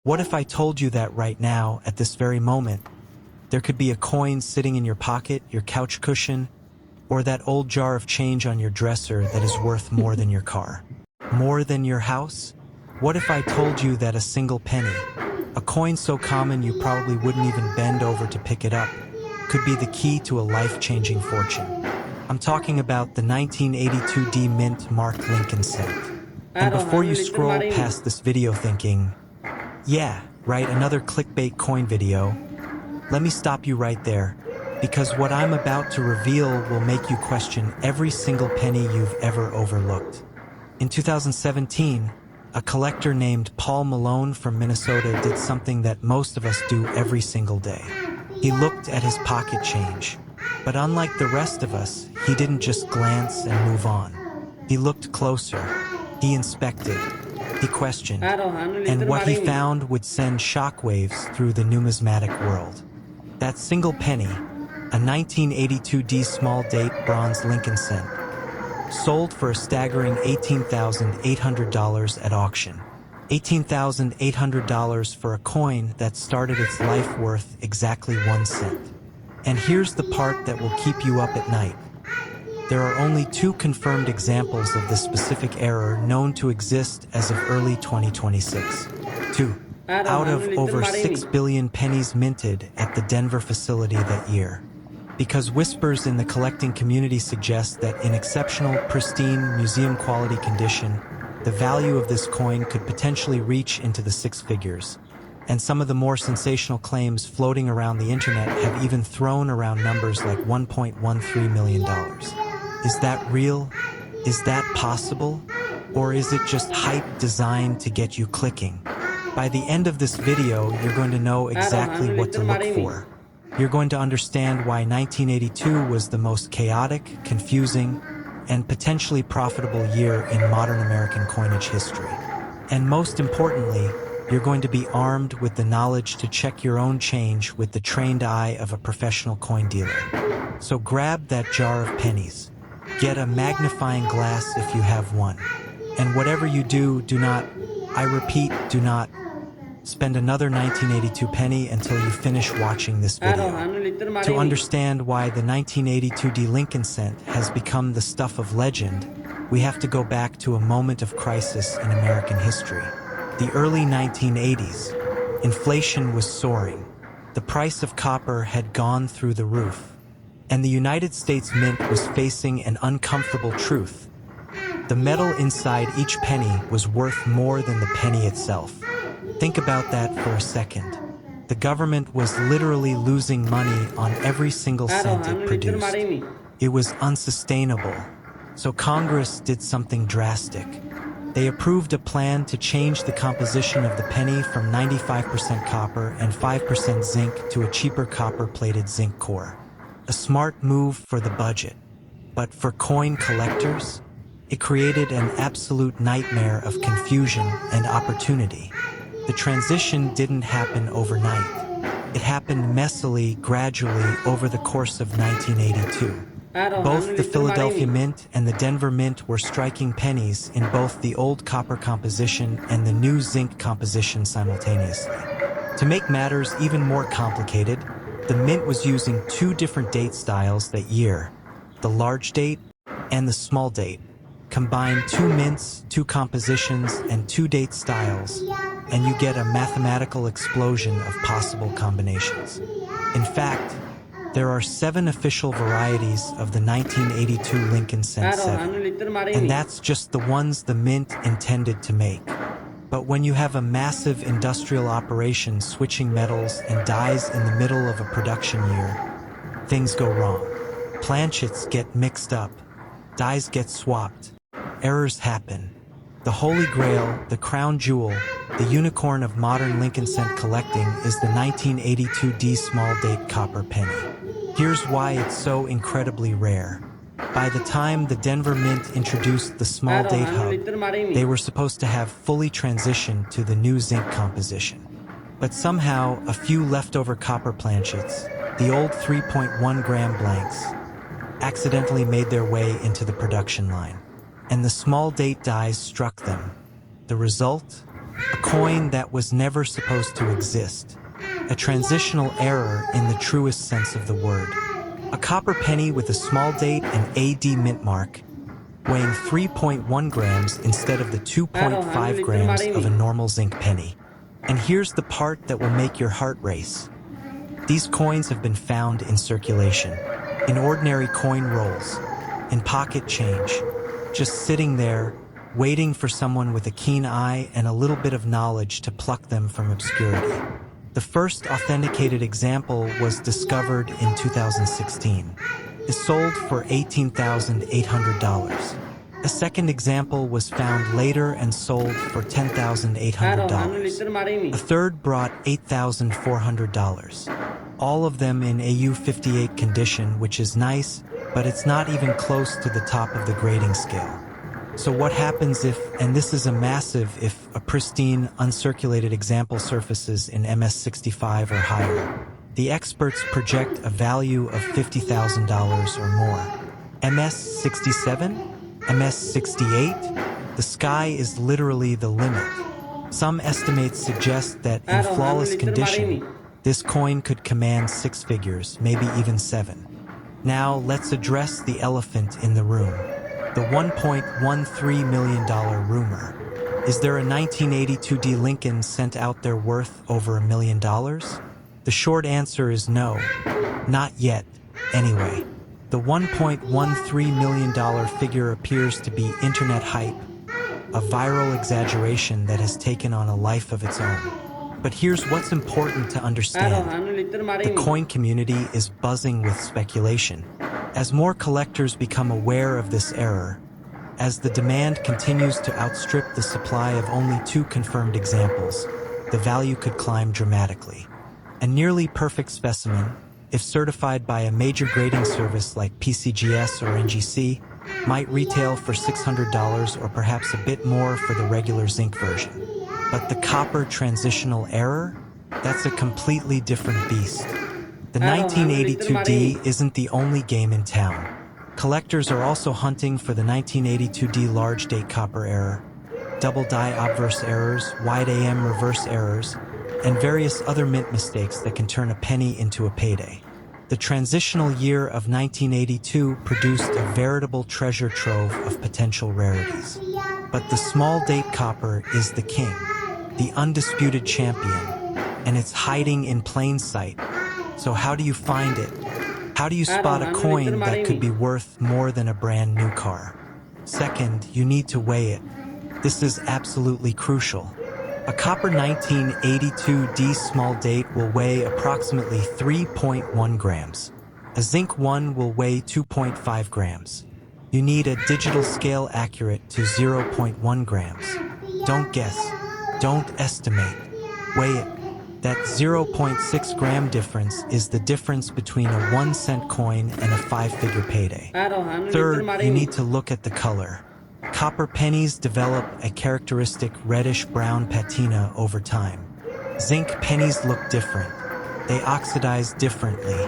What if I told you that right now, at this very moment, there could be a coin sitting in your pocket, your couch cushion, or that old jar of change on your dresser that is worth more than your car? More than your house? What if I told you that a single penny, a coin so common you probably wouldn't even bend over to pick it up, could be the key to a life-changing fortune? I'm talking about the 1982 D Mint marked Lincoln cent. And before you scroll past this video thinking, yeah, right, another clickbait coin video, let me stop you right there, because what I'm about to reveal will make you question every single penny you've ever overlooked. In 2017, a collector named Paul Malone from Minnesota did something that most of us do every single day. He looked at his pocket change, but unlike the rest of us, he didn't just glance and move on. He looked closer, he inspected, he questioned, and what he found would send shockwaves through the numismatic world. That single penny, a 1982 D small date bronze Lincoln cent, sold for a staggering $18,800 at auction. $18,800 for a coin that started its life worth exactly 1 cent. And here's the part that will keep you up at night. There are only 2 confirmed examples of this specific error known to exist as of early 2026. 2 out of over 6 billion pennies minted at the Denver facility that year. Because whispers in the collecting community suggest that in exceptional, pristine, museum-quality condition, the value of this coin could potentially reach into the 6 figures. And some of the more sensational claims floating around the internet have even thrown around numbers like $1.13 million. Is that real? Is that possible? Or is it just hype designed to get you clicking? By the end of this video, you're going to know exactly what to look for. You're going to understand why 1982 was the most chaotic, confusing, and potentially profitable year in modern American coinage history. And most importantly, you're going to be armed with the knowledge to check your own change with the trained eye of a professional coin dealer. So grab that jar of pennies. Get a magnifying glass if you have one. And whatever you do, do not, I repeat, do not, spend another 1982 penny until you finish watching this video. To understand why the 1982 D Lincoln cent has become the stuff of legend, we have to go back to a moment of crisis in American history. The early 1980s. Inflation was soaring. The price of copper had gone through the roof. And the United States Mint was facing an uncomfortable truth. The metal inside each penny was worth more than the penny itself. Think about that for a second. The government was literally losing money on every single cent it produced. It was unsustainable. So Congress did something drastic. They approved a plan to change the composition of the penny from 95% copper and 5% zinc to a cheaper copper-plated zinc core. A smart move for the budget. But for coin collectors, it created an absolute nightmare of confusion and opportunity. The transition didn't happen overnight. It happened messily, gradually, over the course of 1982. Both the Philadelphia Mint and the Denver Mint were striking pennies in both the old copper composition and the new zinc composition simultaneously. To make matters even more complicated, the Mint was using 2 different date styles that year, the large date and the small date. Combine 2 mints, 2 compositions, and 2 date styles, and you get a mathematical explosion of possible combinations. In fact, there are 7 official varieties of the 1982 Lincoln cent 7, and that's just the ones the Mint intended to make. But when you have a massive industrial operation switching metals and dyes in the middle of a production year, things go wrong. Planchets get mixed up, dyes get swapped, errors happen. The holy grail, the crown jewel, the unicorn of modern Lincoln cent collecting is the 1982 D small date copper penny. Here's why it's so incredibly rare. By the time the Denver Mint introduced the small date hub, they were supposed to have fully transitioned to the new zinc composition. But somehow, a few leftover copper planchets, the old 3.1 gram blanks, accidentally made their way into the production line. And the small date dyes struck them. The result? a coin that was never supposed to exist, a transitional error in the truest sense of the word. A copper penny with a small date and AD mint mark, weighing 3.1 grams instead of the 2.5 grams of a normal zinc penny. And here's the part that will make your heart race. These coins have been found in circulation, in ordinary coin rolls, in pocket change, just sitting there, waiting for someone with a keen eye and a little bit of knowledge to pluck them from obscurity. The first authenticated example was discovered in 2016. It sold for $18,800. A second example was found later and sold for $10,800. A third brought $8,400. All of them in AU58 condition, which is nice, but it's not even close to the top of the grading scale. So what happens if, and this is a massive if, a pristine, uncirculated example surfaces in MS65 or higher? The experts project a value of $50,000 or more. MS67? MS68? The sky is literally the limit. Some estimates suggest that in flawless condition, this coin could command 6 figures, maybe even 7. Now let's address the elephant in the room. The $1.13 million rumor. Is there a 1982 D Lincoln sent out there worth over $1 million? The short answer is no. Not yet, anyway. The $1.13 million figure appears to be internet hype, a viral exaggeration that has taken on a life of its own. But here's what's important to understand. The coin community is buzzing with speculation. As more collectors become aware of this error, as the demand continues to outstrip the supply of only 2 confirmed examples, the value could climb dramatically. A nearly perfect specimen, if certified by a major grading service like PCGS or NGC, might retail for $600 or perhaps a bit more for the regular zinc version. But the copper transitional error? That's a completely different beast. The 1982D isn't the only game in town. Collectors are also hunting for the 1982D large date copper error, double die obverse errors, wide AM reverse errors, and various other mint mistakes that can turn a penny into a payday. The transitional year of 1982 produced a veritable treasure trove of potential rarities. But the small date copper is the king, the undisputed champion, and it's hiding in plain sight. So how do you find it? How do you spot a coin that could be worth more than a brand new car? Second, you need to weigh it. This is absolutely crucial. A copper 1982D small date will weigh approximately 3.1 grams. A zinc one will weigh 2.5 grams. You need a digital scale accurate to 0.1 grams. Don't guess. Don't estimate. Weigh it. That 0.6 gram difference is the difference between a 1-cent coin and a 5-figure payday. Third, you need to look at the color. Copper pennies develop a characteristic reddish-brown patina over time. Zinc pennies look different. They oxidize differently.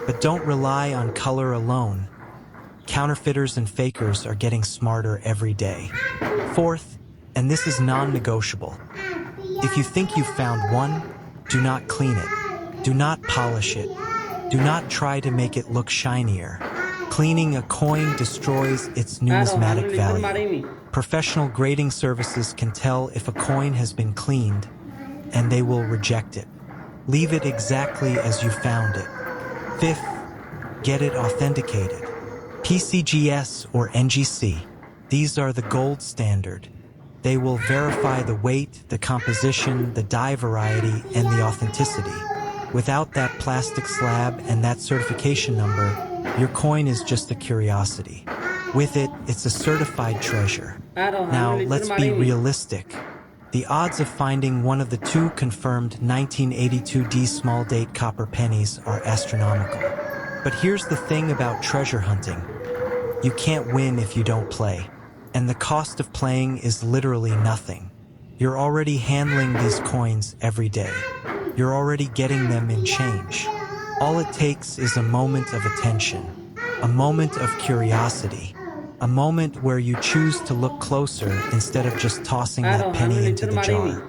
But don't rely on color alone. Counterfeiters and fakers are getting smarter every day. Fourth, and this is non-negotiable. If you think you've found one, do not clean it. Do not polish it. Do not try to make it look shinier. Cleaning a coin destroys its numismatic value. Professional grading services can tell if a coin has been cleaned, and they will reject it. Leave it exactly as you found it. Fifth, get it authenticated. PCGS or NGC. These are the gold standard. They will verify the weight, the composition, the die variety, and the authenticity. Without that plastic slab and that certification number, your coin is just a curiosity. With it, it's a certified treasure. Now, let's be realistic. The odds of finding one of the 2 confirmed 1982D small date copper pennies are astronomical. But here's the thing about treasure hunting. You can't win if you don't play. And the cost of playing is literally nothing. You're already handling these coins every day. You're already getting them in change. All it takes is a moment of attention, a moment of curiosity, a moment where you choose to look closer instead of just tossing that penny into the jar.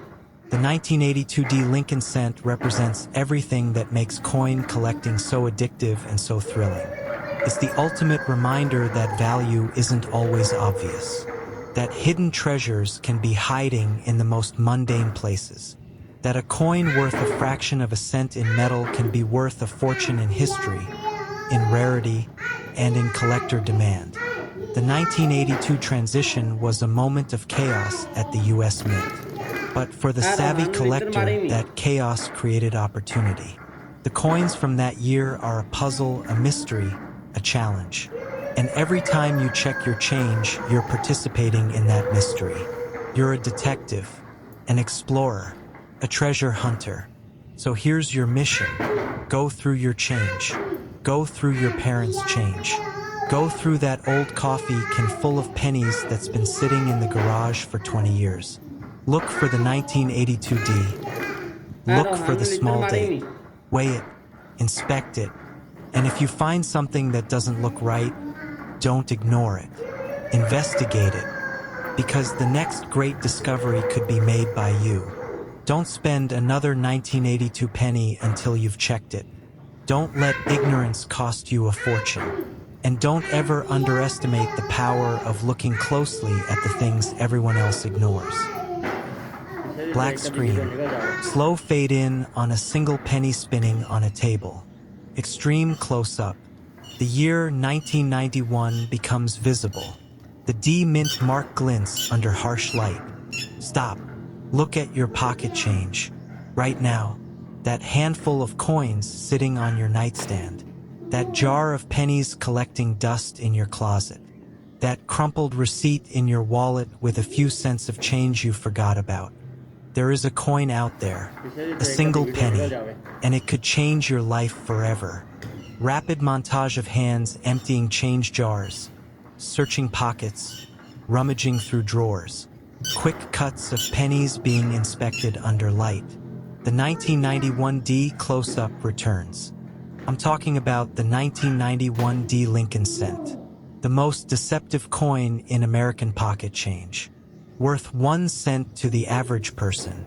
The 1982D Lincoln cent represents everything that makes coin collecting so addictive and so thrilling. It's the ultimate reminder that value isn't always obvious, that hidden treasures can be hiding in the most mundane places, that a coin worth a fraction of a cent in metal can be worth a fortune in history, in rarity, and in collector demand. The 1982 transition was a moment of chaos at the US Mint. But for the savvy collector, that chaos created opportunity. The coins from that year are a puzzle, a mystery, a challenge. And every time you check your change, you're participating in that mystery. You're a detective, an explorer, a treasure hunter. So here's your mission. Go through your change. Go through your parents' change. Go through that old coffee can full of pennies that's been sitting in the garage for 20 years. Look for the 1982D. Look for the small date. Weigh it. Inspect it. And if you find something that doesn't look right, don't ignore it. Investigate it. Because the next great discovery could be made by you. Don't spend another 1982 penny until you've checked it. Don't let ignorance cost you a fortune. And don't ever underestimate the power of looking closely at the things everyone else ignores. Black screen. Slow fade in on a single penny spinning on a table. Extreme close-up. The year 1991 becomes visible. The D mint mark glints under harsh light. Stop. Look at your pocket change. Right now. That handful of coins sitting on your nightstand. That jar of pennies collecting dust in your closet. That crumpled receipt in your wallet with a few cents of change you forgot about. There is a coin out there, a single penny, and it could change your life forever. Rapid montage of hands emptying change jars, searching pockets, rummaging through drawers. Quick cuts of pennies being inspected under light. The 1991D close-up returns. I'm talking about the 1991D Lincoln cent, the most deceptive coin in American pocket change. Worth 1 cent to the average person,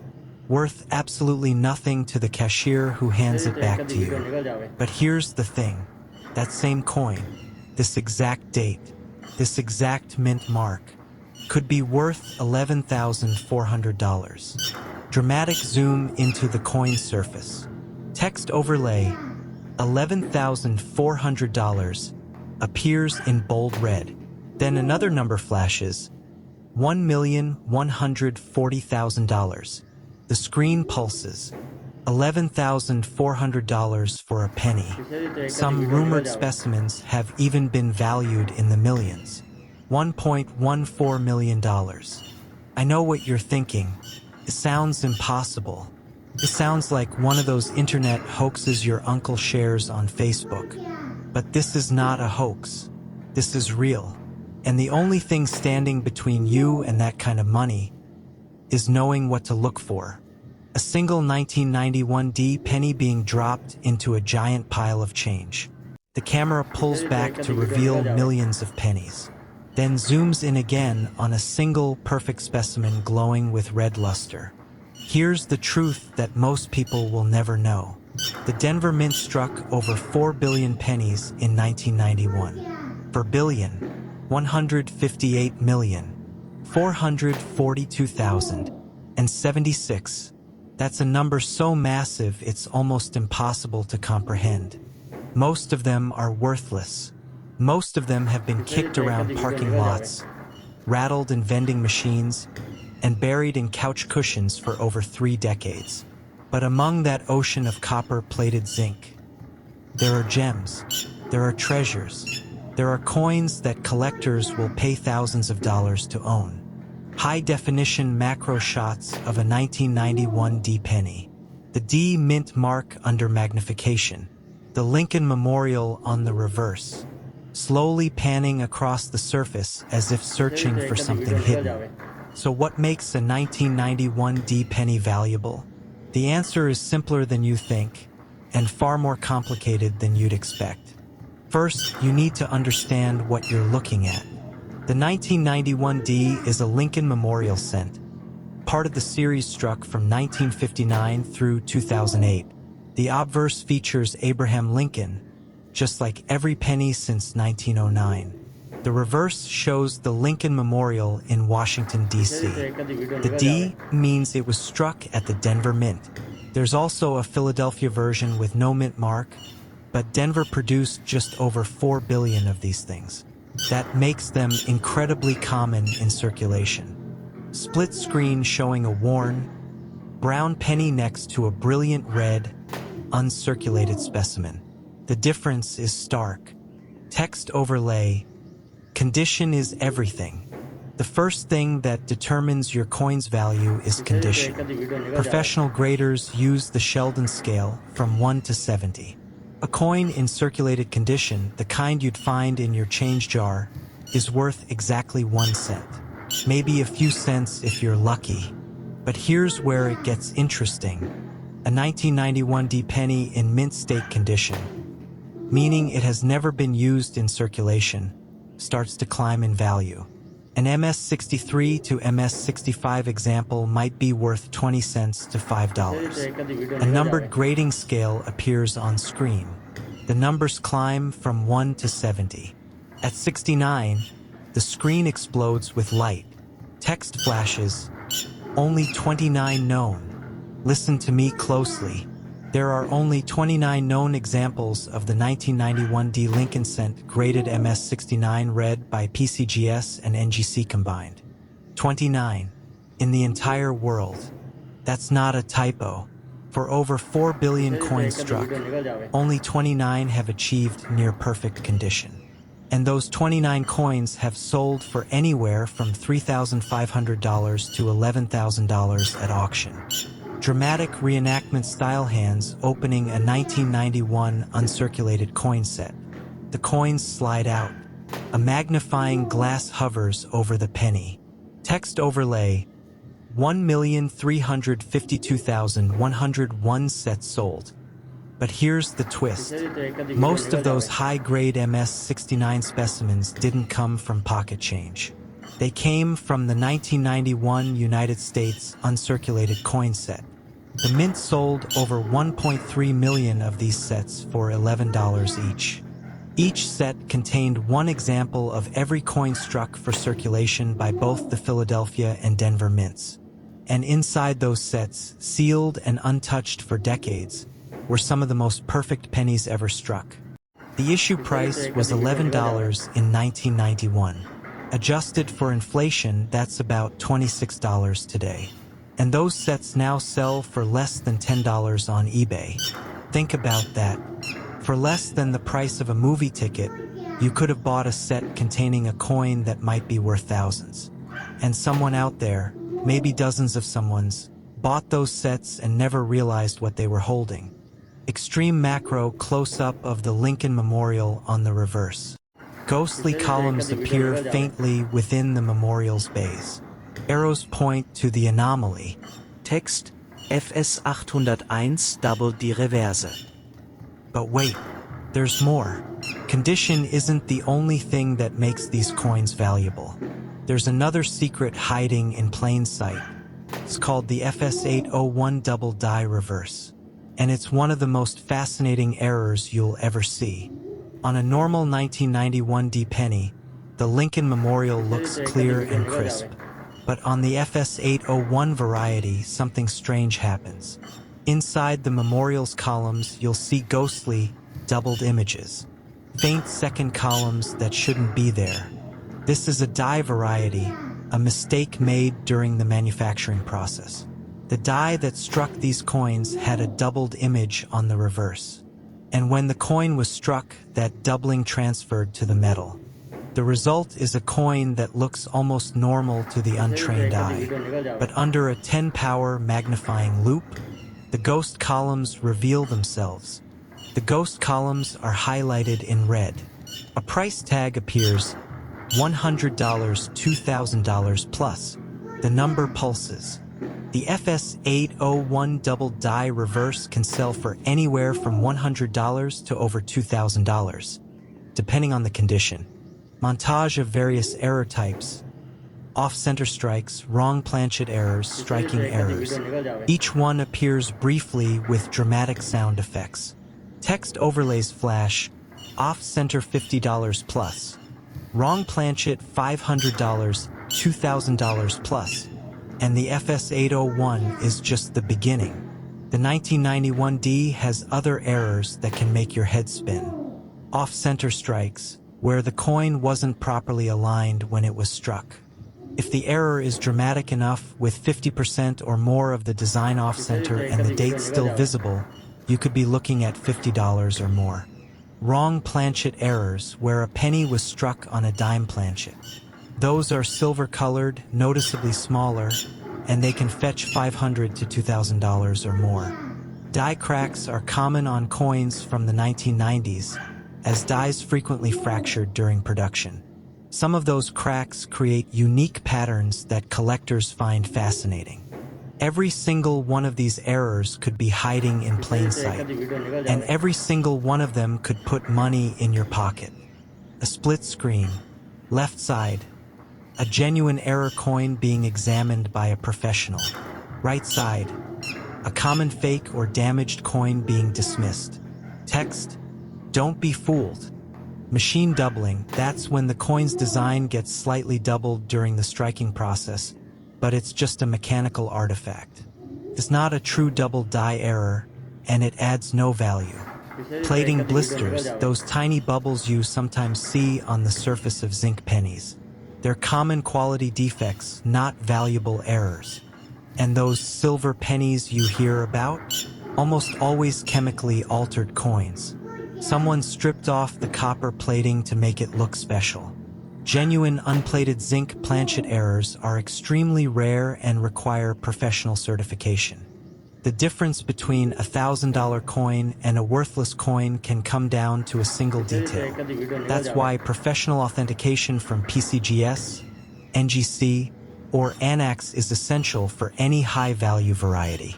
worth absolutely nothing to the cashier who hands it back to you. But here's the thing, that same coin, this exact date, this exact mint mark, could be worth $11,400. Dramatic zoom into the coin surface. Text overlay, $11,400, appears in bold red. Then another number flashes, $1,140,000. The screen pulses. $11,400 for a penny. Some rumored specimens have even been valued in the millions. $1.14 million. I know what you're thinking. It sounds impossible. It sounds like one of those internet hoaxes your uncle shares on Facebook. But this is not a hoax. This is real. And the only thing standing between you and that kind of money is knowing what to look for. A single 1991D penny being dropped into a giant pile of change. The camera pulls back to reveal millions of pennies, then zooms in again on a single perfect specimen glowing with red luster. Here's the truth that most people will never know. The Denver Mint struck over 4 billion pennies in 1991. For billion, 158,442,076. That's a number so massive it's almost impossible to comprehend. Most of them are worthless. Most of them have been kicked around parking lots, rattled in vending machines, and buried in couch cushions for over 3 decades. But among that ocean of copper-plated zinc, there are gems, there are treasures, there are coins that collectors will pay thousands of dollars to own. High-definition macro shots of a 1991 D penny. The D mint mark under magnification. The Lincoln Memorial on the reverse. Slowly panning across the surface as if searching for something hidden. So what makes a 1991 D penny valuable? The answer is simpler than you think, and far more complicated than you'd expect. First, you need to understand what you're looking at. The 1991 D is a Lincoln Memorial cent, part of the series struck from 1959 through 2008. The obverse features Abraham Lincoln, just like every penny since 1909. The reverse shows the Lincoln Memorial in Washington, D.C. The D means it was struck at the Denver Mint. There's also a Philadelphia version with no mint mark, but Denver produced just over 4 billion of these things. That makes them incredibly common in circulation. Split screen showing a worn, brown penny next to a brilliant red, uncirculated specimen. The difference is stark. Text overlay. Condition is everything. The first thing that determines your coin's value is condition. Professional graders use the Sheldon scale from 1 to 70. A coin in circulated condition, the kind you'd find in your change jar, is worth exactly 1 cent. Maybe a few cents if you're lucky. But here's where it gets interesting. A 1991 D penny in mint state condition, meaning it has never been used in circulation, starts to climb in value. An MS-63 to MS-65 example might be worth 20 cents to $5. A numbered grading scale appears on screen. The numbers climb from 1 to 70. At 69, the screen explodes with light. Text flashes. Only 29 known. Listen to me closely. There are only 29 known examples of the 1991 D Lincoln cent graded MS-69 read by PCGS and NGC combined. 29. In the entire world. That's not a typo. For over 4 billion coins struck, only 29 have achieved near-perfect condition. And those 29 coins have sold for anywhere from $3,500 to $11,000 at auction. Dramatic reenactment style hands opening a 1991 uncirculated coin set. The coins slide out. A magnifying glass hovers over the penny. Text overlay. 1,352,101 sets sold. But here's the twist. Most of those high-grade MS-69 specimens didn't come from pocket change. They came from the 1991 United States uncirculated coin set. The mint sold over 1.3 million of these sets for $11 each. Each set contained one example of every coin struck for circulation by both the Philadelphia and Denver mints. And inside those sets, sealed and untouched for decades, were some of the most perfect pennies ever struck. The issue price was $11 in 1991. Adjusted for inflation, that's about $26 today. And those sets now sell for less than $10 on eBay. Think about that. For less than the price of a movie ticket, you could have bought a set containing a coin that might be worth thousands. And someone out there, maybe dozens of someones, bought those sets and never realized what they were holding. Extreme macro close-up of the Lincoln Memorial on the reverse. Ghostly columns appear faintly within the memorial's base. Arrows point to the anomaly. Text FS 801 double die Reverse. But wait, there's more. Condition isn't the only thing that makes these coins valuable. There's another secret hiding in plain sight. It's called the FS 801 double die reverse. And it's one of the most fascinating errors you'll ever see. On a normal 1991 D penny, the Lincoln Memorial looks clear and crisp. But on the FS 801 variety, something strange happens. Inside the memorial's columns, you'll see ghostly, doubled images. Faint second columns that shouldn't be there. This is a die variety, a mistake made during the manufacturing process. The die that struck these coins had a doubled image on the reverse. And when the coin was struck, that doubling transferred to the metal. The result is a coin that looks almost normal to the untrained eye. But under a 10-power magnifying loupe, the ghost columns reveal themselves. The ghost columns are highlighted in red. A price tag appears, $100, $2,000 plus. The number pulses. The FS 801 double die reverse can sell for anywhere from $100 to over $2,000, depending on the condition. Montage of various error types. off-center strikes, wrong planchet errors, striking errors. Each one appears briefly with dramatic sound effects. Text overlays flash, off-center $50 plus. Wrong planchet $500, $2,000 plus. And the FS801 is just the beginning. The 1991D has other errors that can make your head spin. Off-center strikes, where the coin wasn't properly aligned when it was struck. If the error is dramatic enough, with 50% or more of the design off-center and the date still visible, you could be looking at $50 or more. Wrong planchet errors, where a penny was struck on a dime planchet. Those are silver-colored, noticeably smaller, and they can fetch $500 to $2,000 or more. Die cracks are common on coins from the 1990s, as dies frequently fractured during production. Some of those cracks create unique patterns that collectors find fascinating. Every single one of these errors could be hiding in plain sight, and every single one of them could put money in your pocket. A split screen, left side, a genuine error coin being examined by a professional. Right side, a common fake or damaged coin being dismissed. Text, don't be fooled. Machine doubling, that's when the coin's design gets slightly doubled during the striking process, but it's just a mechanical artifact. It's not a true double die error, and it adds no value. Plating blisters, those tiny bubbles you sometimes see on the surface of zinc pennies. They're common quality defects, not valuable errors. And those silver pennies you hear about? Almost always chemically altered coins. Someone stripped off the copper plating to make it look special. Genuine unplated zinc planchet errors are extremely rare and require professional certification. The difference between a $1,000 coin and a worthless coin can come down to a single detail. That's why professional authentication from PCGS, NGC, or ANAX is essential for any high-value variety.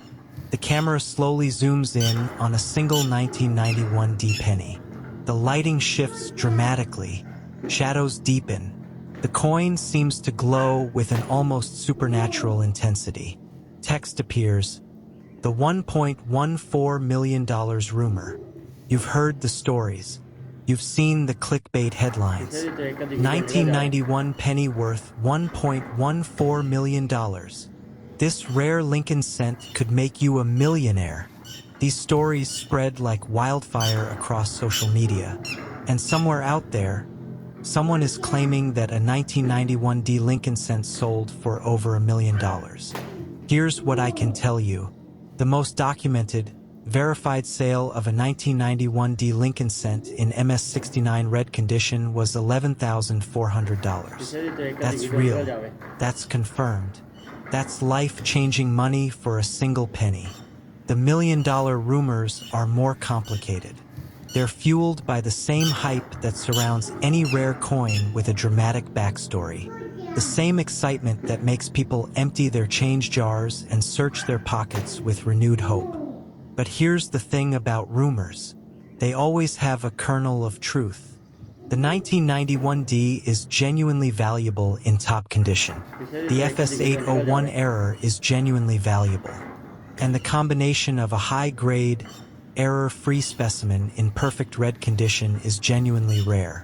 The camera slowly zooms in on a single 1991D penny. The lighting shifts dramatically. Shadows deepen. The coin seems to glow with an almost supernatural intensity. Text appears. The $1.14 million rumor. You've heard the stories. You've seen the clickbait headlines. 1991 penny worth $1.14 million. This rare Lincoln cent could make you a millionaire. These stories spread like wildfire across social media. And somewhere out there, someone is claiming that a 1991D Lincoln cent sold for over $1 million. Here's what I can tell you. The most documented, verified sale of a 1991D Lincoln cent in MS69 red condition was $11,400. That's real. That's confirmed. That's life-changing money for a single penny. The $1 million rumors are more complicated. They're fueled by the same hype that surrounds any rare coin with a dramatic backstory. The same excitement that makes people empty their change jars and search their pockets with renewed hope. But here's the thing about rumors. They always have a kernel of truth. The 1991D is genuinely valuable in top condition. The FS801 error is genuinely valuable. And the combination of a high-grade, error-free specimen in perfect red condition is genuinely rare.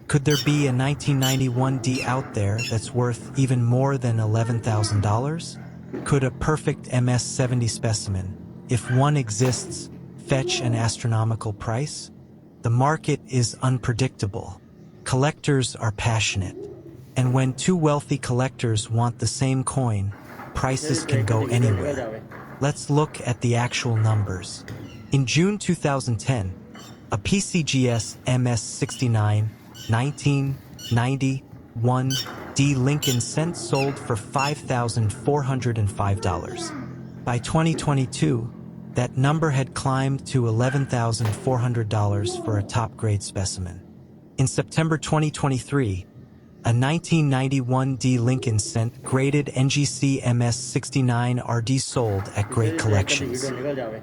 Could there be a 1991D out there that's worth even more than $11,000? Could a perfect MS70 specimen, if one exists, fetch an astronomical price? The market is unpredictable. Collectors are passionate. And when two wealthy collectors want the same coin, prices can go anywhere. Let's look at the actual numbers. In June 2010, a PCGS MS69 1991D Lincoln cent sold for $5,405. By 2022, that number had climbed to $11,400 for a top-grade specimen. In September 2023, a 1991D Lincoln cent graded NGC MS69 RD sold at Great Collections.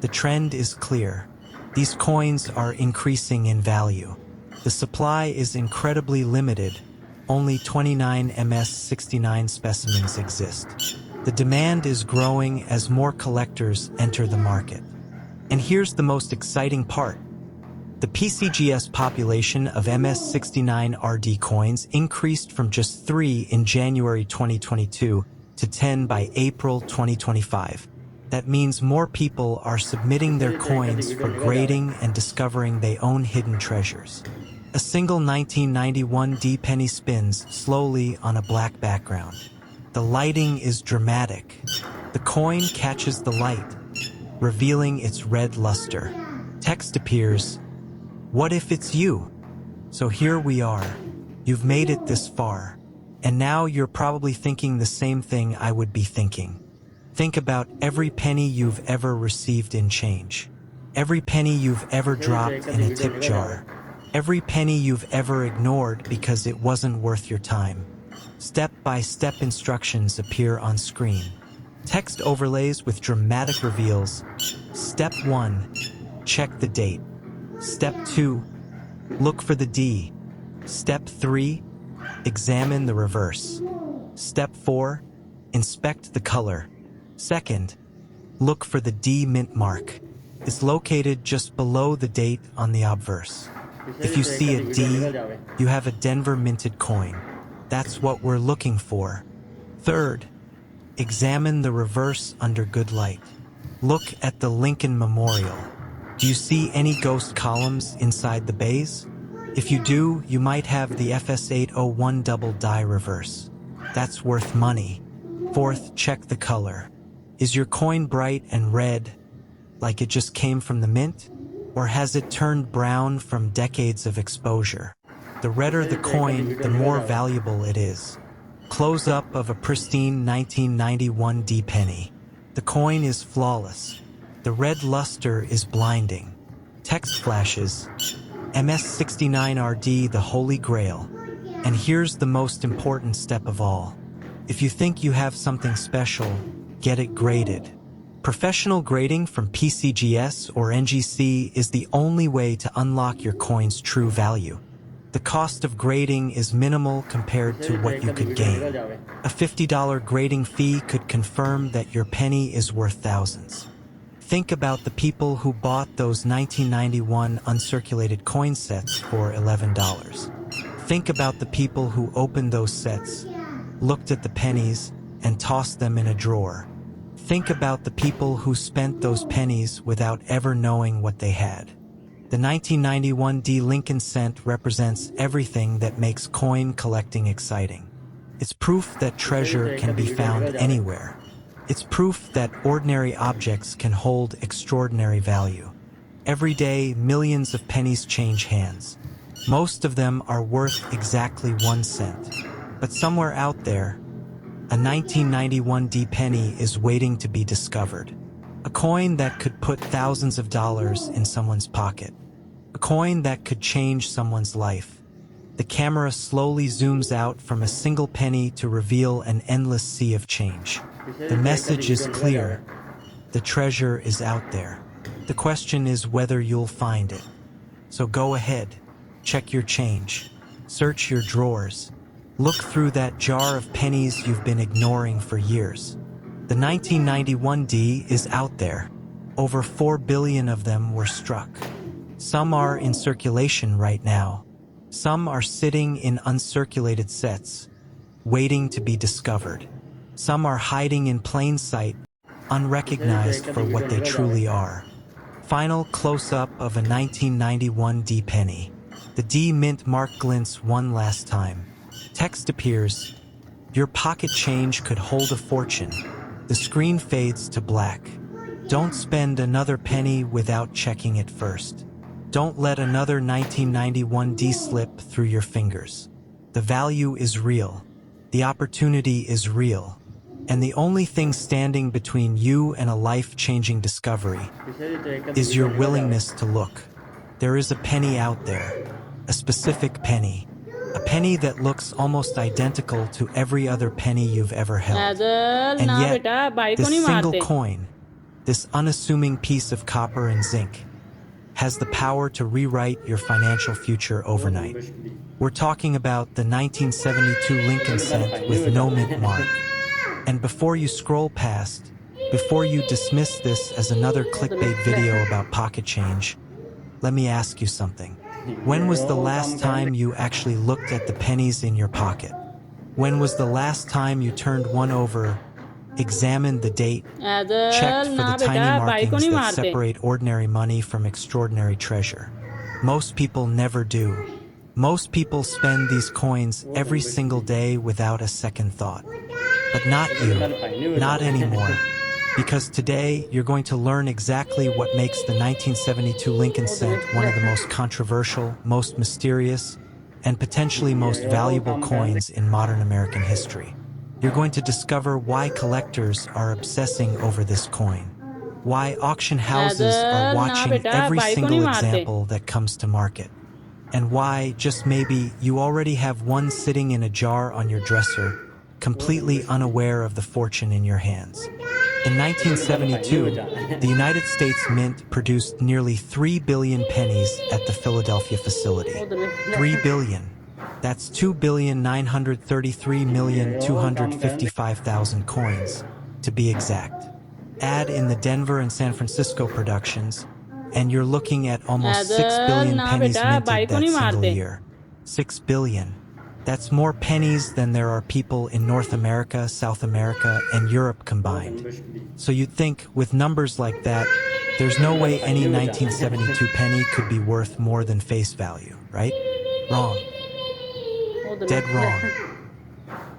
The trend is clear. These coins are increasing in value. The supply is incredibly limited, only 29 MS69 specimens exist. The demand is growing as more collectors enter the market. And here's the most exciting part. The PCGS population of MS69 RD coins increased from just 3 in January 2022 to 10 by April 2025. That means more people are submitting their coins for grading and discovering their own hidden treasures. A single 1991 D penny spins slowly on a black background. The lighting is dramatic. The coin catches the light, revealing its red luster. Text appears, "What if it's you?" So here we are. You've made it this far. And now you're probably thinking the same thing I would be thinking. Think about every penny you've ever received in change. Every penny you've ever dropped in a tip jar. Every penny you've ever ignored because it wasn't worth your time. Step-by-step instructions appear on screen. Text overlays with dramatic reveals. Step 1. Check the date. Step 2. Look for the D. Step 3. Examine the reverse. Step 4. Inspect the color. Second, look for the D mint mark. It's located just below the date on the obverse. If you see a D, you have a Denver minted coin. That's what we're looking for. Third, examine the reverse under good light. Look at the Lincoln Memorial. Do you see any ghost columns inside the bays? If you do, you might have the FS801 double die reverse. That's worth money. Fourth, check the color. Is your coin bright and red, like it just came from the mint? Or has it turned brown from decades of exposure? The redder the coin, the more valuable it is. Close-up of a pristine 1991 D penny. The coin is flawless. The red luster is blinding. Text flashes. MS69RD, the Holy Grail. And here's the most important step of all. If you think you have something special, get it graded. Professional grading from PCGS or NGC is the only way to unlock your coin's true value. The cost of grading is minimal compared to what you could gain. A $50 grading fee could confirm that your penny is worth thousands. Think about the people who bought those 1991 uncirculated coin sets for $11. Think about the people who opened those sets, looked at the pennies, and tossed them in a drawer. Think about the people who spent those pennies without ever knowing what they had. The 1991 D Lincoln cent represents everything that makes coin collecting exciting. It's proof that treasure can be found anywhere. It's proof that ordinary objects can hold extraordinary value. Every day, millions of pennies change hands. Most of them are worth exactly 1 cent. But somewhere out there, a 1991 D penny is waiting to be discovered. A coin that could put thousands of dollars in someone's pocket. A coin that could change someone's life. The camera slowly zooms out from a single penny to reveal an endless sea of change. The message is clear. The treasure is out there. The question is whether you'll find it. So go ahead, check your change, search your drawers, look through that jar of pennies you've been ignoring for years. The 1991 D is out there. Over 4 billion of them were struck. Some are in circulation right now. Some are sitting in uncirculated sets, waiting to be discovered. Some are hiding in plain sight, unrecognized for what they truly are. Final close-up of a 1991 D penny. The D mint mark glints one last time. Text appears. Your pocket change could hold a fortune. The screen fades to black. Don't spend another penny without checking it first. Don't let another 1991 D slip through your fingers. The value is real. The opportunity is real. And the only thing standing between you and a life-changing discovery is your willingness to look. There is a penny out there, a specific penny, a penny that looks almost identical to every other penny you've ever held. And yet, this single coin, this unassuming piece of copper and zinc, has the power to rewrite your financial future overnight. We're talking about the 1972 Lincoln cent with no mint mark. And before you scroll past, before you dismiss this as another clickbait video about pocket change, let me ask you something. When was the last time you actually looked at the pennies in your pocket? When was the last time you turned one over, examined the date, checked for the tiny markings that separate ordinary money from extraordinary treasure? Most people never do. Most people spend these coins every single day without a second thought. But not you, not anymore. Because today, you're going to learn exactly what makes the 1972 Lincoln cent one of the most controversial, most mysterious, and potentially most valuable coins in modern American history. You're going to discover why collectors are obsessing over this coin, why auction houses are watching every single example that comes to market, and why, just maybe, you already have one sitting in a jar on your dresser, completely unaware of the fortune in your hands. In 1972, the United States Mint produced nearly 3 billion pennies at the Philadelphia facility. 3 billion. That's 2,933,255,000 coins, to be exact. Add in the Denver and San Francisco productions, and you're looking at almost 6 billion pennies minted that single year. 6 billion. That's more pennies than there are people in North America, South America, and Europe combined. So you'd think, with numbers like that, there's no way any 1972 penny could be worth more than face value, right? Wrong. Dead wrong.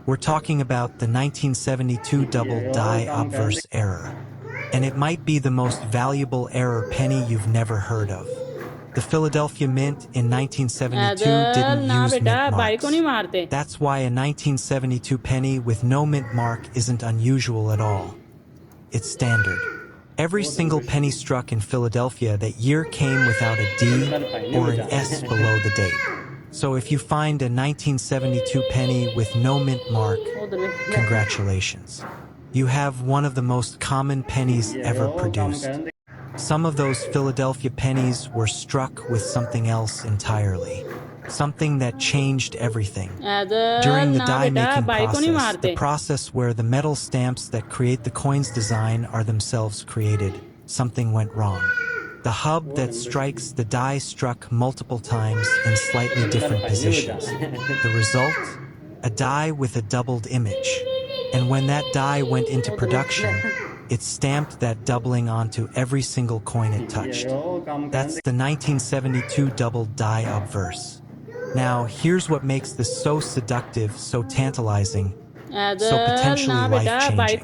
We're talking about the 1972 double die obverse error. And it might be the most valuable error penny you've never heard of. The Philadelphia Mint in 1972 didn't use mint marks. That's why a 1972 penny with no mint mark isn't unusual at all. It's standard. Every single penny struck in Philadelphia that year came without a D or an S below the date. So if you find a 1972 penny with no mint mark, congratulations. You have one of the most common pennies ever produced. Some of those Philadelphia pennies were struck with something else entirely. Something that changed everything. During the die-making process, the process where the metal stamps that create the coin's design are themselves created, something went wrong. The hub that strikes the die struck multiple times in slightly different positions. The result? A die with a doubled image. And when that die went into production, it stamped that doubling onto every single coin it touched. That's the 1972 double die obverse. Now, here's what makes this so seductive, so tantalizing, so potentially life-changing.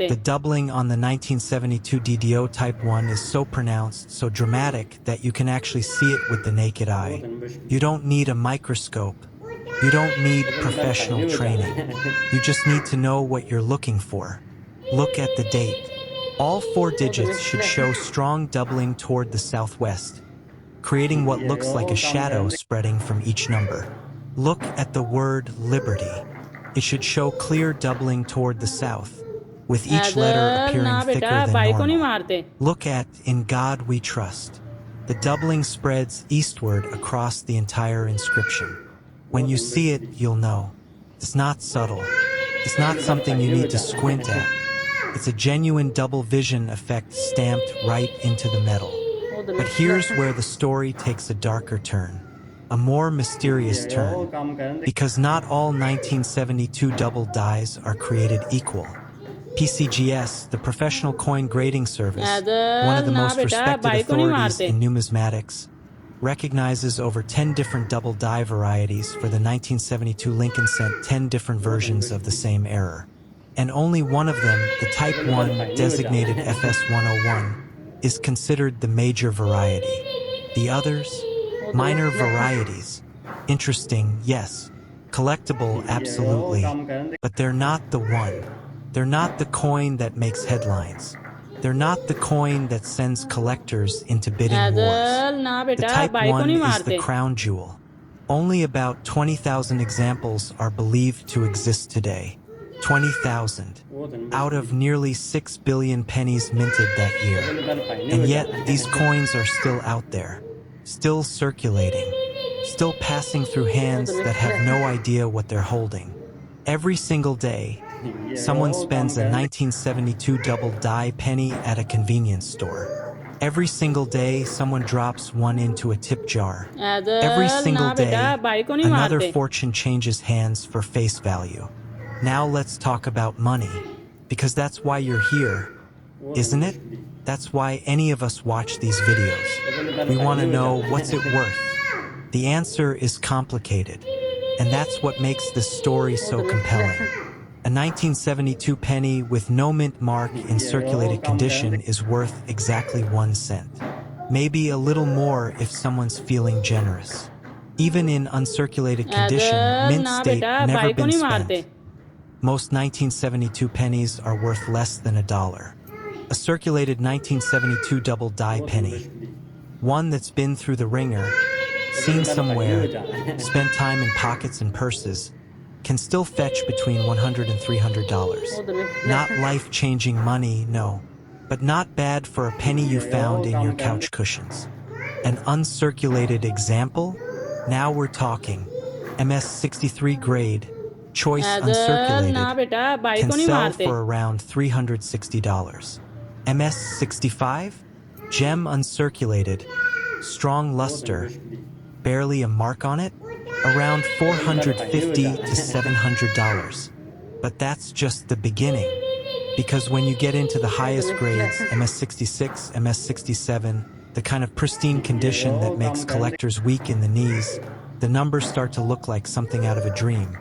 The doubling on the 1972 DDO Type 1 is so pronounced, so dramatic, that you can actually see it with the naked eye. You don't need a microscope. You don't need professional training. You just need to know what you're looking for. Look at the date. All 4 digits should show strong doubling toward the southwest, creating what looks like a shadow spreading from each number. Look at the word liberty. It should show clear doubling toward the south, with each letter appearing thicker than normal. Look at In God We Trust. The doubling spreads eastward across the entire inscription. When you see it, you'll know. It's not subtle. It's not something you need to squint at. It's a genuine double vision effect stamped right into the metal. But here's where the story takes a darker turn, a more mysterious turn, because not all 1972 double dies are created equal. PCGS, the professional coin grading service, one of the most respected authorities in numismatics, recognizes over 10 different double die varieties for the 1972 Lincoln cent, 10 different versions of the same error. And only one of them, the Type 1, designated FS101, is considered the major variety. The others? Minor varieties. Interesting, yes. Collectible, absolutely. But they're not the one. They're not the coin that makes headlines. They're not the coin that sends collectors into bidding wars. The Type 1 is the crown jewel. Only about 20,000 examples are believed to exist today. 20,000. out of nearly 6 billion pennies minted that year. And yet, these coins are still out there, still circulating, still passing through hands that have no idea what they're holding. Every single day, someone spends a 1972 double die penny at a convenience store. Every single day, someone drops one into a tip jar. Every single day, another fortune changes hands for face value. Now let's talk about money, because that's why you're here, isn't it? That's why any of us watch these videos. We want to know, what's it worth? The answer is complicated, and that's what makes this story so compelling. A 1972 penny with no mint mark in circulated condition is worth exactly 1 cent. Maybe a little more if someone's feeling generous. Even in uncirculated condition, mint state, never been spent. Most 1972 pennies are worth less than $1. A circulated 1972 double die penny, one that's been through the ringer, seen somewhere, spent time in pockets and purses, can still fetch between $100 and $300. Not life-changing money, no, but not bad for a penny you found in your couch cushions. An uncirculated example? Now we're talking. MS-63 grade, choice uncirculated, can sell for around $360. MS-65? Gem uncirculated, strong luster, barely a mark on it? Around $450 to $700. But that's just the beginning. Because when you get into the highest grades, MS-66, MS-67, the kind of pristine condition that makes collectors weak in the knees, the numbers start to look like something out of a dream.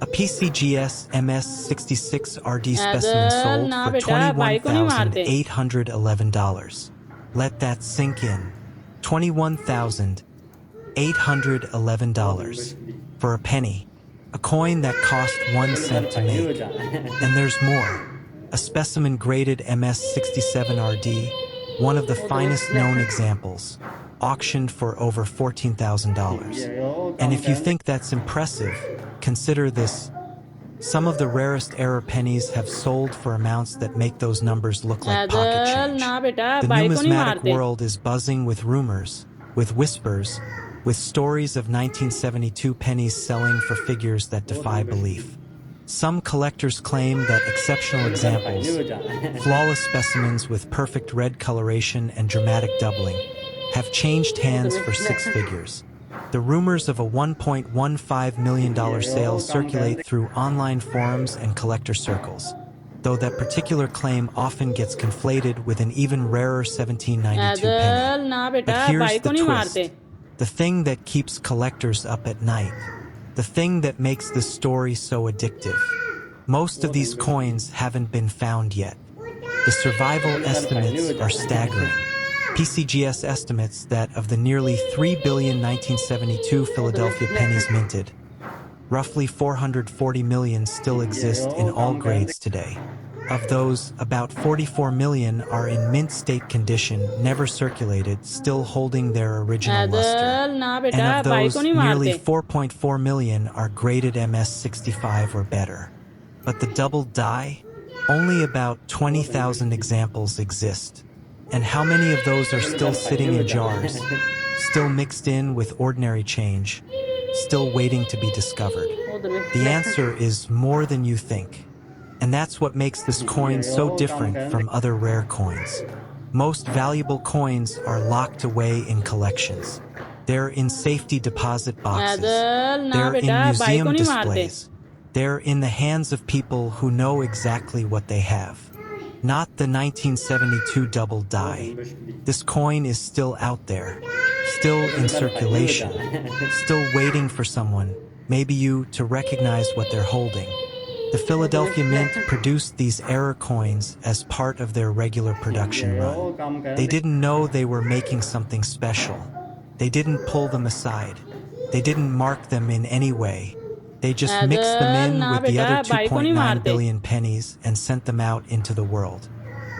A PCGS MS-66 RD specimen sold for $21,811. Let that sink in. $21,811 for a penny, a coin that cost 1 cent to make. And there's more. A specimen graded MS-67 RD, one of the finest known examples, auctioned for over $14,000. And if you think that's impressive, consider this. Some of the rarest error pennies have sold for amounts that make those numbers look like pocket change. The numismatic world is buzzing with rumors, with whispers, with stories of 1972 pennies selling for figures that defy belief. Some collectors claim that exceptional examples, flawless specimens with perfect red coloration and dramatic doubling, have changed hands for 6 figures. The rumors of a $1.15 million sale circulate through online forums and collector circles, though that particular claim often gets conflated with an even rarer 1792 penny. But here's the twist. The thing that keeps collectors up at night. The thing that makes the story so addictive. Most of these coins haven't been found yet. The survival estimates are staggering. PCGS estimates that of the nearly 3 billion 1972 Philadelphia pennies minted, roughly 440 million still exist in all grades today. Of those, about 44 million are in mint state condition, never circulated, still holding their original luster. And of those, nearly 4.4 million are graded MS-65 or better. But the double die? Only about 20,000 examples exist. And how many of those are still sitting in jars, still mixed in with ordinary change, still waiting to be discovered? The answer is more than you think. And that's what makes this coin so different from other rare coins. Most valuable coins are locked away in collections. They're in safety deposit boxes. They're in museum displays. They're in the hands of people who know exactly what they have. Not the 1972 double die. This coin is still out there, still in circulation, still waiting for someone, maybe you, to recognize what they're holding. The Philadelphia Mint produced these error coins as part of their regular production run. They didn't know they were making something special. They didn't pull them aside. They didn't mark them in any way. They just mixed them in with the other 2.9 billion pennies and sent them out into the world.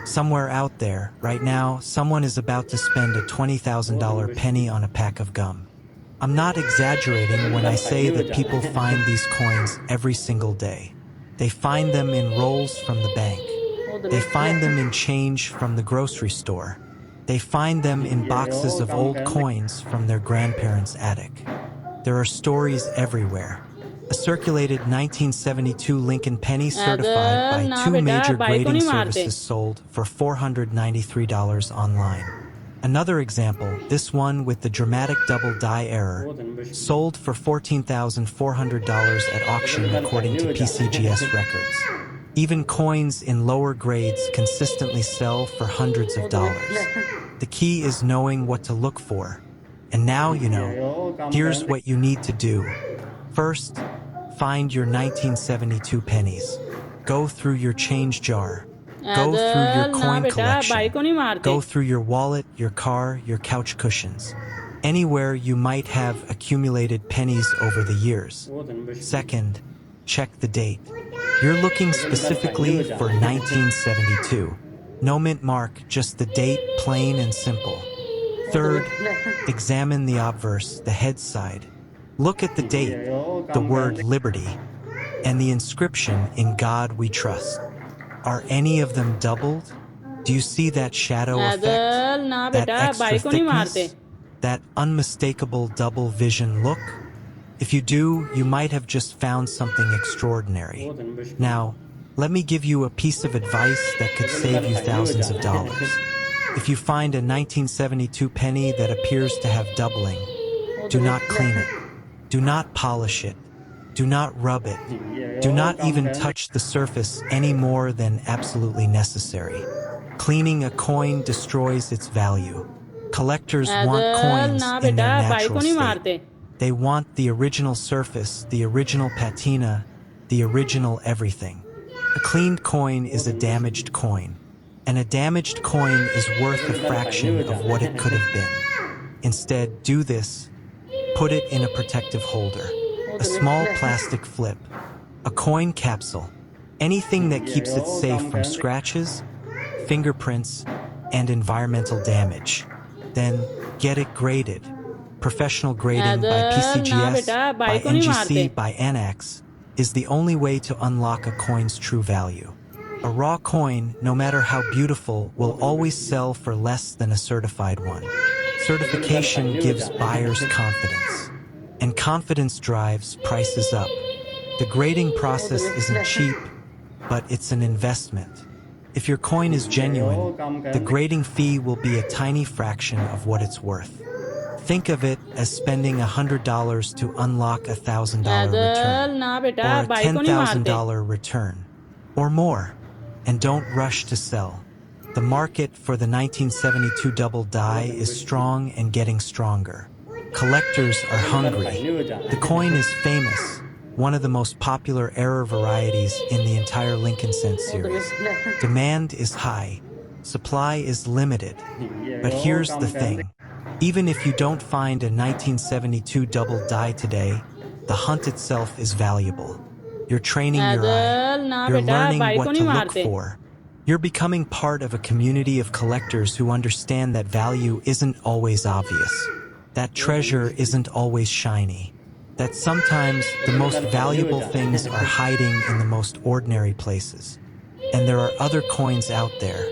Somewhere out there, right now, someone is about to spend a $20,000 penny on a pack of gum. I'm not exaggerating when I say that people find these coins every single day. They find them in rolls from the bank. They find them in change from the grocery store. They find them in boxes of old coins from their grandparents' attic. There are stories everywhere. A circulated 1972 Lincoln penny certified by two major grading services sold for $493 online. Another example, this one with the dramatic double die error, sold for $14,400 at auction according to PCGS records. Even coins in lower grades consistently sell for hundreds of dollars. The key is knowing what to look for. And now you know. Here's what you need to do. First, find your 1972 pennies. Go through your change jar. Go through your coin collection. Go through your wallet, your car, your couch cushions. Anywhere you might have accumulated pennies over the years. Second, check the date. You're looking specifically for 1972. No mint mark, just the date, plain and simple. Third, examine the obverse, the head side. Look at the date, the word liberty, and the inscription "In God We Trust." Are any of them doubled? Do you see that shadow effect? That extra thickness? That unmistakable double vision look? If you do, you might have just found something extraordinary. Now, let me give you a piece of advice that could save you thousands of dollars. If you find a 1972 penny that appears to have doubling, do not clean it. Do not polish it. Do not rub it. Do not even touch the surface any more than absolutely necessary. Cleaning a coin destroys its value. Collectors want coins in their natural state. They want the original surface, the original patina, the original everything. A cleaned coin is a damaged coin, and a damaged coin is worth a fraction of what it could have been. Instead, do this. Put it in a protective holder, a small plastic flip, a coin capsule, anything that keeps it safe from scratches, fingerprints, and environmental damage. Then get it graded. Professional grading by PCGS, by NGC, by NX is the only way to unlock a coin's true value. A raw coin, no matter how beautiful, will always sell for less than a certified one. Certification gives buyers confidence, and confidence drives prices up. The grading process isn't cheap, but it's an investment. If your coin is genuine, the grading fee will be a tiny fraction of what it's worth. Think of it as spending $100 to unlock a $1,000 return, or a $10,000 return, or more. And don't rush to sell. The market for the 1972 double die is strong and getting stronger. Collectors are hungry. The coin is famous, one of the most popular error varieties in the entire Lincoln Cent series. Demand is high, supply is limited. But here's the thing. Even if you don't find a 1972 double die today, the hunt itself is valuable. You're training your eye. You're learning what to look for. You're becoming part of a community of collectors who understand that value isn't always obvious, that treasure isn't always shiny, that sometimes the most valuable things are hiding in the most ordinary places. And there are other coins out there,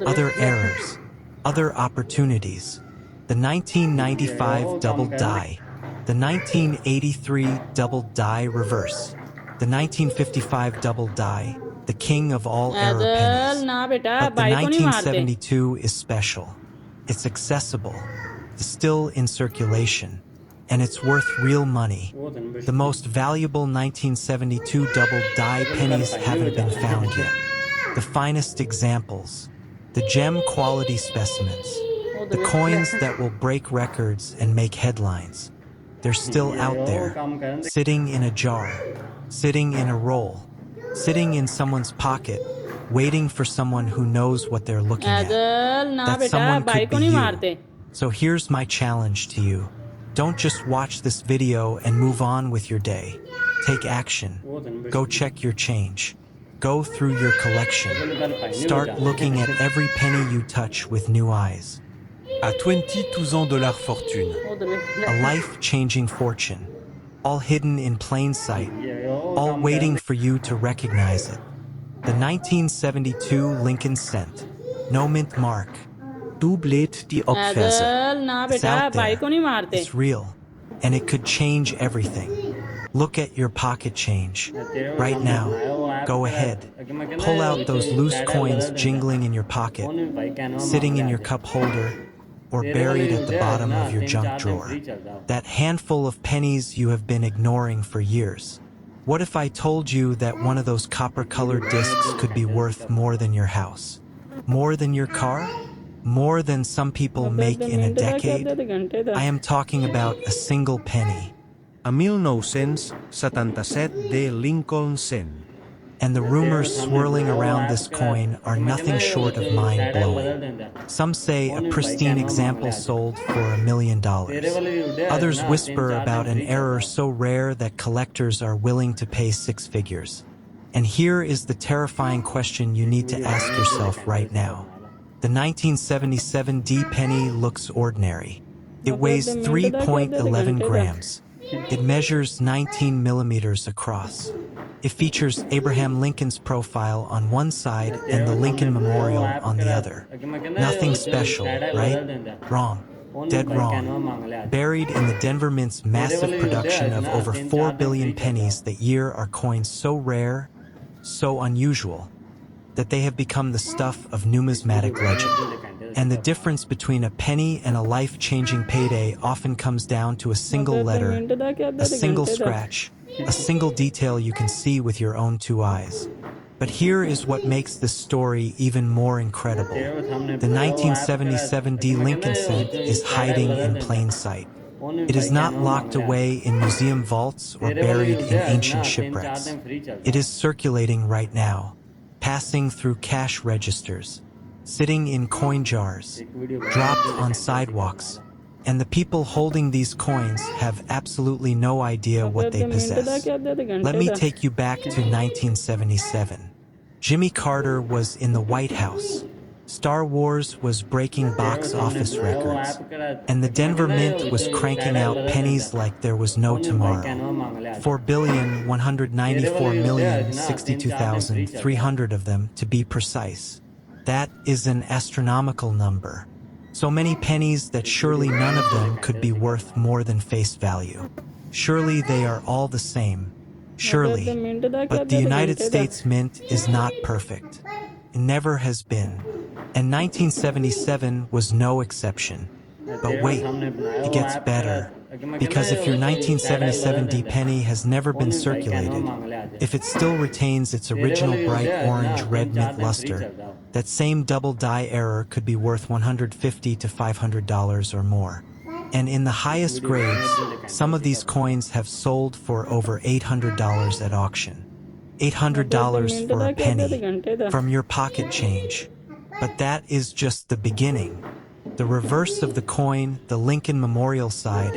other errors, other opportunities. The 1995 double die, the 1983 double die reverse, the 1955 double die, the king of all error pennies. But the 1972 is special. It's accessible, still in circulation, and it's worth real money. The most valuable 1972 double die pennies haven't been found yet. The finest examples, the gem quality specimens, the coins that will break records and make headlines. They're still out there, sitting in a jar, sitting in a roll, sitting in someone's pocket, waiting for someone who knows what they're looking at. That someone could be you. So here's my challenge to you. Don't just watch this video and move on with your day. Take action. Go check your change. Go through your collection. Start looking at every penny you touch with new eyes. À 22 dollars fortune. A life-changing fortune, all hidden in plain sight. all waiting for you to recognize it. The 1972 Lincoln cent. No mint mark. Du bläht die Ockverse. ना It's बेटा out भाई there. को नहीं मारते It's real. And it could change everything. Look at your pocket change. Right now. Go ahead. Pull out those loose coins jingling in your pocket, sitting in your cup holder, or buried at the bottom of your junk drawer. That handful of pennies you have been ignoring for years. What if I told you that one of those copper-colored discs could be worth more than your house? More than your car? More than some people make in a decade? I am talking about a single penny. A 1977 de Lincoln cent. And the rumors swirling around this coin are nothing short of mind-blowing. Some say a pristine example sold for $1 million. Others whisper about an error so rare that collectors are willing to pay six figures. And here is the terrifying question you need to ask yourself right now. The 1977 D penny looks ordinary. It weighs 3.11 grams. It measures 19 millimeters across. It features Abraham Lincoln's profile on one side and the Lincoln Memorial on the other. Nothing special, right? Wrong. Dead wrong. Buried in the Denver Mint's massive production of over 4 billion pennies that year are coins so rare, so unusual, that they have become the stuff of numismatic legend. And the difference between a penny and a life-changing payday often comes down to a single letter, a single scratch, a single detail you can see with your own two eyes. But here is what makes this story even more incredible. The 1977 D Lincoln cent is hiding in plain sight. It is not locked away in museum vaults or buried in ancient shipwrecks. It is circulating right now, passing through cash registers, sitting in coin jars, dropped on sidewalks, and the people holding these coins have absolutely no idea what they possess. Let me take you back to 1977. Jimmy Carter was in the White House. Star Wars was breaking box office records, and the Denver Mint was cranking out pennies like there was no tomorrow. 4,194,062,300 of them, to be precise. That is an astronomical number. So many pennies that surely none of them could be worth more than face value. Surely they are all the same. Surely. But the United States Mint is not perfect. It never has been. And 1977 was no exception. But wait, it gets better. Because if your 1977 D penny has never been circulated, if it still retains its original bright orange-red mint luster, that same double die error could be worth $150 to $500 or more. And in the highest grades, some of these coins have sold for over $800 at auction. $800 for a penny, from your pocket change. But that is just the beginning. The reverse of the coin, the Lincoln Memorial side,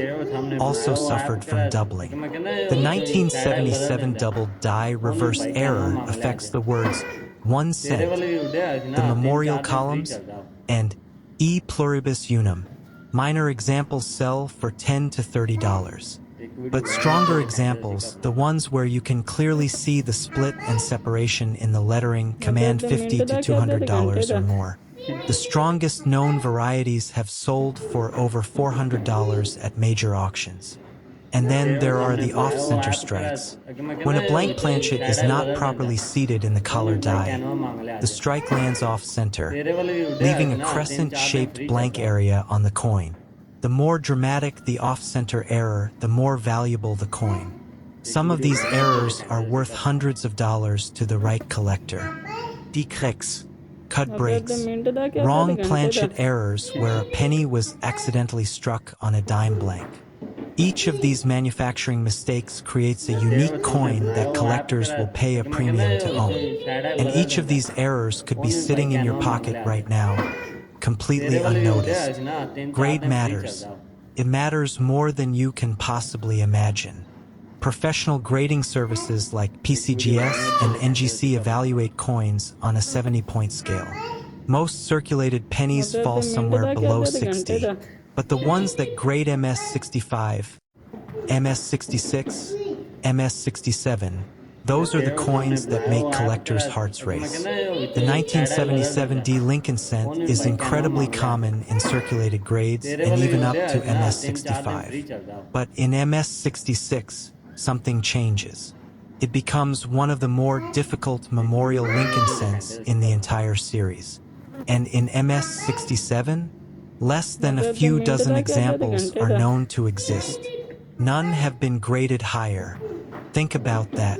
also suffered from doubling. The 1977 double die reverse error affects the words 1 cent, the memorial columns, and e pluribus unum. Minor examples sell for $10 to $30. But stronger examples, the ones where you can clearly see the split and separation in the lettering, command $50 to $200 or more. The strongest known varieties have sold for over $400 at major auctions. And then there are the off-center strikes. When a blank planchet is not properly seated in the collar die, the strike lands off-center, leaving a crescent-shaped blank area on the coin. The more dramatic the off-center error, the more valuable the coin. Some of these errors are worth hundreds of dollars to the right collector. Die Cracks. Cut breaks, wrong planchet errors where a penny was accidentally struck on a dime blank. Each of these manufacturing mistakes creates a unique coin that collectors will pay a premium to own. And each of these errors could be sitting in your pocket right now, completely unnoticed. Grade matters. It matters more than you can possibly imagine. Professional grading services like PCGS and NGC evaluate coins on a 70-point scale. Most circulated pennies fall somewhere below 60, but the ones that grade MS 65, MS 66, MS 67, Those are the coins that make collectors' hearts race. The 1977 D Lincoln cent is incredibly common in circulated grades and even up to MS-65. But in MS-66, something changes. It becomes one of the more difficult Memorial Lincoln cents in the entire series. And in MS-67, less than a few dozen examples are known to exist. None have been graded higher. Think about that.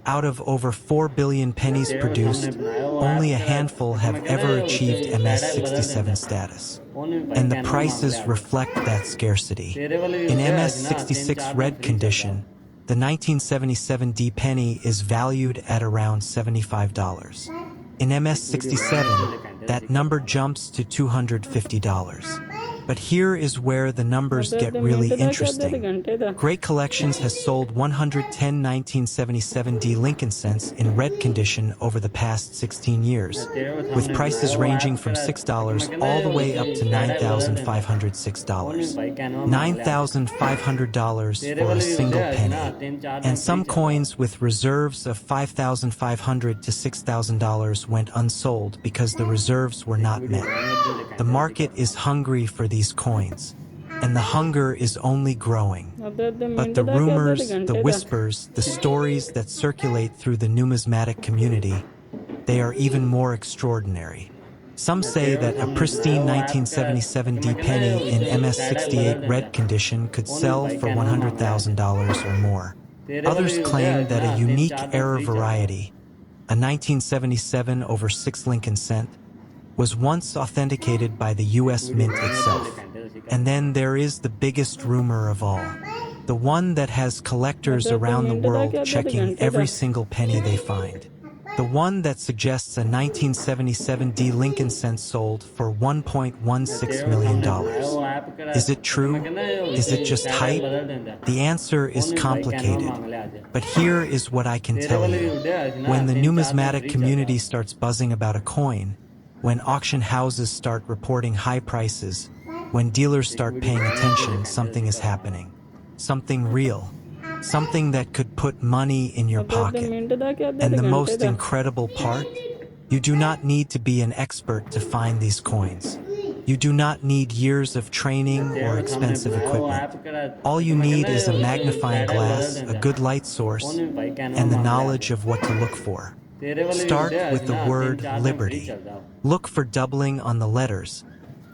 Out of over 4 billion pennies produced, only a handful have ever achieved MS-67 status. And the prices reflect that scarcity. In MS-66 red condition, the 1977 D penny is valued at around $75. In MS-67, that number jumps to $250. But here is where the numbers get really interesting. Great Collections has sold 110 1977 D Lincoln cents in red condition over the past 16 years, with prices ranging from $6 all the way up to $9,506. $9,500 for a single penny. And some coins with reserves of $5,500 to $6,000 went unsold because the reserves were not met. The market is hungry for these coins, and the hunger is only growing. But the rumors, the whispers, the stories that circulate through the numismatic community, they are even more extraordinary. Some say that a pristine 1977 D penny in MS-68 red condition could sell for $100,000 or more. Others claim that a unique error variety, a 1977/6 Lincoln cent, was once authenticated by the U.S. Mint itself. And then there is the biggest rumor of all, the one that has collectors around the world checking every single penny they find. The one that suggests a 1977 D Lincoln cent sold for $1.16 million. Is it true? Is it just hype? The answer is complicated. But here is what I can tell you. When the numismatic community starts buzzing about a coin, when auction houses start reporting high prices, when dealers start paying attention, something is happening. Something real. Something that could put money in your pocket. And the most incredible part? You do not need to be an expert to find these coins. You do not need years of training or expensive equipment. All you need is a magnifying glass, a good light source, and the knowledge of what to look for. Start with the word liberty. Look for doubling on the letters,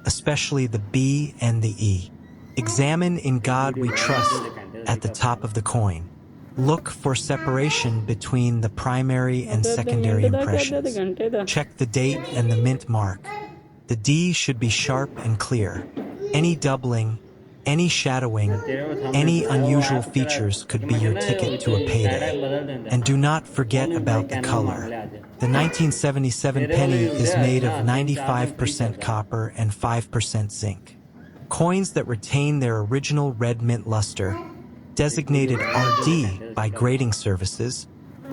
especially the B and the E. Examine "In God We Trust" at the top of the coin. Look for separation between the primary and secondary impressions. Check the date and the mint mark. The D should be sharp and clear. Any doubling, any shadowing, any unusual features could be your ticket to a payday. And do not forget about the color. The 1977 penny is made of 95% copper and 5% zinc. Coins that retain their original red mint luster, designated RD by grading services,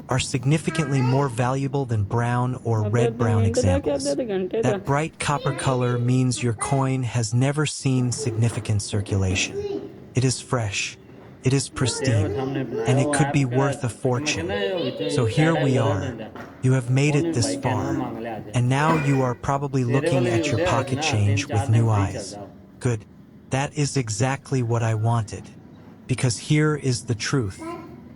are significantly more valuable than brown or red-brown examples. That bright copper color means your coin has never seen significant circulation. It is fresh, it is pristine, and it could be worth a fortune. So here we are. You have made it this far, and now you are probably looking at your pocket change with new eyes. Good. That is exactly what I wanted. Because here is the truth.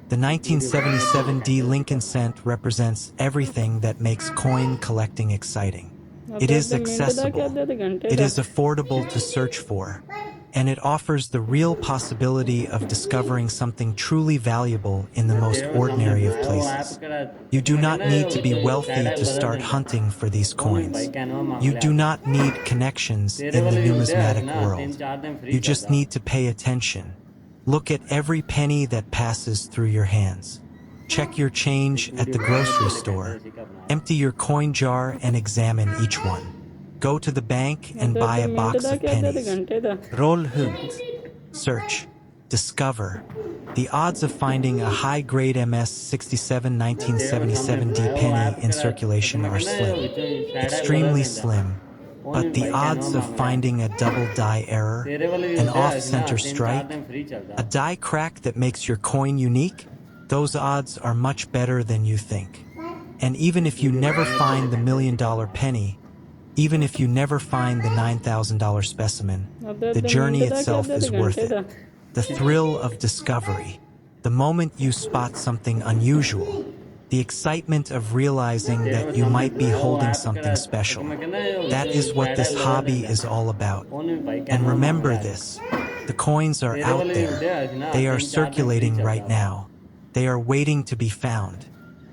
The 1977 D Lincoln cent represents everything that makes coin collecting exciting. It is accessible, it is affordable to search for, and it offers the real possibility of discovering something truly valuable in the most ordinary of places. You do not need to be wealthy to start hunting for these coins. You do not need connections in the numismatic world. You just need to pay attention. Look at every penny that passes through your hands. Check your change at the grocery store. Empty your coin jar and examine each one. Go to the bank and buy a box of pennies. Roll hunt. Search. Discover. The odds of finding a high-grade MS-67 1977 D penny in circulation are slim. Extremely slim. But the odds of finding a double die error, an off-center strike, a die crack that makes your coin unique, those odds are much better than you think. And even if you never find the $1 million penny, even if you never find the $9,000 specimen, the journey itself is worth it. The thrill of discovery, the moment you spot something unusual, the excitement of realizing that you might be holding something special. That is what this hobby is all about. And remember this, the coins are out there. They are circulating right now. They are waiting to be found.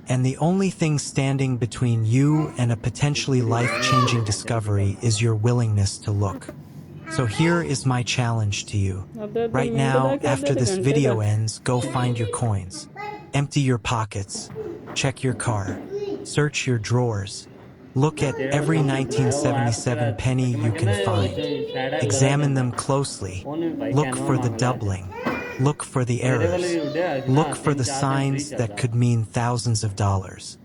And the only thing standing between you and a potentially life-changing discovery is your willingness to look. So here is my challenge to you. Right now, after this video ends, go find your coins. Empty your pockets. Check your car. Search your drawers. Look at every 1977 penny you can find. Examine them closely. Look for the doubling. Look for the errors. Look for the signs that could mean thousands of dollars.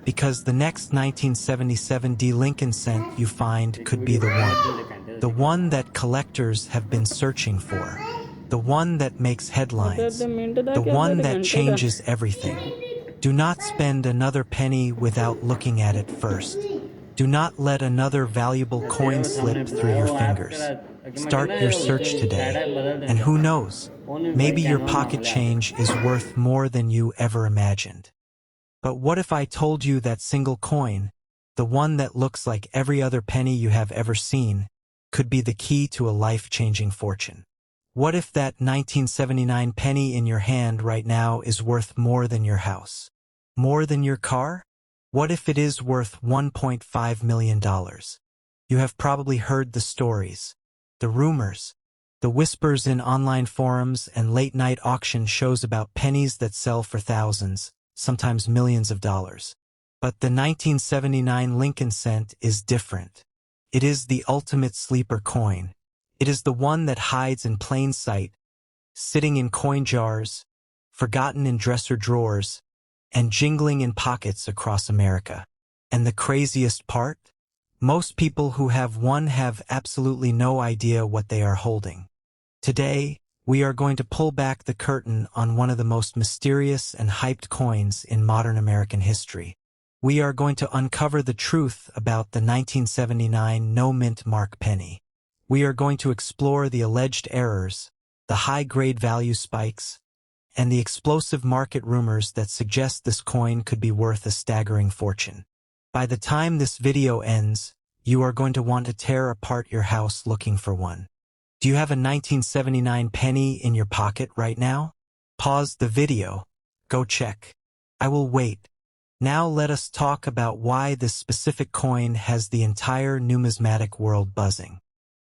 Because the next 1977 Lincoln cent you find could be the one. The one that collectors have been searching for. The one that makes headlines. The one that changes everything. Do not spend another penny without looking at it first. Do not let another valuable coin slip through your fingers. Start your search today. And who knows, maybe your pocket change is worth more than you ever imagined. But what if I told you that single coin, the one that looks like every other penny you have ever seen, could be the key to a life-changing fortune? What if that 1979 penny in your hand right now is worth more than your house? More than your car? What if it is worth $1.5 million? You have probably heard the stories, the rumors, the whispers in online forums and late-night auction shows about pennies that sell for thousands, sometimes millions of dollars. But the 1979 Lincoln cent is different. It is the ultimate sleeper coin. It is the one that hides in plain sight, sitting in coin jars, forgotten in dresser drawers, and jingling in pockets across America. And the craziest part? Most people who have one have absolutely no idea what they are holding. Today, we are going to pull back the curtain on one of the most mysterious and hyped coins in modern American history. We are going to uncover the truth about the 1979 no-mint mark penny. We are going to explore the alleged errors, the high-grade value spikes, and the explosive market rumors that suggest this coin could be worth a staggering fortune. By the time this video ends, you are going to want to tear apart your house looking for one. Do you have a 1979 penny in your pocket right now? Pause the video. Go check. I will wait. Now let us talk about why this specific coin has the entire numismatic world buzzing.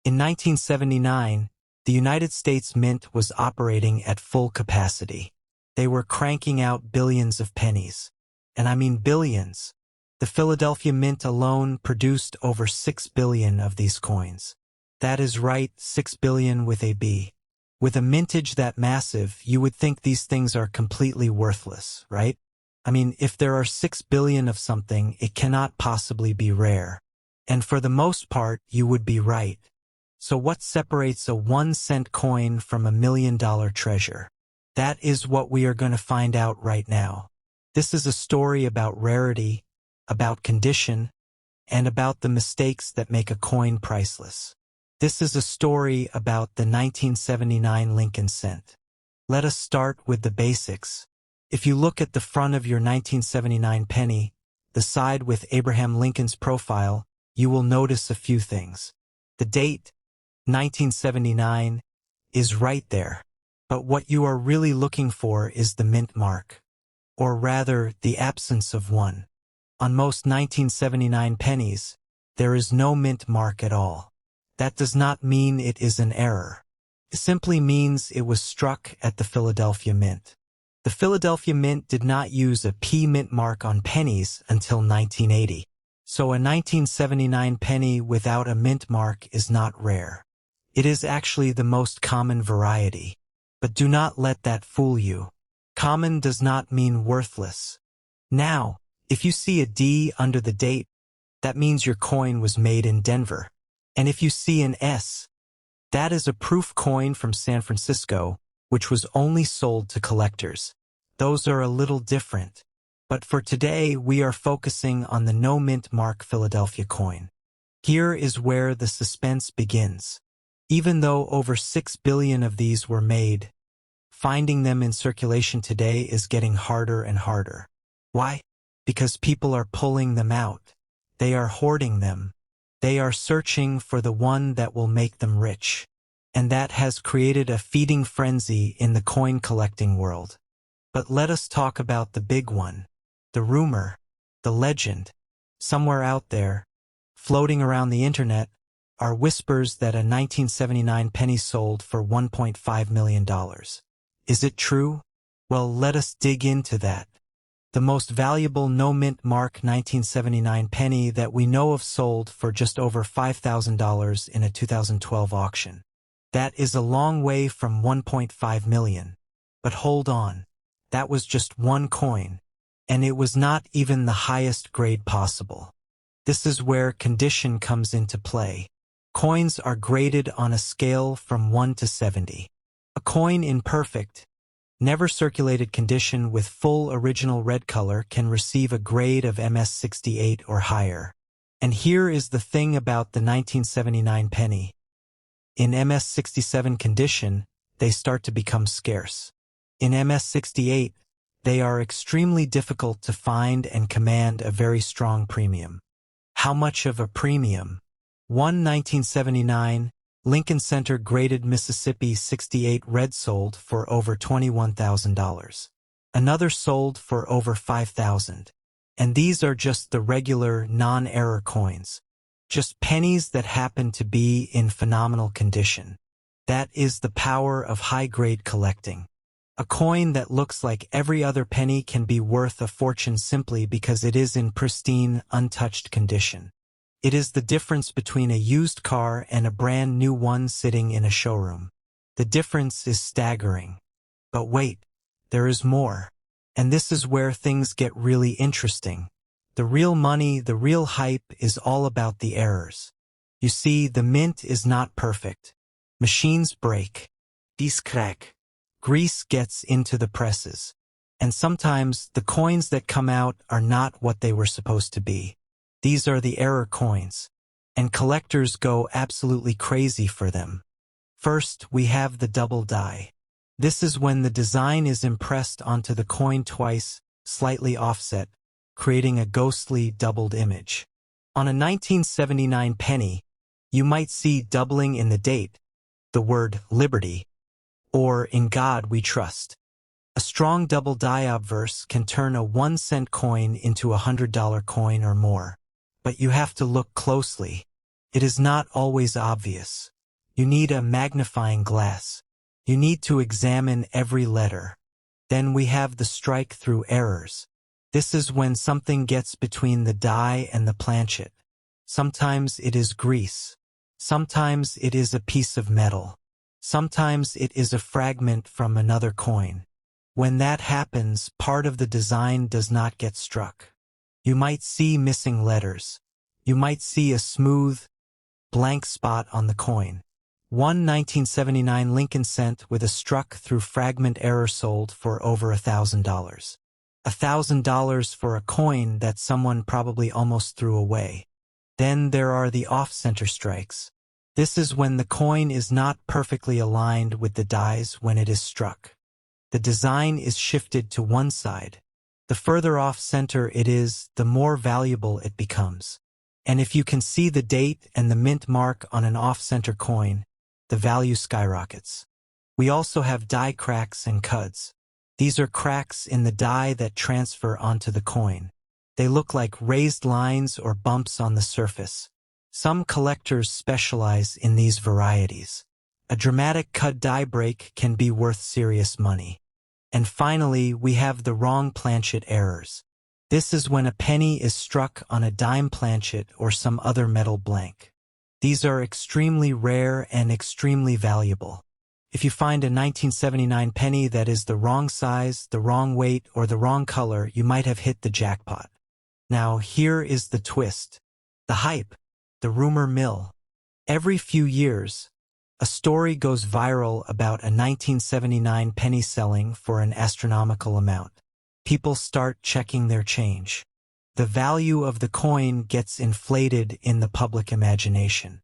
In 1979, the United States Mint was operating at full capacity. They were cranking out billions of pennies. And I mean billions. The Philadelphia Mint alone produced over 6 billion of these coins. That is right, 6 billion with a B. With a mintage that massive, you would think these things are completely worthless, right? I mean, if there are 6 billion of something, it cannot possibly be rare. And for the most part, you would be right. So what separates a 1-cent coin from a $1 million treasure? That is what we are going to find out right now. This is a story about rarity, about condition, and about the mistakes that make a coin priceless. This is a story about the 1979 Lincoln cent. Let us start with the basics. If you look at the front of your 1979 penny, the side with Abraham Lincoln's profile, you will notice a few things. The date, 1979, is right there. But what you are really looking for is the mint mark, or rather, the absence of one. On most 1979 pennies, there is no mint mark at all. That does not mean it is an error. It simply means it was struck at the Philadelphia Mint. The Philadelphia Mint did not use a P mint mark on pennies until 1980. So a 1979 penny without a mint mark is not rare. It is actually the most common variety. But do not let that fool you. Common does not mean worthless. Now, if you see a D under the date, that means your coin was made in Denver. And if you see an S, that is a proof coin from San Francisco, which was only sold to collectors. Those are a little different. But for today, we are focusing on the no mint mark Philadelphia coin. Here is where the suspense begins. Even though over 6 billion of these were made, finding them in circulation today is getting harder and harder. Why? Because people are pulling them out. They are hoarding them. They are searching for the one that will make them rich. And that has created a feeding frenzy in the coin collecting world. But let us talk about the big one. The rumor, the legend. Somewhere out there, floating around the internet, are whispers that a 1979 penny sold for $1.5 million. Is it true? Well, let us dig into that. The most valuable no-mint mark 1979 penny that we know of sold for just over $5,000 in a 2012 auction. That is a long way from 1.5 million. But hold on, that was just one coin, and it was not even the highest grade possible. This is where condition comes into play. Coins are graded on a scale from 1 to 70. A coin in perfect, never circulated condition with full original red color can receive a grade of MS68 or higher. And here is the thing about the 1979 penny. In MS67 condition, they start to become scarce. In MS68, they are extremely difficult to find and command a very strong premium. How much of a premium? One 1979 Lincoln Center graded Mississippi 68 red sold for over $21,000. Another sold for over $5,000. And these are just the regular non-error coins. Just pennies that happen to be in phenomenal condition. That is the power of high-grade collecting. A coin that looks like every other penny can be worth a fortune simply because it is in pristine, untouched condition. It is the difference between a used car and a brand new one sitting in a showroom. The difference is staggering. But wait, there is more. And this is where things get really interesting. The real money, the real hype is all about the errors. You see, the mint is not perfect. Machines break. Dies crack. Grease gets into the presses. And sometimes the coins that come out are not what they were supposed to be. These are the error coins. And collectors go absolutely crazy for them. First, we have the double die. This is when the design is impressed onto the coin twice, slightly offset, creating a ghostly doubled image. On a 1979 penny, you might see doubling in the date, the word Liberty, or In God We Trust. A strong double die obverse can turn a 1-cent coin into a $100 coin or more. But you have to look closely. It is not always obvious. You need a magnifying glass. You need to examine every letter. Then we have the strike-through errors. This is when something gets between the die and the planchet. Sometimes it is grease. Sometimes it is a piece of metal. Sometimes it is a fragment from another coin. When that happens, part of the design does not get struck. You might see missing letters. You might see a smooth, blank spot on the coin. One 1979 Lincoln cent with a struck-through fragment error sold for over $1,000. $1,000 for a coin that someone probably almost threw away. Then there are the off-center strikes. This is when the coin is not perfectly aligned with the dies when it is struck. The design is shifted to one side. The further off-center it is, the more valuable it becomes. And if you can see the date and the mint mark on an off-center coin, the value skyrockets. We also have die cracks and cuds. These are cracks in the die that transfer onto the coin. They look like raised lines or bumps on the surface. Some collectors specialize in these varieties. A dramatic cud die break can be worth serious money. And finally, we have the wrong planchet errors. This is when a penny is struck on a dime planchet or some other metal blank. These are extremely rare and extremely valuable. If you find a 1979 penny that is the wrong size, the wrong weight, or the wrong color, you might have hit the jackpot. Now, here is the twist. The hype, the rumor mill. Every few years, A story goes viral about a 1979 penny selling for an astronomical amount. People start checking their change. The value of the coin gets inflated in the public imagination.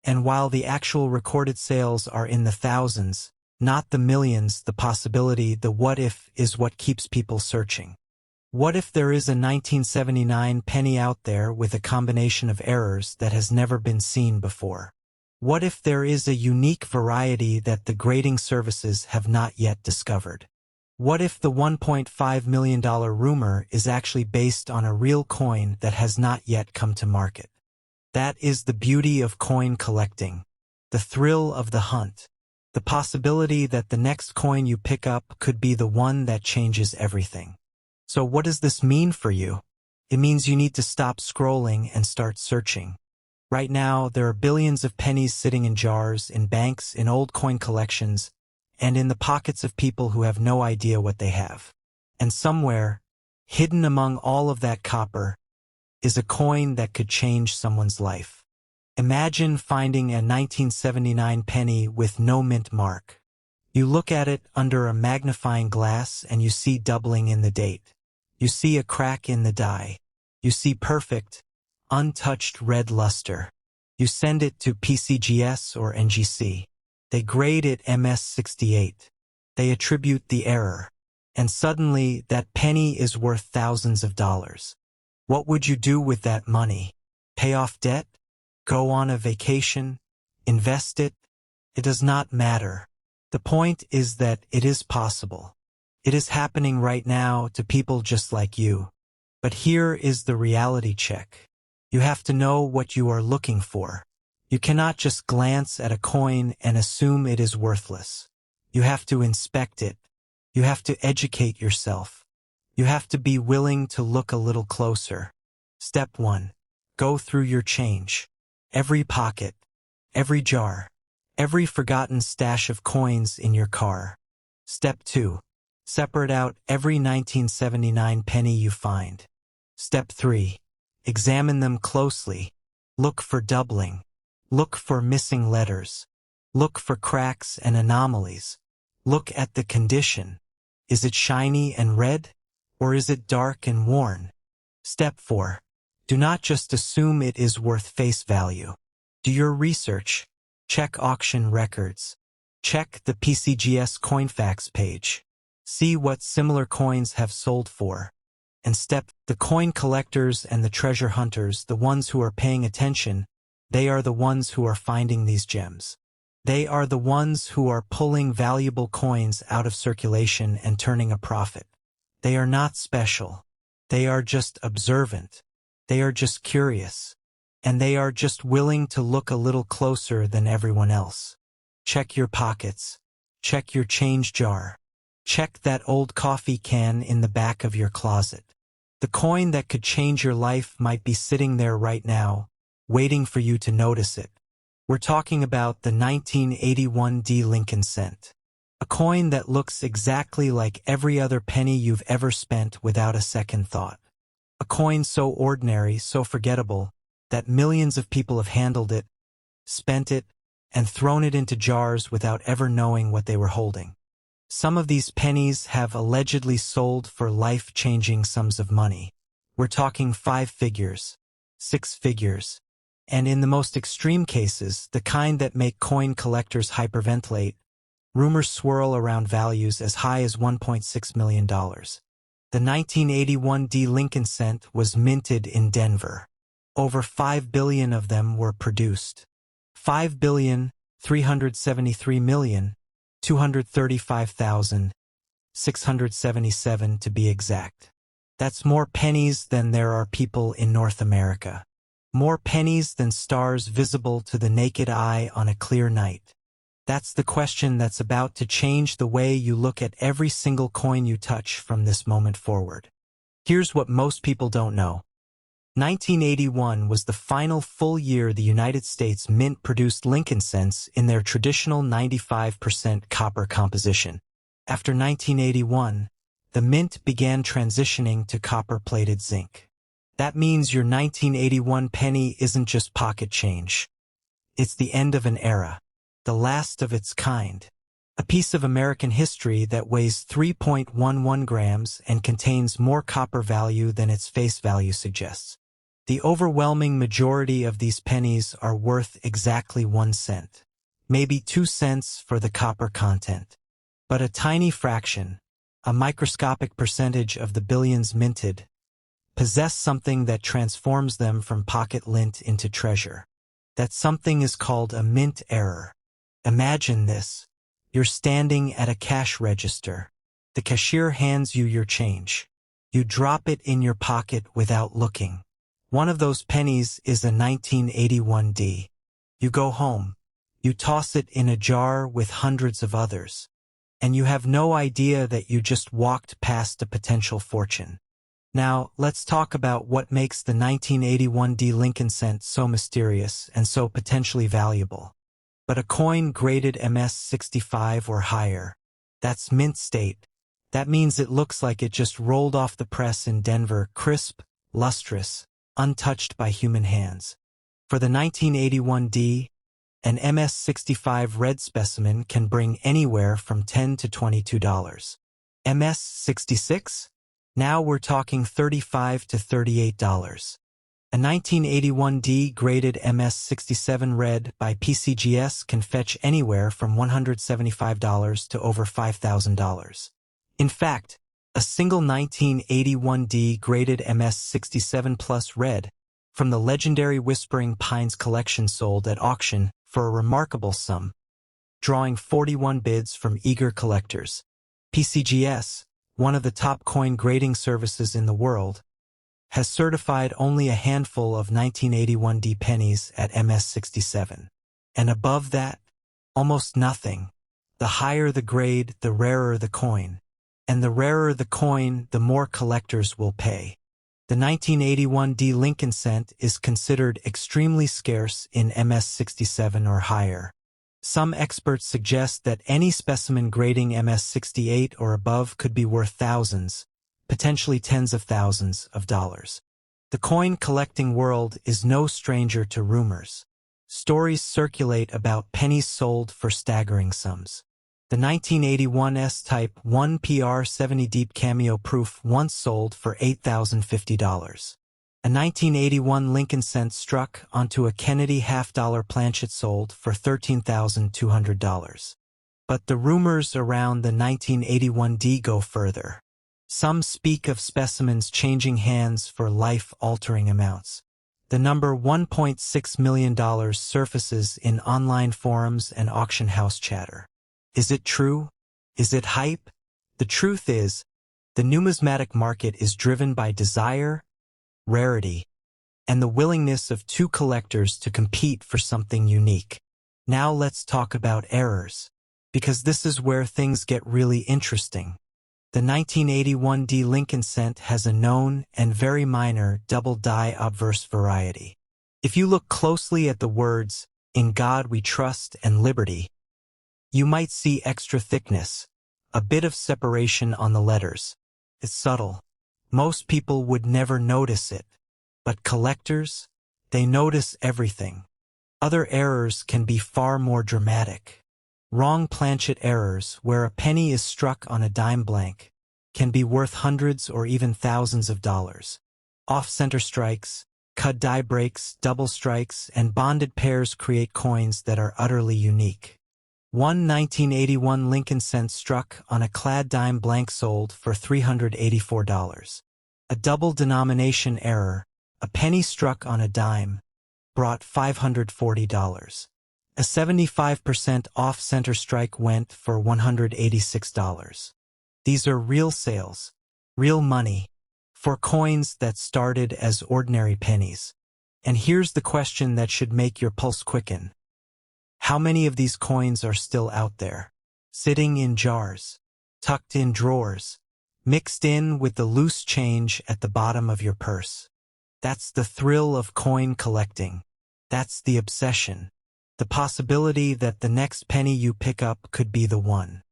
And while the actual recorded sales are in the thousands, not the millions, the possibility, the what if, is what keeps people searching. What if there is a 1979 penny out there with a combination of errors that has never been seen before? What if there is a unique variety that the grading services have not yet discovered? What if the $1.5 million rumor is actually based on a real coin that has not yet come to market? That is the beauty of coin collecting, the thrill of the hunt, the possibility that the next coin you pick up could be the one that changes everything. So what does this mean for you? It means you need to stop scrolling and start searching. Right now, there are billions of pennies sitting in jars, in banks, in old coin collections, and in the pockets of people who have no idea what they have. And somewhere, hidden among all of that copper, is a coin that could change someone's life. Imagine finding a 1979 penny with no mint mark. You look at it under a magnifying glass and you see doubling in the date. You see a crack in the die. You see perfect, untouched red luster. You send it to PCGS or NGC. They grade it MS68. They attribute the error. And suddenly, that penny is worth thousands of dollars. What would you do with that money? Pay off debt? Go on a vacation? Invest it? It does not matter. The point is that it is possible. It is happening right now to people just like you. But here is the reality check. You have to know what you are looking for. You cannot just glance at a coin and assume it is worthless. You have to inspect it. You have to educate yourself. You have to be willing to look a little closer. Step 1. Go through your change. Every pocket, every jar, every forgotten stash of coins in your car. Step 2. Separate out every 1979 penny you find. Step 3. Examine them closely. Look for doubling. Look for missing letters. Look for cracks and anomalies. Look at the condition. Is it shiny and red? Or is it dark and worn? Step 4. Do not just assume it is worth face value. Do your research. Check auction records. Check the PCGS Coinfax page. See what similar coins have sold for. And the coin collectors and the treasure hunters, the ones who are paying attention, they are the ones who are finding these gems. They are the ones who are pulling valuable coins out of circulation and turning a profit. They are not special. They are just observant. They are just curious. And they are just willing to look a little closer than everyone else. Check your pockets. Check your change jar. Check that old coffee can in the back of your closet. The coin that could change your life might be sitting there right now, waiting for you to notice it. We're talking about the 1981 D Lincoln cent. A coin that looks exactly like every other penny you've ever spent without a second thought. A coin so ordinary, so forgettable, that millions of people have handled it, spent it, and thrown it into jars without ever knowing what they were holding. Some of these pennies have allegedly sold for life-changing sums of money. We're talking 5 figures, 6 figures, and in the most extreme cases, the kind that make coin collectors hyperventilate, rumors swirl around values as high as $1.6 million. The 1981 D Lincoln cent was minted in Denver. Over 5 billion of them were produced. 5,373,235,677 to be exact. That's more pennies than there are people in North America. More pennies than stars visible to the naked eye on a clear night. That's the question that's about to change the way you look at every single coin you touch from this moment forward. Here's what most people don't know. 1981 was the final full year the United States Mint produced Lincoln cents in their traditional 95% copper composition. After 1981, the Mint began transitioning to copper-plated zinc. That means your 1981 penny isn't just pocket change. It's the end of an era. the last of its kind. A piece of American history that weighs 3.11 grams and contains more copper value than its face value suggests. The overwhelming majority of these pennies are worth exactly 1 cent. Maybe 2 cents for the copper content. But a tiny fraction, a microscopic percentage of the billions minted, possess something that transforms them from pocket lint into treasure. That something is called a mint error. Imagine this. You're standing at a cash register. The cashier hands you your change. You drop it in your pocket without looking. One of those pennies is a 1981D. You go home. You toss it in a jar with hundreds of others. And you have no idea that you just walked past a potential fortune. Now, let's talk about what makes the 1981D Lincoln cent so mysterious and so potentially valuable. But a coin graded MS-65 or higher, that's mint state. That means it looks like it just rolled off the press in Denver, crisp, lustrous, untouched by human hands. For the 1981D, an MS-65 red specimen can bring anywhere from $10 to $22. MS-66? Now we're talking $35 to $38. A 1981D graded MS-67 red by PCGS can fetch anywhere from $175 to over $5,000. In fact, a single 1981D graded MS-67 Plus red from the legendary Whispering Pines collection sold at auction for a remarkable sum, drawing 41 bids from eager collectors. PCGS, one of the top coin grading services in the world, has certified only a handful of 1981D pennies at MS-67. And above that, almost nothing. The higher the grade, the rarer the coin. And the rarer the coin, the more collectors will pay. The 1981D Lincoln cent is considered extremely scarce in MS-67 or higher. Some experts suggest that any specimen grading MS-68 or above could be worth thousands, potentially tens of thousands of dollars. The coin collecting world is no stranger to rumors. Stories circulate about pennies sold for staggering sums. The 1981 S-Type 1 PR70 Deep Cameo Proof once sold for $8,050. A 1981 Lincoln cent struck onto a Kennedy half-dollar planchet sold for $13,200. But the rumors around the 1981D go further. Some speak of specimens changing hands for life-altering amounts. The number $1.6 million surfaces in online forums and auction house chatter. Is it true? Is it hype? The truth is, the numismatic market is driven by desire, rarity, and the willingness of two collectors to compete for something unique. Now let's talk about errors, because this is where things get really interesting. The 1981D Lincoln cent has a known and very minor double-die obverse variety. If you look closely at the words, "In God We Trust" and "Liberty," you might see extra thickness, a bit of separation on the letters. It's subtle. Most people would never notice it. But collectors, they notice everything. Other errors can be far more dramatic. Wrong planchet errors, where a penny is struck on a dime blank, can be worth hundreds or even thousands of dollars. Off-center strikes, cut die breaks, double strikes, and bonded pairs create coins that are utterly unique. One 1981 Lincoln cent struck on a clad dime blank sold for $384. A double denomination error, a penny struck on a dime, brought $540. A 75% off-center strike went for $186. These are real sales, real money, for coins that started as ordinary pennies. And here's the question that should make your pulse quicken. How many of these coins are still out there, sitting in jars, tucked in drawers, mixed in with the loose change at the bottom of your purse? That's the thrill of coin collecting. That's the obsession. The possibility that the next penny you pick up could be the one.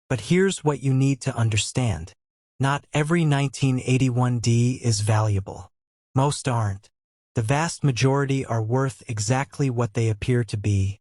But here's what you need to understand. Not every 1981D is valuable. Most aren't. The vast majority are worth exactly what they appear to be,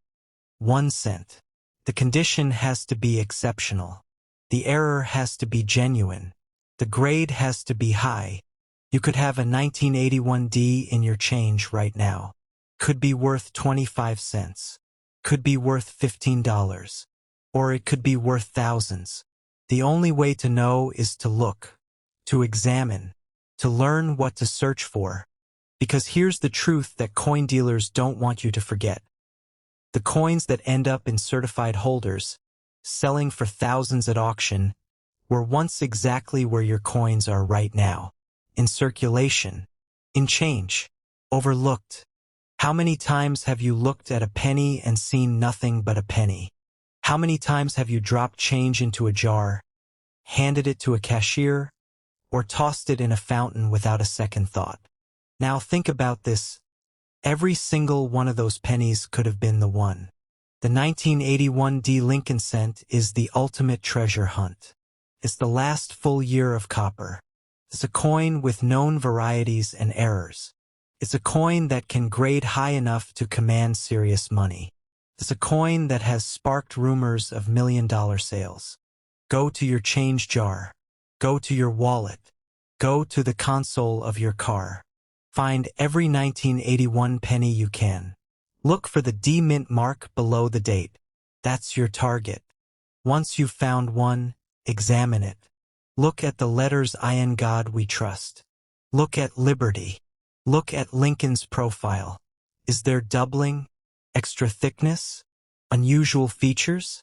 1 cent. The condition has to be exceptional. The error has to be genuine. The grade has to be high. You could have a 1981D in your change right now. Could be worth 25 cents. Could be worth $15. Or it could be worth thousands. The only way to know is to look, to examine, to learn what to search for. Because here's the truth that coin dealers don't want you to forget. The coins that end up in certified holders, selling for thousands at auction, were once exactly where your coins are right now. In circulation, in change, overlooked. How many times have you looked at a penny and seen nothing but a penny? How many times have you dropped change into a jar, handed it to a cashier, or tossed it in a fountain without a second thought? Now think about this. Every single one of those pennies could have been the one. The 1981D Lincoln cent is the ultimate treasure hunt. It's the last full year of copper. It's a coin with known varieties and errors. It's a coin that can grade high enough to command serious money. It's a coin that has sparked rumors of million-dollar sales. Go to your change jar. Go to your wallet. Go to the console of your car. Find every 1981 penny you can. Look for the D mint mark below the date. That's your target. Once you've found one, examine it. Look at the letters "In God We Trust." Look at Liberty. Look at Lincoln's profile. Is there doubling? Extra thickness? Unusual features?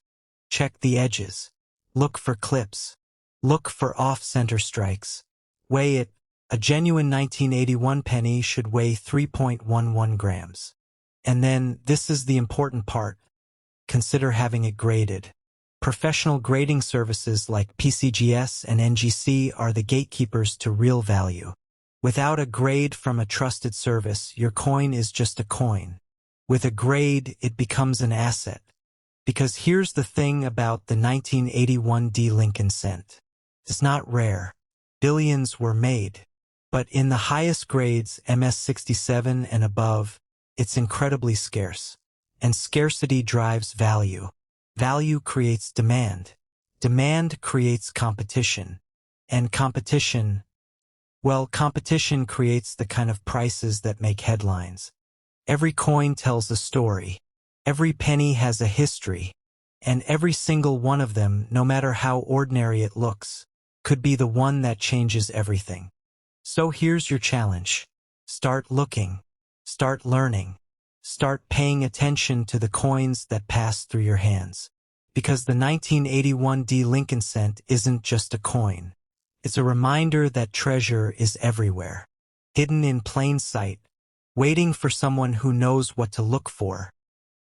Check the edges. Look for clips. Look for off-center strikes. Weigh it. A genuine 1981 penny should weigh 3.11 grams. And then, this is the important part. Consider having it graded. Professional grading services like PCGS and NGC are the gatekeepers to real value. Without a grade from a trusted service, your coin is just a coin. With a grade, it becomes an asset. Because here's the thing about the 1981D Lincoln cent. It's not rare. Billions were made. But in the highest grades, MS67 and above, it's incredibly scarce. And scarcity drives value. Value creates demand. Demand creates competition. And competition creates the kind of prices that make headlines. Every coin tells a story. Every penny has a history. And every single one of them, no matter how ordinary it looks, could be the one that changes everything. So here's your challenge. Start looking. Start learning. Start paying attention to the coins that pass through your hands. Because the 1981D Lincoln cent isn't just a coin. It's a reminder that treasure is everywhere. Hidden in plain sight. Waiting for someone who knows what to look for.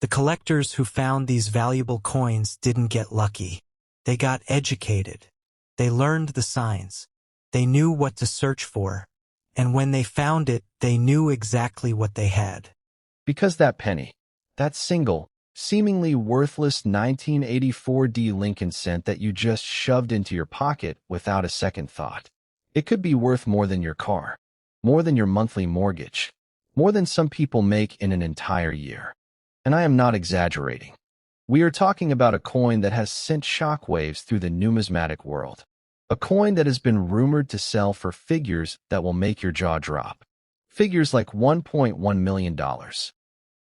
The collectors who found these valuable coins didn't get lucky. They got educated. They learned the signs. They knew what to search for. And when they found it, they knew exactly what they had. Because that penny, that single, seemingly worthless 1984D Lincoln cent that you just shoved into your pocket without a second thought. It could be worth more than your car, more than your monthly mortgage, more than some people make in an entire year. And I am not exaggerating. We are talking about a coin that has sent shockwaves through the numismatic world. A coin that has been rumored to sell for figures that will make your jaw drop. Figures like $1.1 million.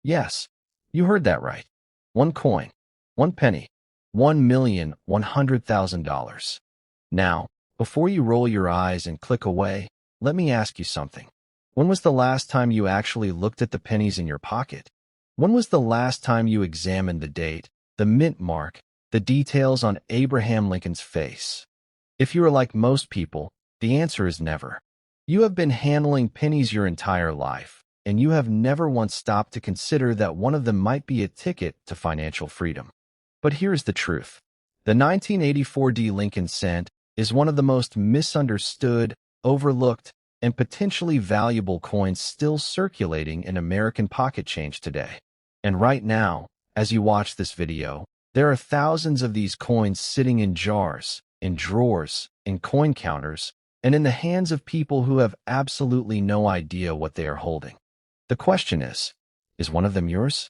Yes, you heard that right. One coin, one penny, $1,100,000. Now, before you roll your eyes and click away, let me ask you something. When was the last time you actually looked at the pennies in your pocket? When was the last time you examined the date, the mint mark, the details on Abraham Lincoln's face? If you are like most people, the answer is never. You have been handling pennies your entire life, and you have never once stopped to consider that one of them might be a ticket to financial freedom. But here's the truth. The 1984D Lincoln cent is one of the most misunderstood, overlooked, and potentially valuable coins still circulating in American pocket change today. And right now, as you watch this video, there are thousands of these coins sitting in jars, in drawers, in coin counters, and in the hands of people who have absolutely no idea what they are holding. The question is one of them yours?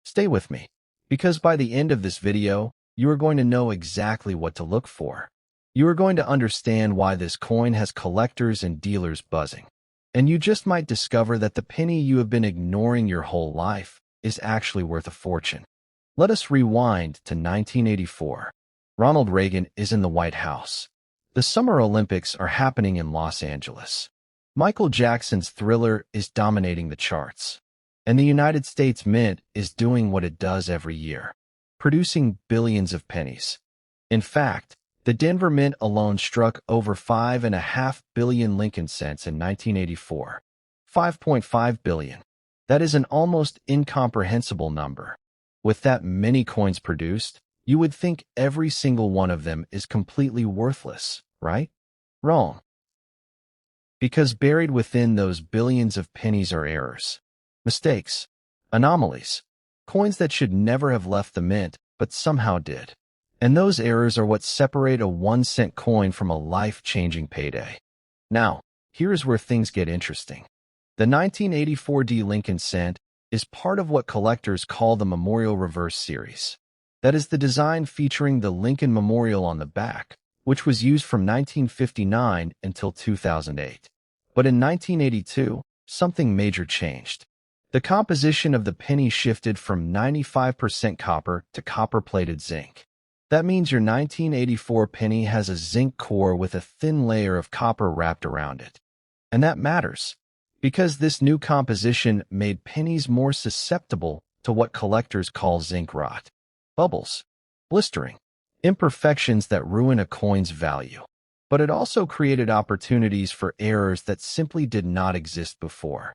Stay with me, Because by the end of this video, you are going to know exactly what to look for. You are going to understand why this coin has collectors and dealers buzzing. And you just might discover that the penny you have been ignoring your whole life is actually worth a fortune. Let us rewind to 1984. Ronald Reagan is in the White House. The Summer Olympics are happening in Los Angeles. Michael Jackson's Thriller is dominating the charts. And the United States Mint is doing what it does every year, producing billions of pennies. In fact, the Denver Mint alone struck over 5.5 billion Lincoln cents in 1984. 5.5 billion. That is an almost incomprehensible number. With that many coins produced, you would think every single one of them is completely worthless, right? Wrong. Because buried within those billions of pennies are errors, mistakes, anomalies, coins that should never have left the mint but somehow did. And those errors are what separate a 1-cent coin from a life-changing payday. Now, here's where things get interesting. The 1984 D Lincoln cent is part of what collectors call the Memorial Reverse series. That is the design featuring the Lincoln Memorial on the back, which was used from 1959 until 2008. But in 1982, something major changed. The composition of the penny shifted from 95% copper to copper-plated zinc. That means your 1984 penny has a zinc core with a thin layer of copper wrapped around it. And that matters, because this new composition made pennies more susceptible to what collectors call zinc rot. Bubbles, blistering, imperfections that ruin a coin's value. But it also created opportunities for errors that simply did not exist before.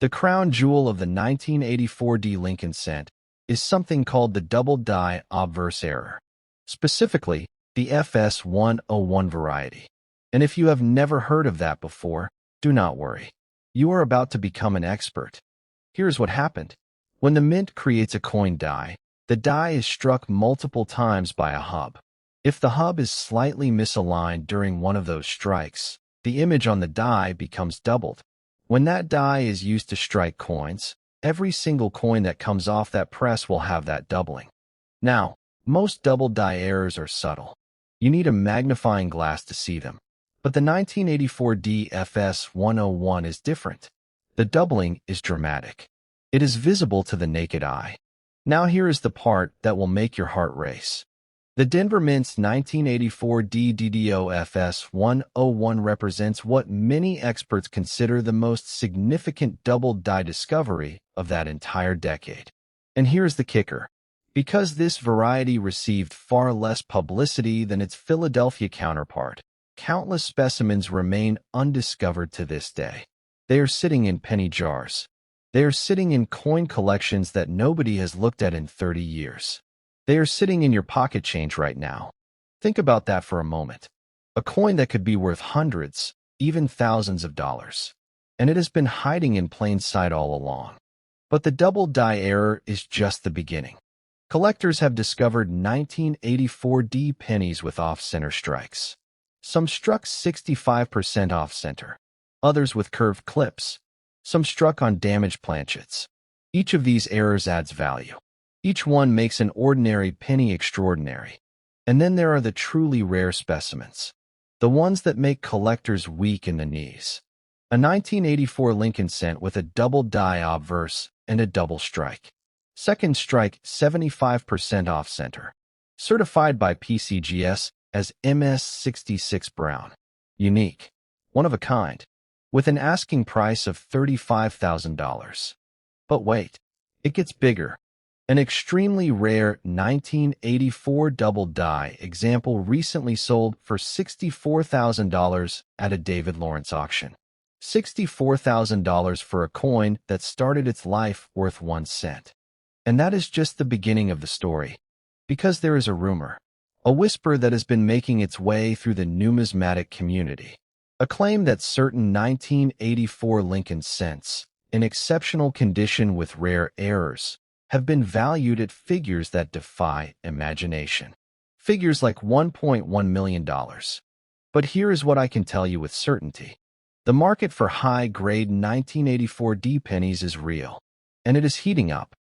The crown jewel of the 1984 D Lincoln cent is something called the double die obverse error, specifically the FS101 variety. And if you have never heard of that before, do not worry. You are about to become an expert. Here's what happened. When the mint creates a coin die, the die is struck multiple times by a hub. If the hub is slightly misaligned during one of those strikes, the image on the die becomes doubled. When that die is used to strike coins, every single coin that comes off that press will have that doubling. Now, most double die errors are subtle. You need a magnifying glass to see them. But the 1984 DFS 101 is different. The doubling is dramatic. It is visible to the naked eye. Now here is the part that will make your heart race. The Denver Mint's 1984 DDDOFS 101 represents what many experts consider the most significant double die discovery of that entire decade. And here's the kicker. Because this variety received far less publicity than its Philadelphia counterpart, countless specimens remain undiscovered to this day. They are sitting in penny jars. They are sitting in coin collections that nobody has looked at in 30 years. They are sitting in your pocket change right now. Think about that for a moment. A coin that could be worth hundreds, even thousands of dollars. And it has been hiding in plain sight all along. But the double die error is just the beginning. Collectors have discovered 1984 D pennies with off-center strikes. Some struck 65% off-center, others with curved clips. Some struck on damaged planchets. Each of these errors adds value. Each one makes an ordinary penny extraordinary. And then there are the truly rare specimens, the ones that make collectors weak in the knees. A 1984 Lincoln cent with a double die obverse and a double strike. Second strike 75% off-center. Certified by PCGS as MS66 Brown. Unique. One of a kind. With an asking price of $35,000. But wait, it gets bigger. An extremely rare 1984 double die example recently sold for $64,000 at a David Lawrence auction. $64,000 for a coin that started its life worth 1 cent. And that is just the beginning of the story. Because there is a rumor, a whisper that has been making its way through the numismatic community. A claim that certain 1984 Lincoln cents, in exceptional condition with rare errors, have been valued at figures that defy imagination. Figures like $1.1 million. But here is what I can tell you with certainty. The market for high-grade 1984 D pennies is real, and it is heating up.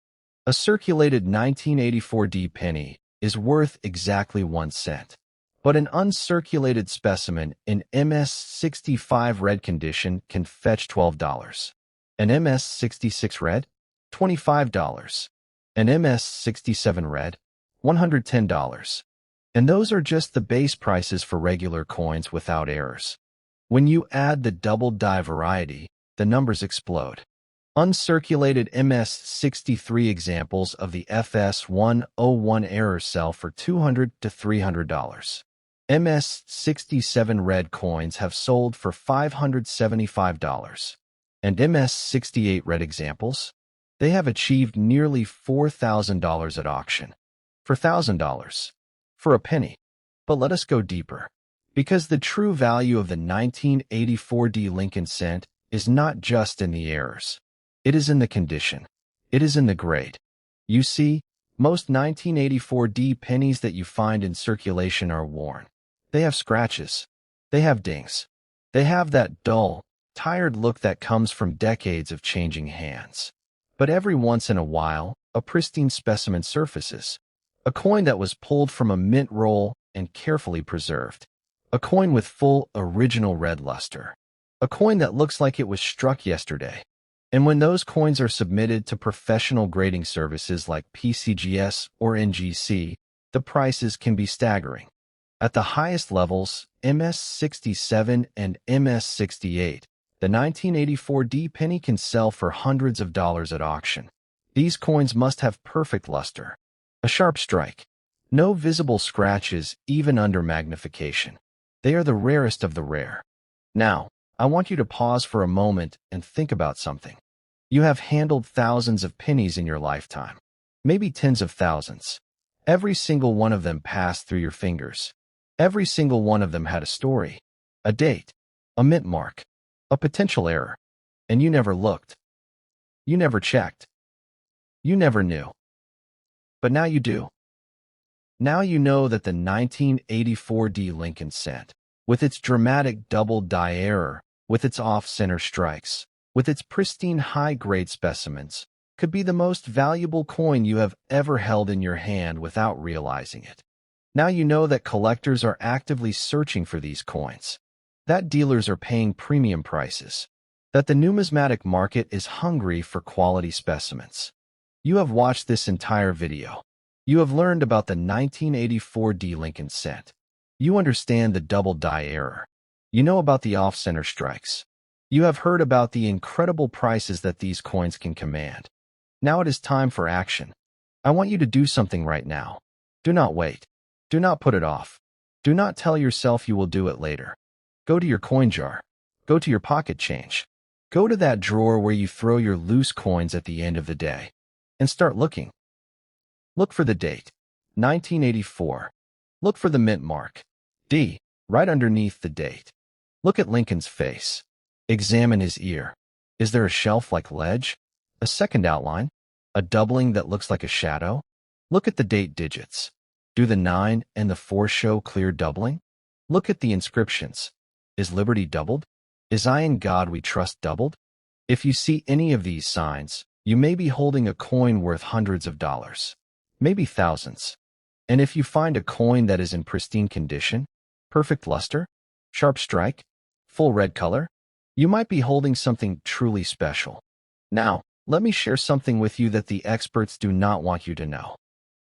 A circulated 1984D penny is worth exactly 1 cent. But an uncirculated specimen in MS65 red condition can fetch $12. An MS66 red, $25. An MS67 red, $110. And those are just the base prices for regular coins without errors. When you add the double die variety, the numbers explode. Uncirculated MS63 examples of the FS101 error sell for $200 to $300. MS67 red coins have sold for $575. And MS68 red examples? They have achieved nearly $4,000 at auction. For $1,000. For a penny. But let us go deeper. Because the true value of the 1984D Lincoln cent is not just in the errors. It is in the condition. It is in the grade. You see, most 1984D pennies that you find in circulation are worn. They have scratches. They have dings. They have that dull, tired look that comes from decades of changing hands. But every once in a while, a pristine specimen surfaces. A coin that was pulled from a mint roll and carefully preserved. A coin with full, original red luster. A coin that looks like it was struck yesterday. And when those coins are submitted to professional grading services like PCGS or NGC, the prices can be staggering. At the highest levels, MS67 and MS68, the 1984D penny can sell for hundreds of dollars at auction. These coins must have perfect luster. A sharp strike. No visible scratches even under magnification. They are the rarest of the rare. Now, I want you to pause for a moment and think about something. You have handled thousands of pennies in your lifetime. Maybe tens of thousands. Every single one of them passed through your fingers. Every single one of them had a story, a date, a mint mark, a potential error. And you never looked. You never checked. You never knew. But now you do. Now you know that the 1984D Lincoln cent, with its dramatic double die error, with its off-center strikes, with its pristine high-grade specimens, could be the most valuable coin you have ever held in your hand without realizing it. Now you know that collectors are actively searching for these coins, that dealers are paying premium prices, that the numismatic market is hungry for quality specimens. You have watched this entire video. You have learned about the 1984D Lincoln cent. You understand the double die error. You know about the off-center strikes. You have heard about the incredible prices that these coins can command. Now it is time for action. I want you to do something right now. Do not wait. Do not put it off. Do not tell yourself you will do it later. Go to your coin jar. Go to your pocket change. Go to that drawer where you throw your loose coins at the end of the day. And start looking. Look for the date. 1984. Look for the mint mark. D. Right underneath the date. Look at Lincoln's face. Examine his ear. Is there a shelf like ledge? A second outline? A doubling that looks like a shadow? Look at the date digits. Do the 9 and the 4 show clear doubling? Look at the inscriptions. Is liberty doubled? Is I in God we trust doubled? If you see any of these signs, you may be holding a coin worth hundreds of dollars, maybe thousands. And if you find a coin that is in pristine condition, perfect luster, sharp strike, full red color, you might be holding something truly special. Now, let me share something with you that the experts do not want you to know.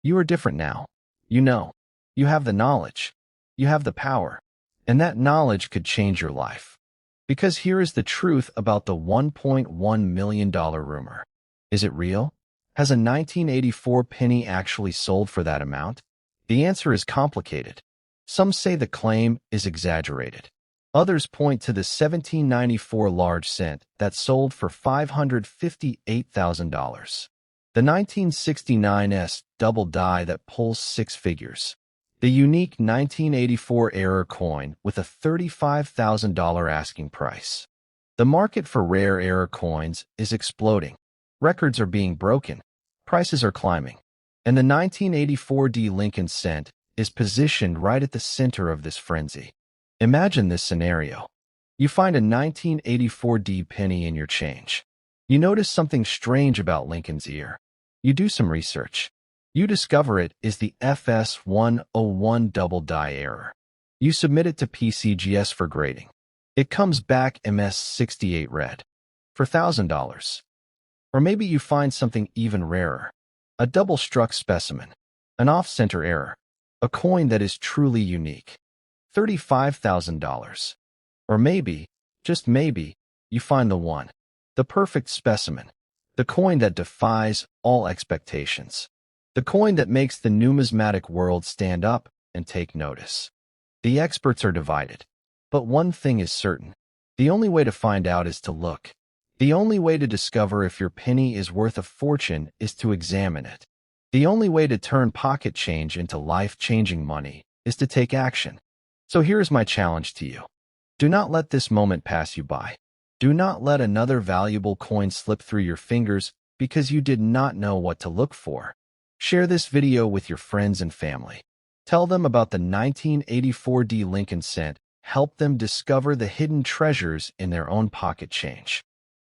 You are different now. You know. You have the knowledge. You have the power. And that knowledge could change your life. Because here is the truth about the $1.1 million rumor. Is it real? Has a 1984 penny actually sold for that amount? The answer is complicated. Some say the claim is exaggerated. Others point to the 1794 large cent that sold for $558,000. The 1969's double die that pulls 6 figures. The unique 1984 error coin with a $35,000 asking price. The market for rare error coins is exploding. Records are being broken. Prices are climbing. And the 1984D Lincoln cent is positioned right at the center of this frenzy. Imagine this scenario. You find a 1984D penny in your change. You notice something strange about Lincoln's ear. You do some research. You discover it is the FS101 double die error. You submit it to PCGS for grading. It comes back MS68 red for $1,000. Or maybe you find something even rarer. A double-struck specimen. An off-center error. A coin that is truly unique. $35,000. Or maybe, just maybe, you find the one. The perfect specimen. The coin that defies all expectations. The coin that makes the numismatic world stand up and take notice. The experts are divided. But one thing is certain. The only way to find out is to look. The only way to discover if your penny is worth a fortune is to examine it. The only way to turn pocket change into life-changing money is to take action. So here's my challenge to you. Do not let this moment pass you by. Do not let another valuable coin slip through your fingers because you did not know what to look for. Share this video with your friends and family. Tell them about the 1984 Lincoln cent. Help them discover the hidden treasures in their own pocket change.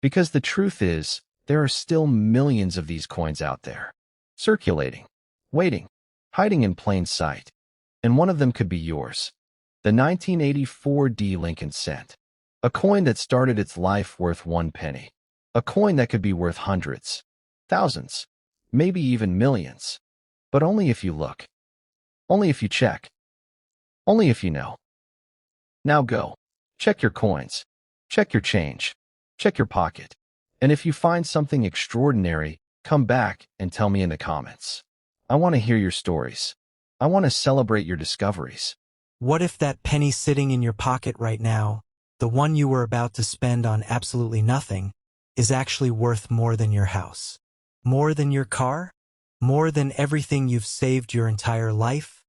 Because the truth is, there are still millions of these coins out there. Circulating, waiting, hiding in plain sight. And one of them could be yours. The 1984 Lincoln cent. A coin that started its life worth 1 penny. A coin that could be worth hundreds, thousands, maybe even millions. But only if you look. Only if you check. Only if you know. Now go. Check your coins. Check your change. Check your pocket. And if you find something extraordinary, come back and tell me in the comments. I want to hear your stories. I want to celebrate your discoveries. What if that penny sitting in your pocket right now, the one you were about to spend on absolutely nothing, is actually worth more than your house? More than your car? More than everything you've saved your entire life?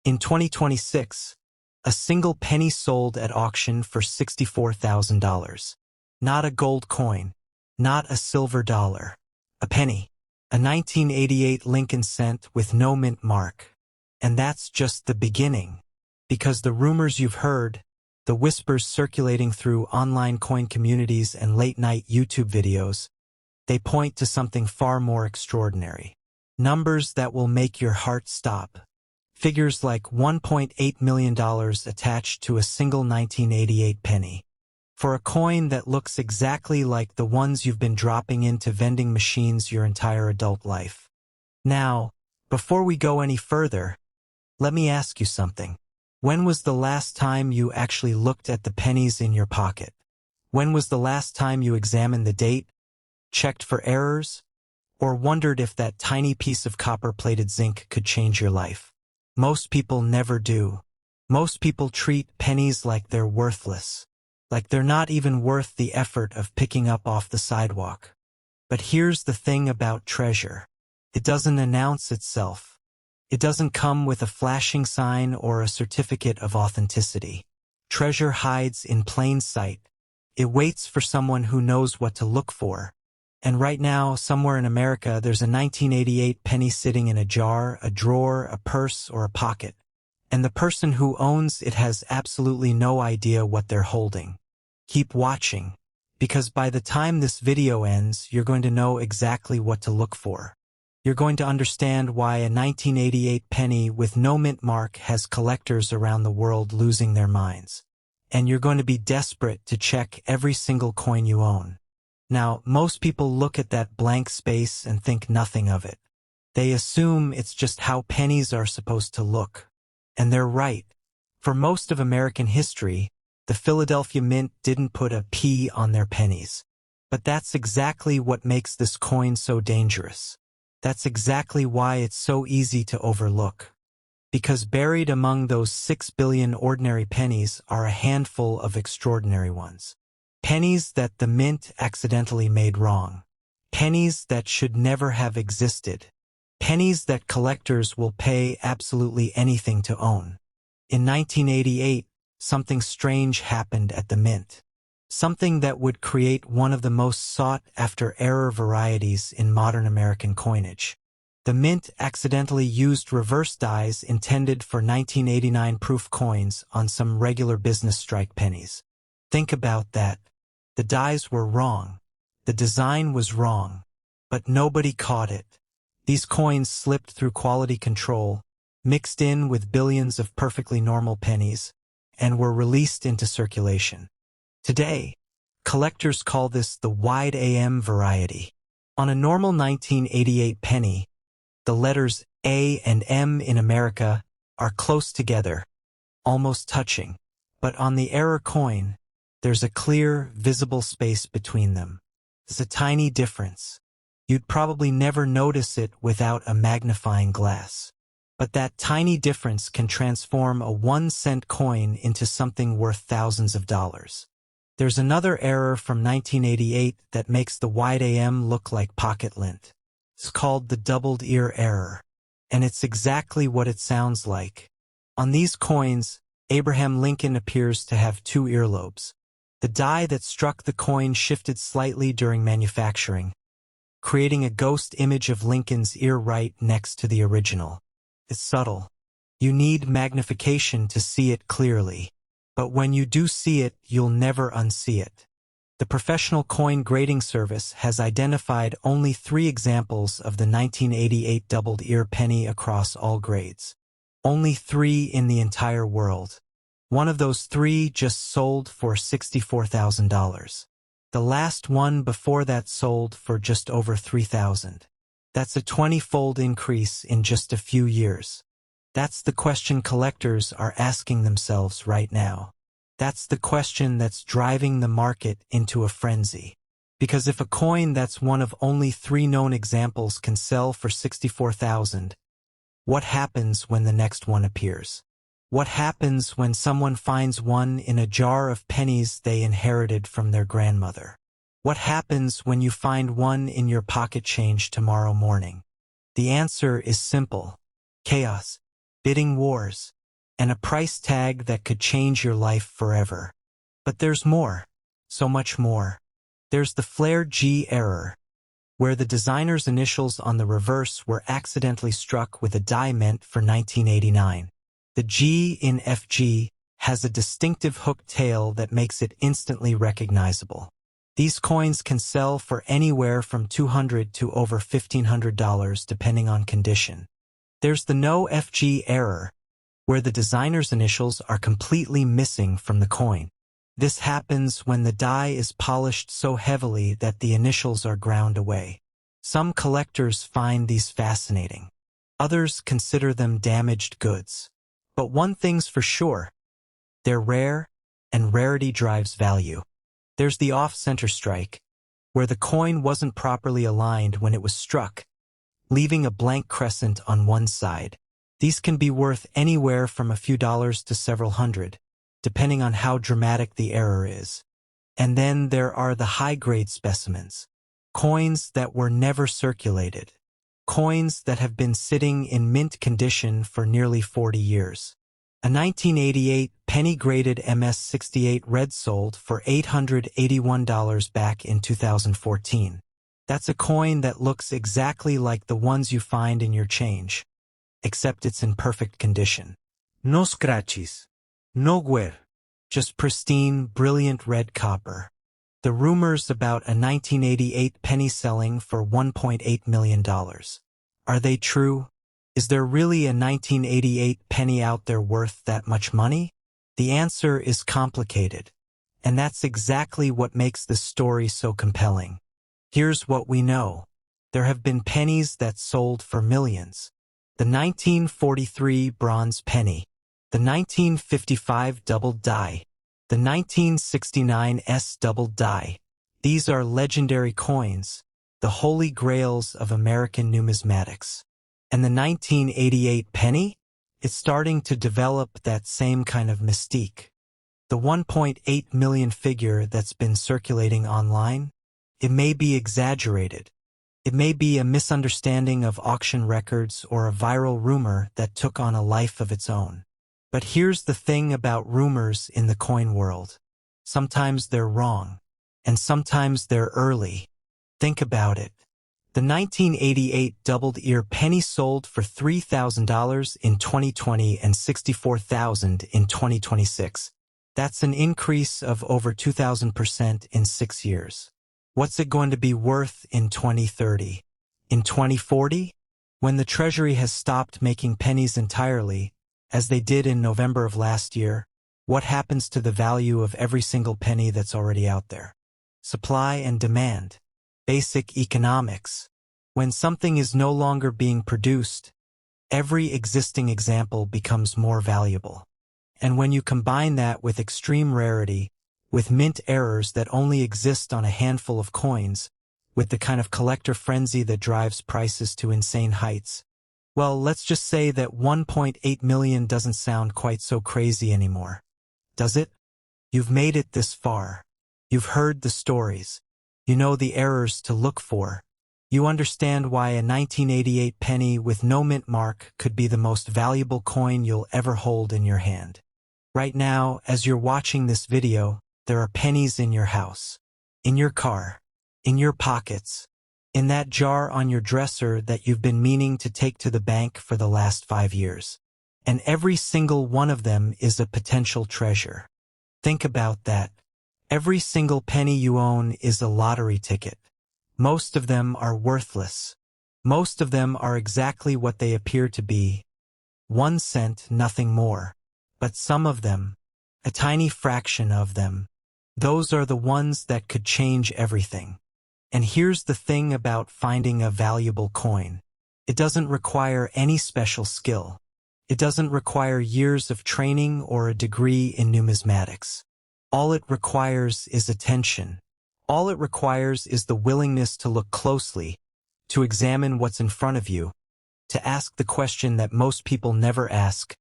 In 2026, a single penny sold at auction for $64,000. Not a gold coin, not a silver dollar. A penny. A 1988 Lincoln cent with no mint mark. And that's just the beginning. Because the rumors you've heard, the whispers circulating through online coin communities and late-night YouTube videos, they point to something far more extraordinary. Numbers that will make your heart stop. Figures like $1.8 million attached to a single 1988 penny. For a coin that looks exactly like the ones you've been dropping into vending machines your entire adult life. Now, before we go any further, let me ask you something. When was the last time you actually looked at the pennies in your pocket? When was the last time you examined the date, checked for errors, or wondered if that tiny piece of copper-plated zinc could change your life? Most people never do. Most people treat pennies like they're worthless, like they're not even worth the effort of picking up off the sidewalk. But here's the thing about treasure. It doesn't announce itself. It doesn't come with a flashing sign or a certificate of authenticity. Treasure hides in plain sight. It waits for someone who knows what to look for. And right now, somewhere in America, there's a 1988 penny sitting in a jar, a drawer, a purse, or a pocket. And the person who owns it has absolutely no idea what they're holding. Keep watching, because by the time this video ends, you're going to know exactly what to look for. You're going to understand why a 1988 penny with no mint mark has collectors around the world losing their minds. And you're going to be desperate to check every single coin you own. Now, most people look at that blank space and think nothing of it. They assume it's just how pennies are supposed to look. And they're right. For most of American history, the Philadelphia Mint didn't put a P on their pennies. But that's exactly what makes this coin so dangerous. That's exactly why it's so easy to overlook. Because buried among those 6 billion ordinary pennies are a handful of extraordinary ones. Pennies that the mint accidentally made wrong. Pennies that should never have existed. Pennies that collectors will pay absolutely anything to own. In 1988, something strange happened at the mint. Something that would create one of the most sought-after error varieties in modern American coinage. The mint accidentally used reverse dies intended for 1989 proof coins on some regular business strike pennies. Think about that. The dies were wrong. The design was wrong. But nobody caught it. These coins slipped through quality control, mixed in with billions of perfectly normal pennies, and were released into circulation. Today, collectors call this the wide AM variety. On a normal 1988 penny, the letters A and M in America are close together, almost touching. But on the error coin, there's a clear, visible space between them. It's a tiny difference. You'd probably never notice it without a magnifying glass. But that tiny difference can transform a 1-cent coin into something worth thousands of dollars. There's another error from 1988 that makes the wide AM look like pocket lint. It's called the doubled ear error, and it's exactly what it sounds like. On these coins, Abraham Lincoln appears to have 2 earlobes. The die that struck the coin shifted slightly during manufacturing, creating a ghost image of Lincoln's ear right next to the original. It's subtle. You need magnification to see it clearly. But when you do see it, you'll never unsee it. The Professional Coin Grading Service has identified only 3 examples of the 1988 doubled ear penny across all grades. Only 3 in the entire world. One of those 3 just sold for $64,000. The last one before that sold for just over $3,000. That's a 20-fold increase in just a few years. That's the question collectors are asking themselves right now. That's the question that's driving the market into a frenzy. Because if a coin that's one of only 3 known examples can sell for $64,000, what happens when the next one appears? What happens when someone finds one in a jar of pennies they inherited from their grandmother? What happens when you find one in your pocket change tomorrow morning? The answer is simple. Chaos, bidding wars, and a price tag that could change your life forever. But there's more, so much more. There's the flared G error, where the designer's initials on the reverse were accidentally struck with a die meant for 1989. The G in FG has a distinctive hooked tail that makes it instantly recognizable. These coins can sell for anywhere from $200 to over $1,500 depending on condition. There's the no FG error, where the designer's initials are completely missing from the coin. This happens when the die is polished so heavily that the initials are ground away. Some collectors find these fascinating. Others consider them damaged goods. But one thing's for sure, they're rare, and rarity drives value. There's the off-center strike, where the coin wasn't properly aligned when it was struck, leaving a blank crescent on one side. These can be worth anywhere from a few dollars to several hundred, depending on how dramatic the error is. And then there are the high-grade specimens, coins that were never circulated, coins that have been sitting in mint condition for nearly 40 years. A 1988 penny-graded MS-68 red sold for $881 back in 2014. That's a coin that looks exactly like the ones you find in your change, except it's in perfect condition. No scratches. No wear. Just pristine, brilliant red copper. The rumors about a 1988 penny selling for $1.8 million. Are they true? Is there really a 1988 penny out there worth that much money? The answer is complicated, and that's exactly what makes this story so compelling. Here's what we know. There have been pennies that sold for millions. The 1943 bronze penny, the 1955 double die, the 1969 S double die. These are legendary coins, the holy grails of American numismatics. And the 1988 penny? It's starting to develop that same kind of mystique. The 1.8 million figure that's been circulating online? It may be exaggerated. It may be a misunderstanding of auction records or a viral rumor that took on a life of its own. But here's the thing about rumors in the coin world. Sometimes they're wrong, and sometimes they're early. Think about it. The 1988 doubled ear penny sold for $3,000 in 2020 and $64,000 in 2026. That's an increase of over 2,000% in 6 years. What's it going to be worth in 2030? In 2040? When the Treasury has stopped making pennies entirely, as they did in November of last year, what happens to the value of every single penny that's already out there? Supply and demand. Basic economics. When something is no longer being produced, every existing example becomes more valuable. And when you combine that with extreme rarity, with mint errors that only exist on a handful of coins, with the kind of collector frenzy that drives prices to insane heights, well, let's just say that 1.8 million doesn't sound quite so crazy anymore. Does it? You've made it this far. You've heard the stories. You know the errors to look for. You understand why a 1988 penny with no mint mark could be the most valuable coin you'll ever hold in your hand. Right now, as you're watching this video, there are pennies in your house, in your car, in your pockets, in that jar on your dresser that you've been meaning to take to the bank for the last 5 years. And every single one of them is a potential treasure. Think about that. Every single penny you own is a lottery ticket. Most of them are worthless. Most of them are exactly what they appear to be. 1 cent, nothing more. But some of them, a tiny fraction of them, those are the ones that could change everything. And here's the thing about finding a valuable coin. It doesn't require any special skill. It doesn't require years of training or a degree in numismatics. All it requires is attention. All it requires is the willingness to look closely, to examine what's in front of you, to ask the question that most people never ask.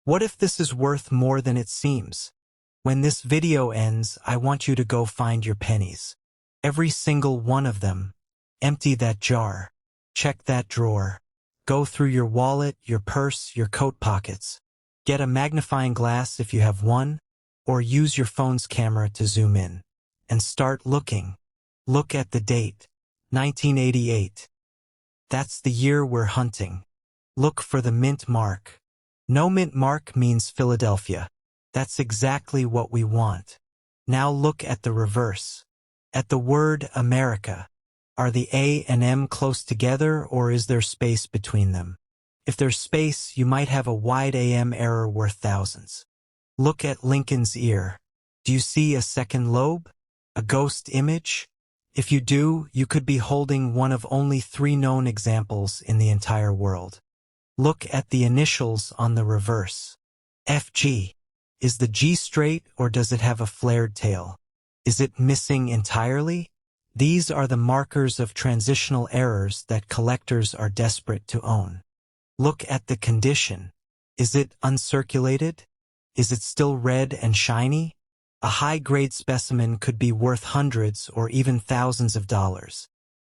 What if this is worth more than it seems? When this video ends, I want you to go find your pennies. Every single one of them. Empty that jar. Check that drawer. Go through your wallet, your purse, your coat pockets. Get a magnifying glass if you have one, or use your phone's camera to zoom in. And start looking. Look at the date. 1988. That's the year we're hunting. Look for the mint mark. No mint mark means Philadelphia. That's exactly what we want. Now look at the reverse. At the word America. Are the A and M close together, or is there space between them? If there's space, you might have a wide AM error worth thousands. Look at Lincoln's ear. Do you see a second lobe? A ghost image? If you do, you could be holding one of only 3 known examples in the entire world. Look at the initials on the reverse. FG. Is the G straight, or does it have a flared tail? Is it missing entirely? These are the markers of transitional errors that collectors are desperate to own. Look at the condition. Is it uncirculated? Is it still red and shiny? A high-grade specimen could be worth hundreds or even thousands of dollars.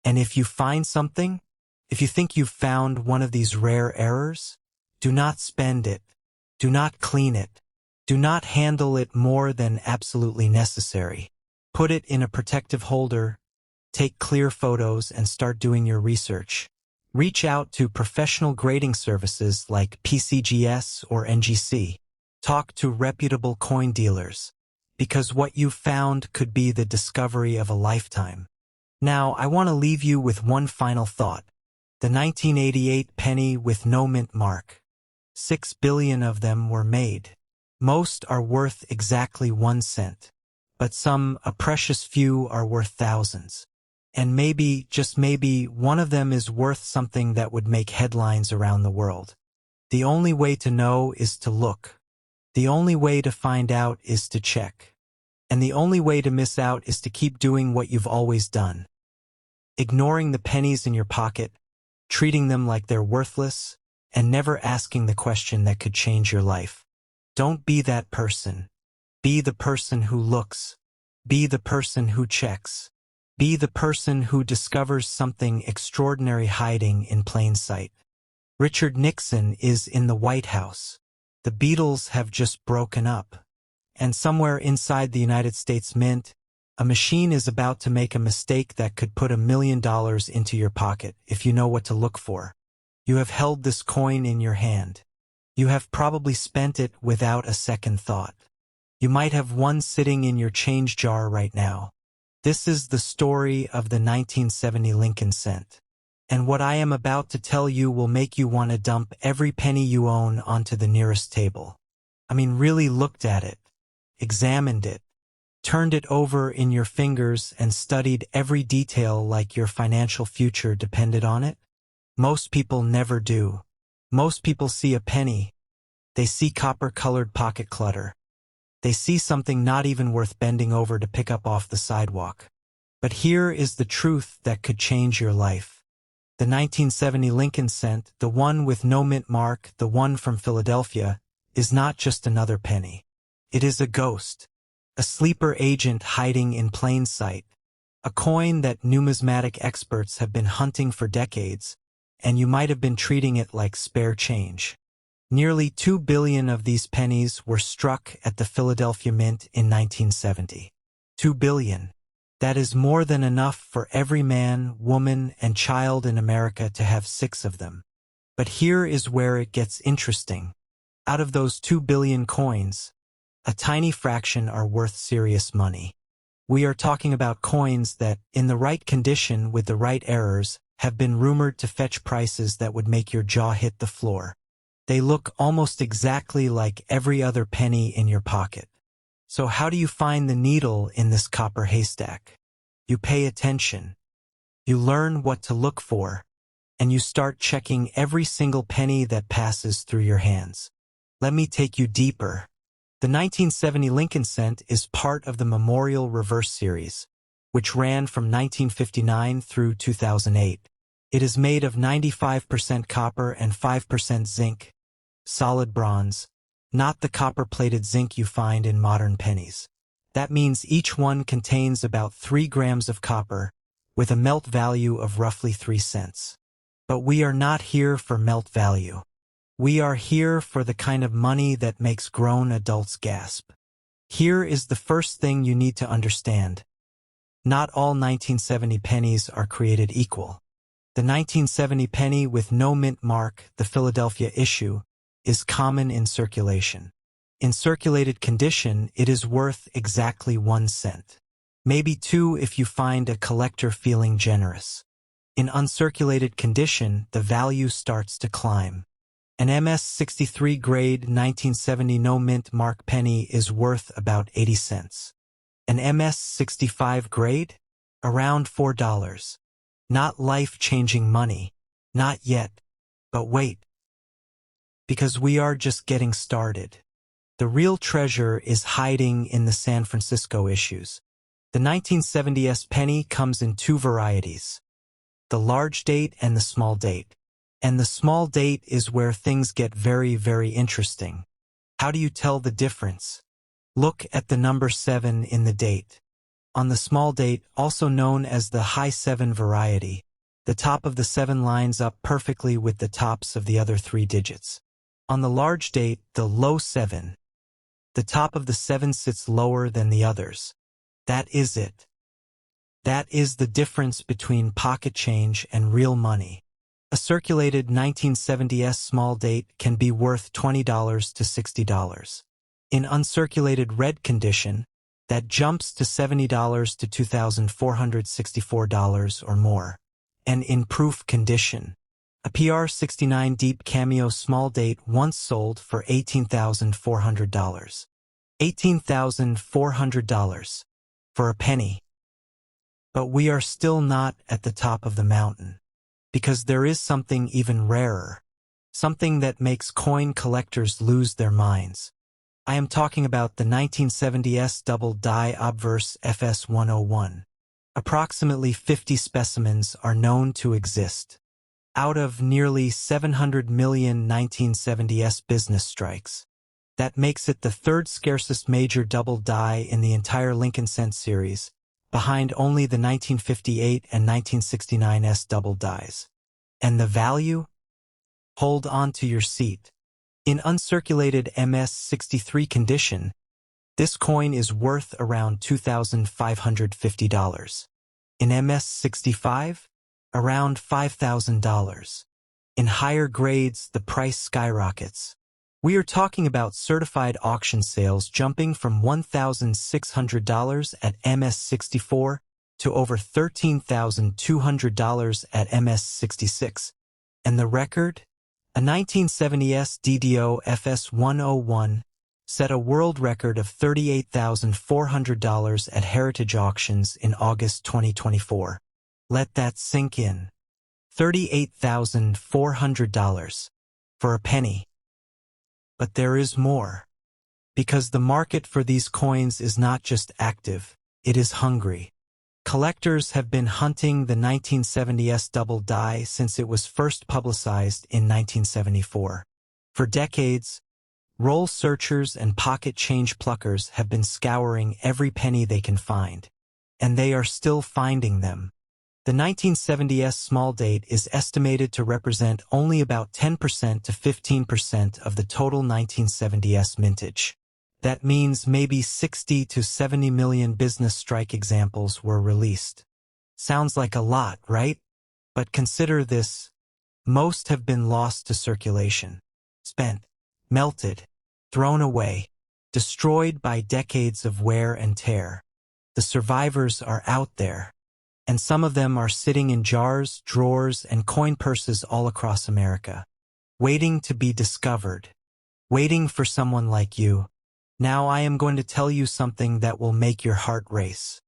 And if you find something, if you think you've found one of these rare errors, do not spend it. Do not clean it. Do not handle it more than absolutely necessary. Put it in a protective holder, take clear photos, and start doing your research. Reach out to professional grading services like PCGS or NGC. Talk to reputable coin dealers, because what you've found could be the discovery of a lifetime. Now, I want to leave you with one final thought. The 1988 penny with no mint mark. 6 billion of them were made. Most are worth exactly 1 cent. But some, a precious few, are worth thousands. And maybe, just maybe, one of them is worth something that would make headlines around the world. The only way to know is to look. The only way to find out is to check. And the only way to miss out is to keep doing what you've always done. Ignoring the pennies in your pocket, treating them like they're worthless, and never asking the question that could change your life. Don't be that person. Be the person who looks. Be the person who checks. Be the person who discovers something extraordinary hiding in plain sight. Richard Nixon is in the White House. The Beatles have just broken up. And somewhere inside the United States Mint, a machine is about to make a mistake that could put $1 million into your pocket if you know what to look for. You have held this coin in your hand. You have probably spent it without a second thought. You might have one sitting in your change jar right now. This is the story of the 1970 Lincoln cent. And what I am about to tell you will make you want to dump every penny you own onto the nearest table. I mean, really looked at it, examined it, turned it over in your fingers and studied every detail like your financial future depended on it? Most people never do. Most people see a penny. They see copper-colored pocket clutter. They see something not even worth bending over to pick up off the sidewalk. But here is the truth that could change your life. The 1970 Lincoln cent, the one with no mint mark, the one from Philadelphia, is not just another penny. It is a ghost, a sleeper agent hiding in plain sight, a coin that numismatic experts have been hunting for decades, and you might have been treating it like spare change. Nearly 2 billion of these pennies were struck at the Philadelphia Mint in 1970. 2 billion. That is more than enough for every man, woman, and child in America to have 6 of them. But here is where it gets interesting. Out of those 2 billion coins, a tiny fraction are worth serious money. We are talking about coins that, in the right condition with the right errors, have been rumored to fetch prices that would make your jaw hit the floor. They look almost exactly like every other penny in your pocket. So how do you find the needle in this copper haystack? You pay attention. You learn what to look for, and you start checking every single penny that passes through your hands. Let me take you deeper. The 1970 Lincoln cent is part of the Memorial Reverse series, which ran from 1959 through 2008. It is made of 95% copper and 5% zinc, solid bronze, not the copper-plated zinc you find in modern pennies. That means each one contains about 3 grams of copper, with a melt value of roughly 3 cents. But we are not here for melt value. We are here for the kind of money that makes grown adults gasp. Here is the first thing you need to understand. Not all 1970 pennies are created equal. The 1970 penny with no mint mark, the Philadelphia issue, is common in circulation. In circulated condition, it is worth exactly 1 cent. Maybe 2 if you find a collector feeling generous. In uncirculated condition, the value starts to climb. An MS-63 grade 1970 no mint mark penny is worth about 80 cents. An MS-65 grade? Around $4. Not life-changing money. Not yet. But wait. Because we are just getting started. The real treasure is hiding in the San Francisco issues. The 1970s penny comes in 2 varieties. The large date and the small date. And the small date is where things get very, very interesting. How do you tell the difference? Look at the number 7 in the date. On the small date, also known as the high 7 variety, the top of the 7 lines up perfectly with the tops of the other 3 digits. On the large date, the low 7, the top of the 7 sits lower than the others. That is it. That is the difference between pocket change and real money. A circulated 1970s small date can be worth $20 to $60. In uncirculated red condition, that jumps to $70 to $2,464 or more. And in proof condition, a PR69 deep cameo small date once sold for $18,400. $18,400 for a penny. But we are still not at the top of the mountain, because there is something even rarer, something that makes coin collectors lose their minds. I am talking about the 1970s double die obverse FS101. Approximately 50 specimens are known to exist. Out of nearly 700 million 1970s business strikes. That makes it the 3rd scarcest major double die in the entire Lincoln cent series, behind only the 1958 and 1969s double dies. And the value? Hold on to your seat. In uncirculated MS-63 condition, this coin is worth around $2,550. In MS-65, around $5,000. In higher grades, the price skyrockets. We are talking about certified auction sales jumping from $1,600 at MS-64 to over $13,200 at MS66. And the record? A 1970s DDO FS101 set a world record of $38,400 at Heritage Auctions in August 2024. Let that sink in. $38,400 for a penny. But there is more. Because the market for these coins is not just active, it is hungry. Collectors have been hunting the 1970s double die since it was first publicized in 1974. For decades, roll searchers and pocket change pluckers have been scouring every penny they can find. And they are still finding them. The 1970s small date is estimated to represent only about 10% to 15% of the total 1970s mintage. That means maybe 60 to 70 million business strike examples were released. Sounds like a lot, right? But consider this. Most have been lost to circulation, spent, melted, thrown away, destroyed by decades of wear and tear. The survivors are out there, and some of them are sitting in jars, drawers, and coin purses all across America, waiting to be discovered, waiting for someone like you. Now I am going to tell you something that will make your heart race.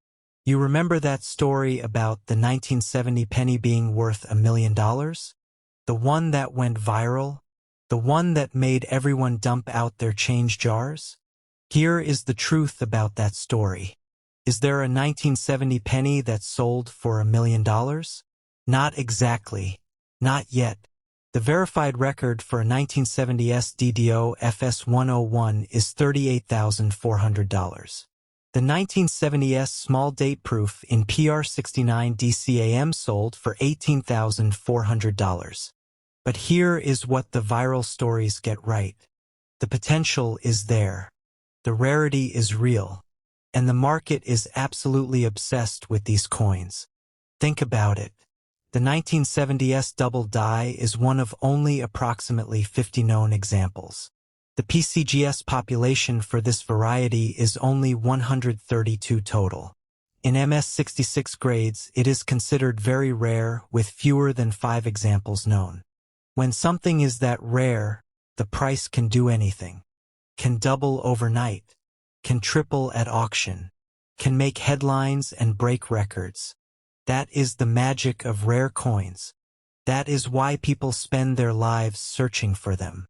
You remember that story about the 1970 penny being worth $1 million? The one that went viral? The one that made everyone dump out their change jars? Here is the truth about that story. Is there a 1970 penny that sold for $1 million? Not exactly. Not yet. The verified record for a 1970s DDO FS101 is $38,400. The 1970s small date proof in PR69 DCAM sold for $18,400. But here is what the viral stories get right. The potential is there. The rarity is real. And the market is absolutely obsessed with these coins. Think about it. The 1970s double die is one of only approximately 50 known examples. The PCGS population for this variety is only 132 total. In MS66 grades, it is considered very rare with fewer than 5 examples known. When something is that rare, the price can do anything. Can double overnight. Can triple at auction. Can make headlines and break records. That is the magic of rare coins. That is why people spend their lives searching for them.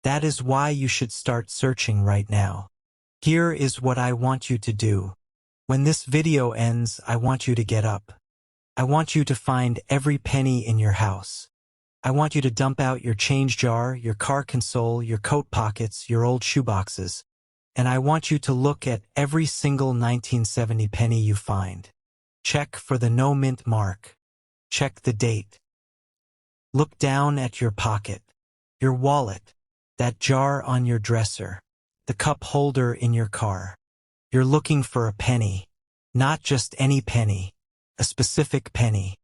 That is why you should start searching right now. Here is what I want you to do. When this video ends, I want you to get up. I want you to find every penny in your house. I want you to dump out your change jar, your car console, your coat pockets, your old shoeboxes. And I want you to look at every single 1970 penny you find. Check for the no mint mark. Check the date. Look down at your pocket, your wallet, that jar on your dresser, the cup holder in your car. You're looking for a penny. Not just any penny. A specific penny.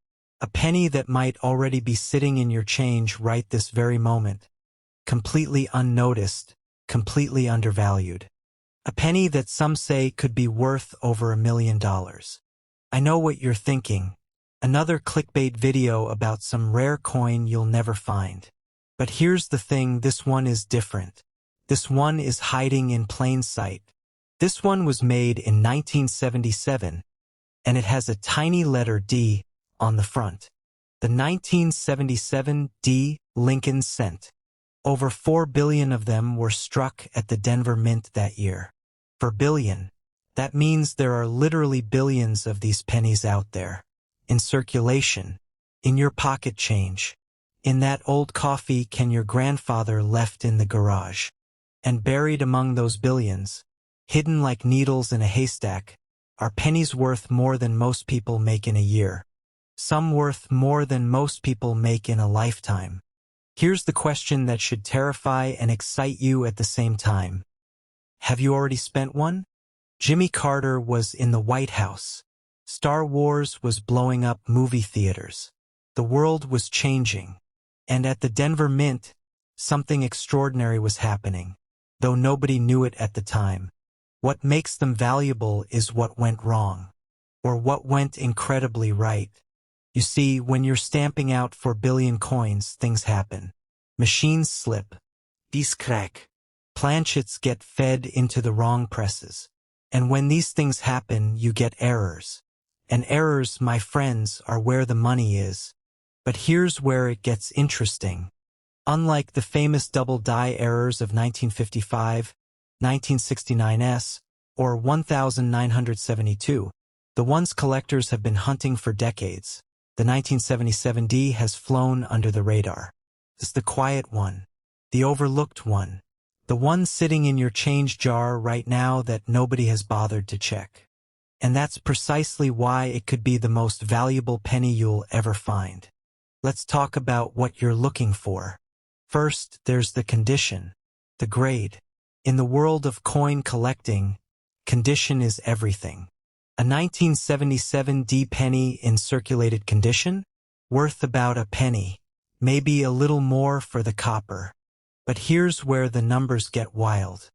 A penny that might already be sitting in your change right this very moment. Completely unnoticed, completely undervalued. A penny that some say could be worth over $1 million. I know what you're thinking. Another clickbait video about some rare coin you'll never find. But here's the thing, this one is different. This one is hiding in plain sight. This one was made in 1977, and it has a tiny letter D on the front. The 1977 D Lincoln cent. Over 4 billion of them were struck at the Denver Mint that year. For billion. That means there are literally billions of these pennies out there. In circulation. In your pocket change. In that old coffee can your grandfather left in the garage. And buried among those billions, hidden like needles in a haystack, are pennies worth more than most people make in a year. Some worth more than most people make in a lifetime. Here's the question that should terrify and excite you at the same time. Have you already spent one? Jimmy Carter was in the White House. Star Wars was blowing up movie theaters. The world was changing. And at the Denver Mint, something extraordinary was happening, though nobody knew it at the time. What makes them valuable is what went wrong. or what went incredibly right. You see, when you're stamping out 4 billion coins, things happen. Machines slip. These crack. Planchets get fed into the wrong presses. And when these things happen, you get errors. And errors, my friends, are where the money is. But here's where it gets interesting. Unlike the famous double die errors of 1955, 1969s, or 1972, the ones collectors have been hunting for decades, the 1977D has flown under the radar. It's the quiet one, the overlooked one, the one sitting in your change jar right now that nobody has bothered to check. And that's precisely why it could be the most valuable penny you'll ever find. Let's talk about what you're looking for. First, there's the condition, the grade. In the world of coin collecting, condition is everything. A 1977D penny in circulated condition? Worth about a penny, maybe a little more for the copper. But here's where the numbers get wild.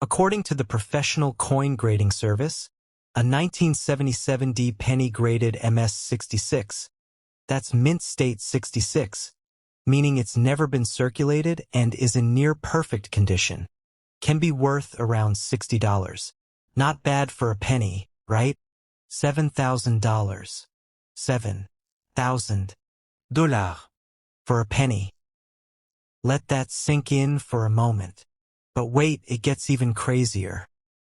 According to the Professional Coin Grading Service, a 1977D penny graded MS66, that's mint state 66, meaning it's never been circulated and is in near perfect condition, can be worth around $60. Not bad for a penny, right? $7,000. $7,000 for a penny. Let that sink in for a moment. But wait, it gets even crazier.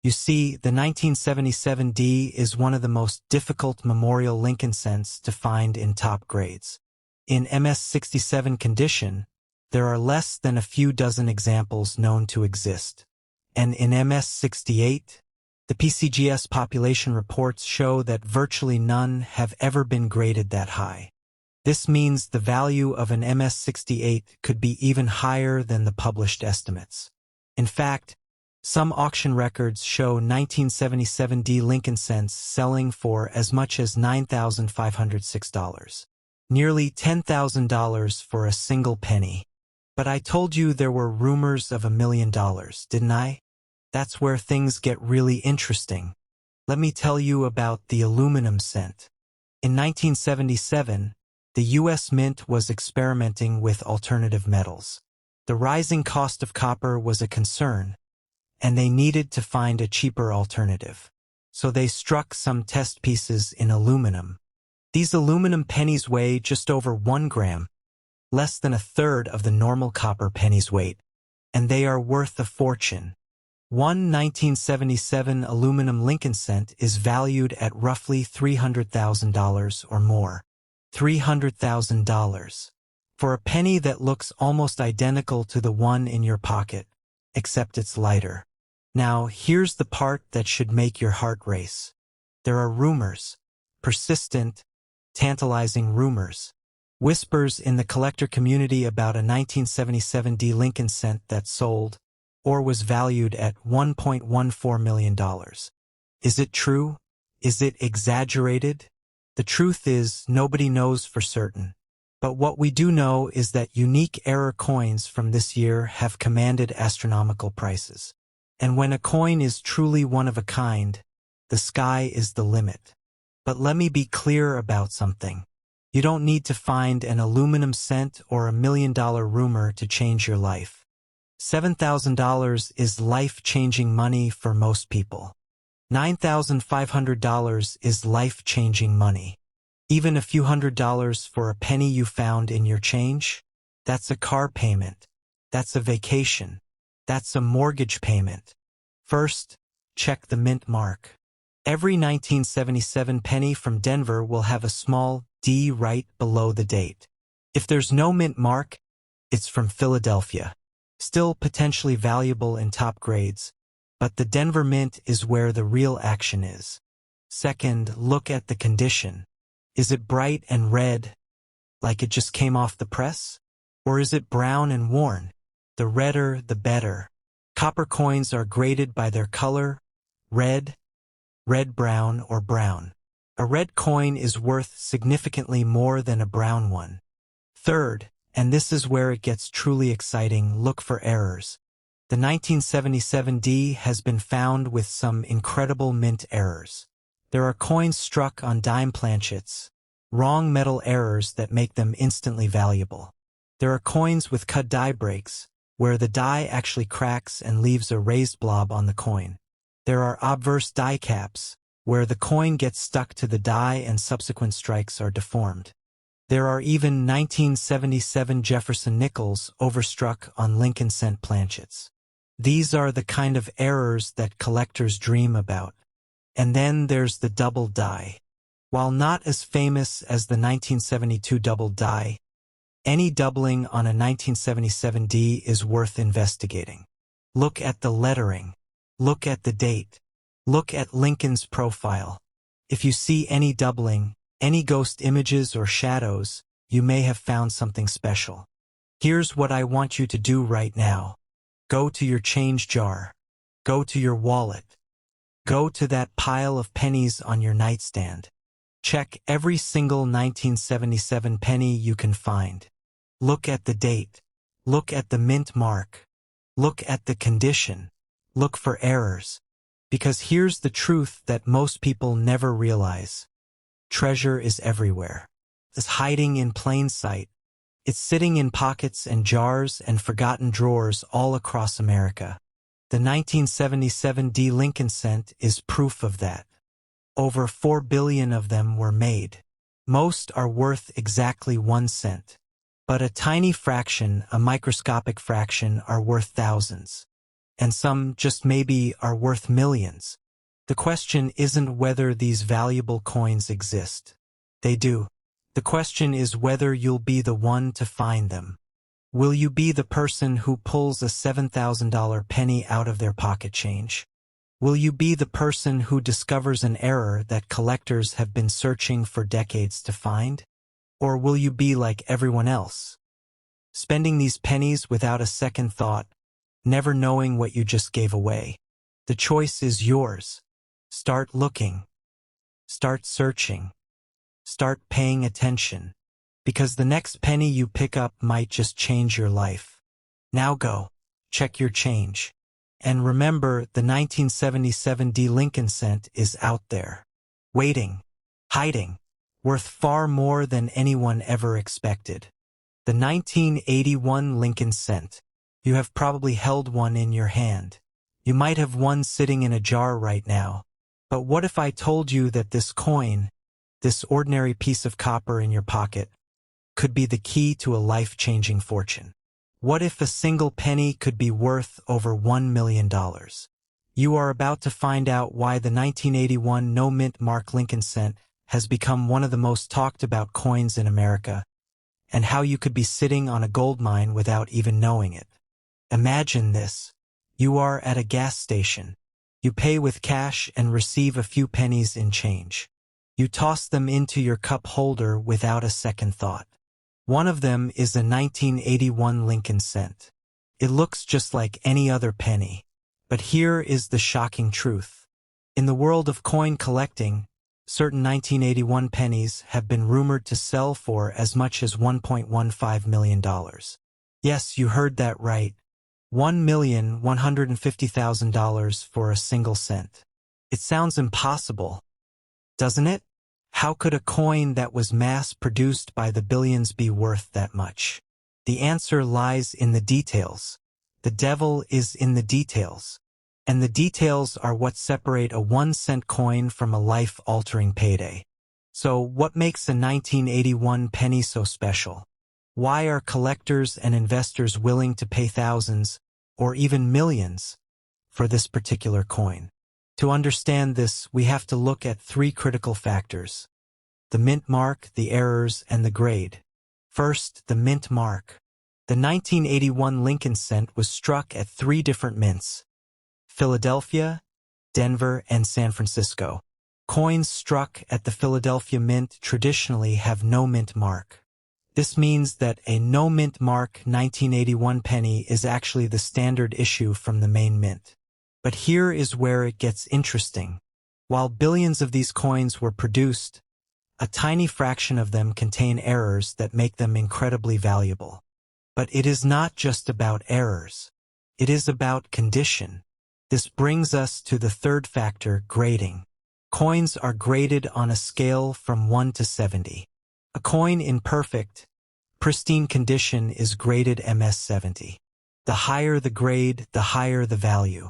You see, the 1977D is one of the most difficult memorial Lincoln cents to find in top grades. In MS67 condition, there are less than a few dozen examples known to exist. And in MS68, the PCGS population reports show that virtually none have ever been graded that high. This means the value of an MS68 could be even higher than the published estimates. In fact, some auction records show 1977D Lincoln cents selling for as much as $9,506. Nearly $10,000 for a single penny. But I told you there were rumors of $1 million, didn't I? That's where things get really interesting. Let me tell you about the aluminum cent. In 1977, the U.S. Mint was experimenting with alternative metals. The rising cost of copper was a concern, and they needed to find a cheaper alternative. So they struck some test pieces in aluminum. These aluminum pennies weigh just over 1 gram, less than a third of the normal copper penny's weight, and they are worth a fortune. One 1977 aluminum Lincoln cent is valued at roughly $300,000 or more. $300,000. For a penny that looks almost identical to the one in your pocket, except it's lighter. Now, here's the part that should make your heart race. There are rumors, persistent, tantalizing rumors, whispers in the collector community about a 1977D Lincoln cent that sold, or was valued at $1.14 million. Is it true? Is it exaggerated? The truth is, nobody knows for certain. But what we do know is that unique error coins from this year have commanded astronomical prices. And when a coin is truly one of a kind, the sky is the limit. But let me be clear about something. You don't need to find an aluminum cent or $1 million rumor to change your life. $7,000 is life-changing money for most people. $9,500 is life-changing money. Even a few $100s for a penny you found in your change? That's a car payment. That's a vacation. That's a mortgage payment. First, check the mint mark. Every 1977 penny from Denver will have a small D right below the date. If there's no mint mark, it's from Philadelphia. Still potentially valuable in top grades, but the Denver Mint is where the real action is. Second, look at the condition. Is it bright and red, like it just came off the press? Or is it brown and worn? The redder, the better. Copper coins are graded by their color, red, red-brown, or brown. A red coin is worth significantly more than a brown one. Third, and this is where it gets truly exciting, look for errors. The 1977D has been found with some incredible mint errors. There are coins struck on dime planchets, wrong metal errors that make them instantly valuable. There are coins with cut die breaks, where the die actually cracks and leaves a raised blob on the coin. There are obverse die caps, where the coin gets stuck to the die and subsequent strikes are deformed. There are even 1977 Jefferson nickels overstruck on Lincoln cent planchets. These are the kind of errors that collectors dream about. And then there's the double die. While not as famous as the 1972 double die, any doubling on a 1977 D is worth investigating. Look at the lettering. Look at the date. Look at Lincoln's profile. If you see any doubling, any ghost images or shadows, you may have found something special. Here's what I want you to do right now. Go to your change jar. Go to your wallet. Go to that pile of pennies on your nightstand. Check every single 1977 penny you can find. Look at the date. Look at the mint mark. Look at the condition. Look for errors. Because here's the truth that most people never realize. Treasure is everywhere. It's hiding in plain sight. It's sitting in pockets and jars and forgotten drawers all across America. The 1977 D Lincoln cent is proof of that. Over 4 billion of them were made. Most are worth exactly 1 cent. But a tiny fraction, a microscopic fraction, are worth thousands. And some, just maybe, are worth millions. The question isn't whether these valuable coins exist. They do. The question is whether you'll be the one to find them. Will you be the person who pulls a $7,000 penny out of their pocket change? Will you be the person who discovers an error that collectors have been searching for decades to find? Or will you be like everyone else, spending these pennies without a second thought, never knowing what you just gave away? The choice is yours. Start looking. Start searching. Start paying attention. Because the next penny you pick up might just change your life. Now go. Check your change. And remember, the 1977 D Lincoln cent is out there. Waiting. Hiding. Worth far more than anyone ever expected. The 1981 Lincoln cent. You have probably held one in your hand. You might have one sitting in a jar right now. But what if I told you that this coin, this ordinary piece of copper in your pocket, could be the key to a life-changing fortune? What if a single penny could be worth over $1 million? You are about to find out why the 1981 no-mint mark Lincoln cent has become one of the most talked about coins in America, and how you could be sitting on a gold mine without even knowing it. Imagine this. You are at a gas station. You pay with cash and receive a few pennies in change. You toss them into your cup holder without a second thought. One of them is a 1981 Lincoln cent. It looks just like any other penny. But here is the shocking truth. In the world of coin collecting, certain 1981 pennies have been rumored to sell for as much as $1.15 million. Yes, you heard that right. $1,150,000 for a single cent. It sounds impossible, doesn't it? How could a coin that was mass-produced by the billions be worth that much? The answer lies in the details. The devil is in the details. And the details are what separate a 1-cent coin from a life-altering payday. So what makes a 1981 penny so special? Why are collectors and investors willing to pay thousands, or even millions, for this particular coin? To understand this, we have to look at 3 critical factors: the mint mark, the errors, and the grade. First, the mint mark. The 1981 Lincoln cent was struck at 3 different mints: Philadelphia, Denver, and San Francisco. Coins struck at the Philadelphia Mint traditionally have no mint mark. This means that a no mint mark 1981 penny is actually the standard issue from the main mint. But here is where it gets interesting. While billions of these coins were produced, a tiny fraction of them contain errors that make them incredibly valuable. But it is not just about errors. It is about condition. This brings us to the third factor, grading. Coins are graded on a scale from 1 to 70. A coin in perfect, pristine condition is graded MS-70. The higher the grade, the higher the value.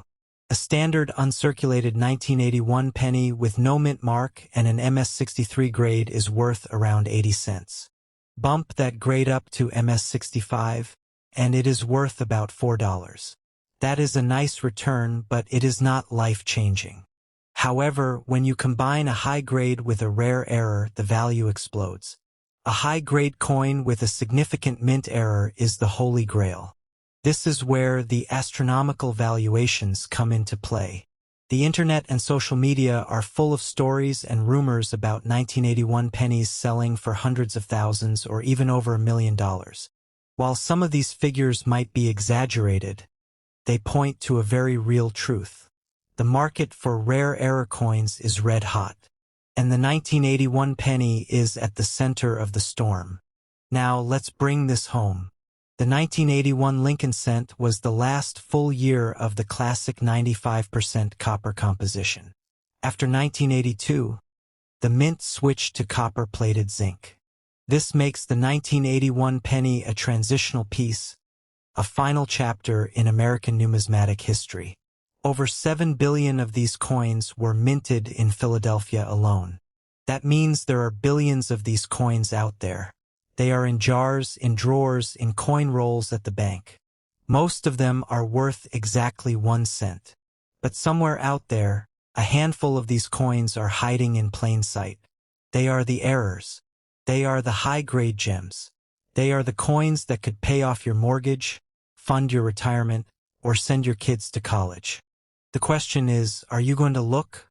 A standard uncirculated 1981 penny with no mint mark and an MS-63 grade is worth around 80 cents. Bump that grade up to MS-65, and it is worth about $4. That is a nice return, but it is not life-changing. However, when you combine a high grade with a rare error, the value explodes. A high-grade coin with a significant mint error is the holy grail. This is where the astronomical valuations come into play. The internet and social media are full of stories and rumors about 1981 pennies selling for hundreds of thousands or even over $1 million. While some of these figures might be exaggerated, they point to a very real truth. The market for rare error coins is red hot, and the 1981 penny is at the center of the storm. Now let's bring this home. The 1981 Lincoln cent was the last full year of the classic 95% copper composition. After 1982, the mint switched to copper-plated zinc. This makes the 1981 penny a transitional piece, a final chapter in American numismatic history. Over 7 billion of these coins were minted in Philadelphia alone. That means there are billions of these coins out there. They are in jars, in drawers, in coin rolls at the bank. Most of them are worth exactly 1 cent. But somewhere out there, a handful of these coins are hiding in plain sight. They are the errors. They are the high-grade gems. They are the coins that could pay off your mortgage, fund your retirement, or send your kids to college. The question is, are you going to look,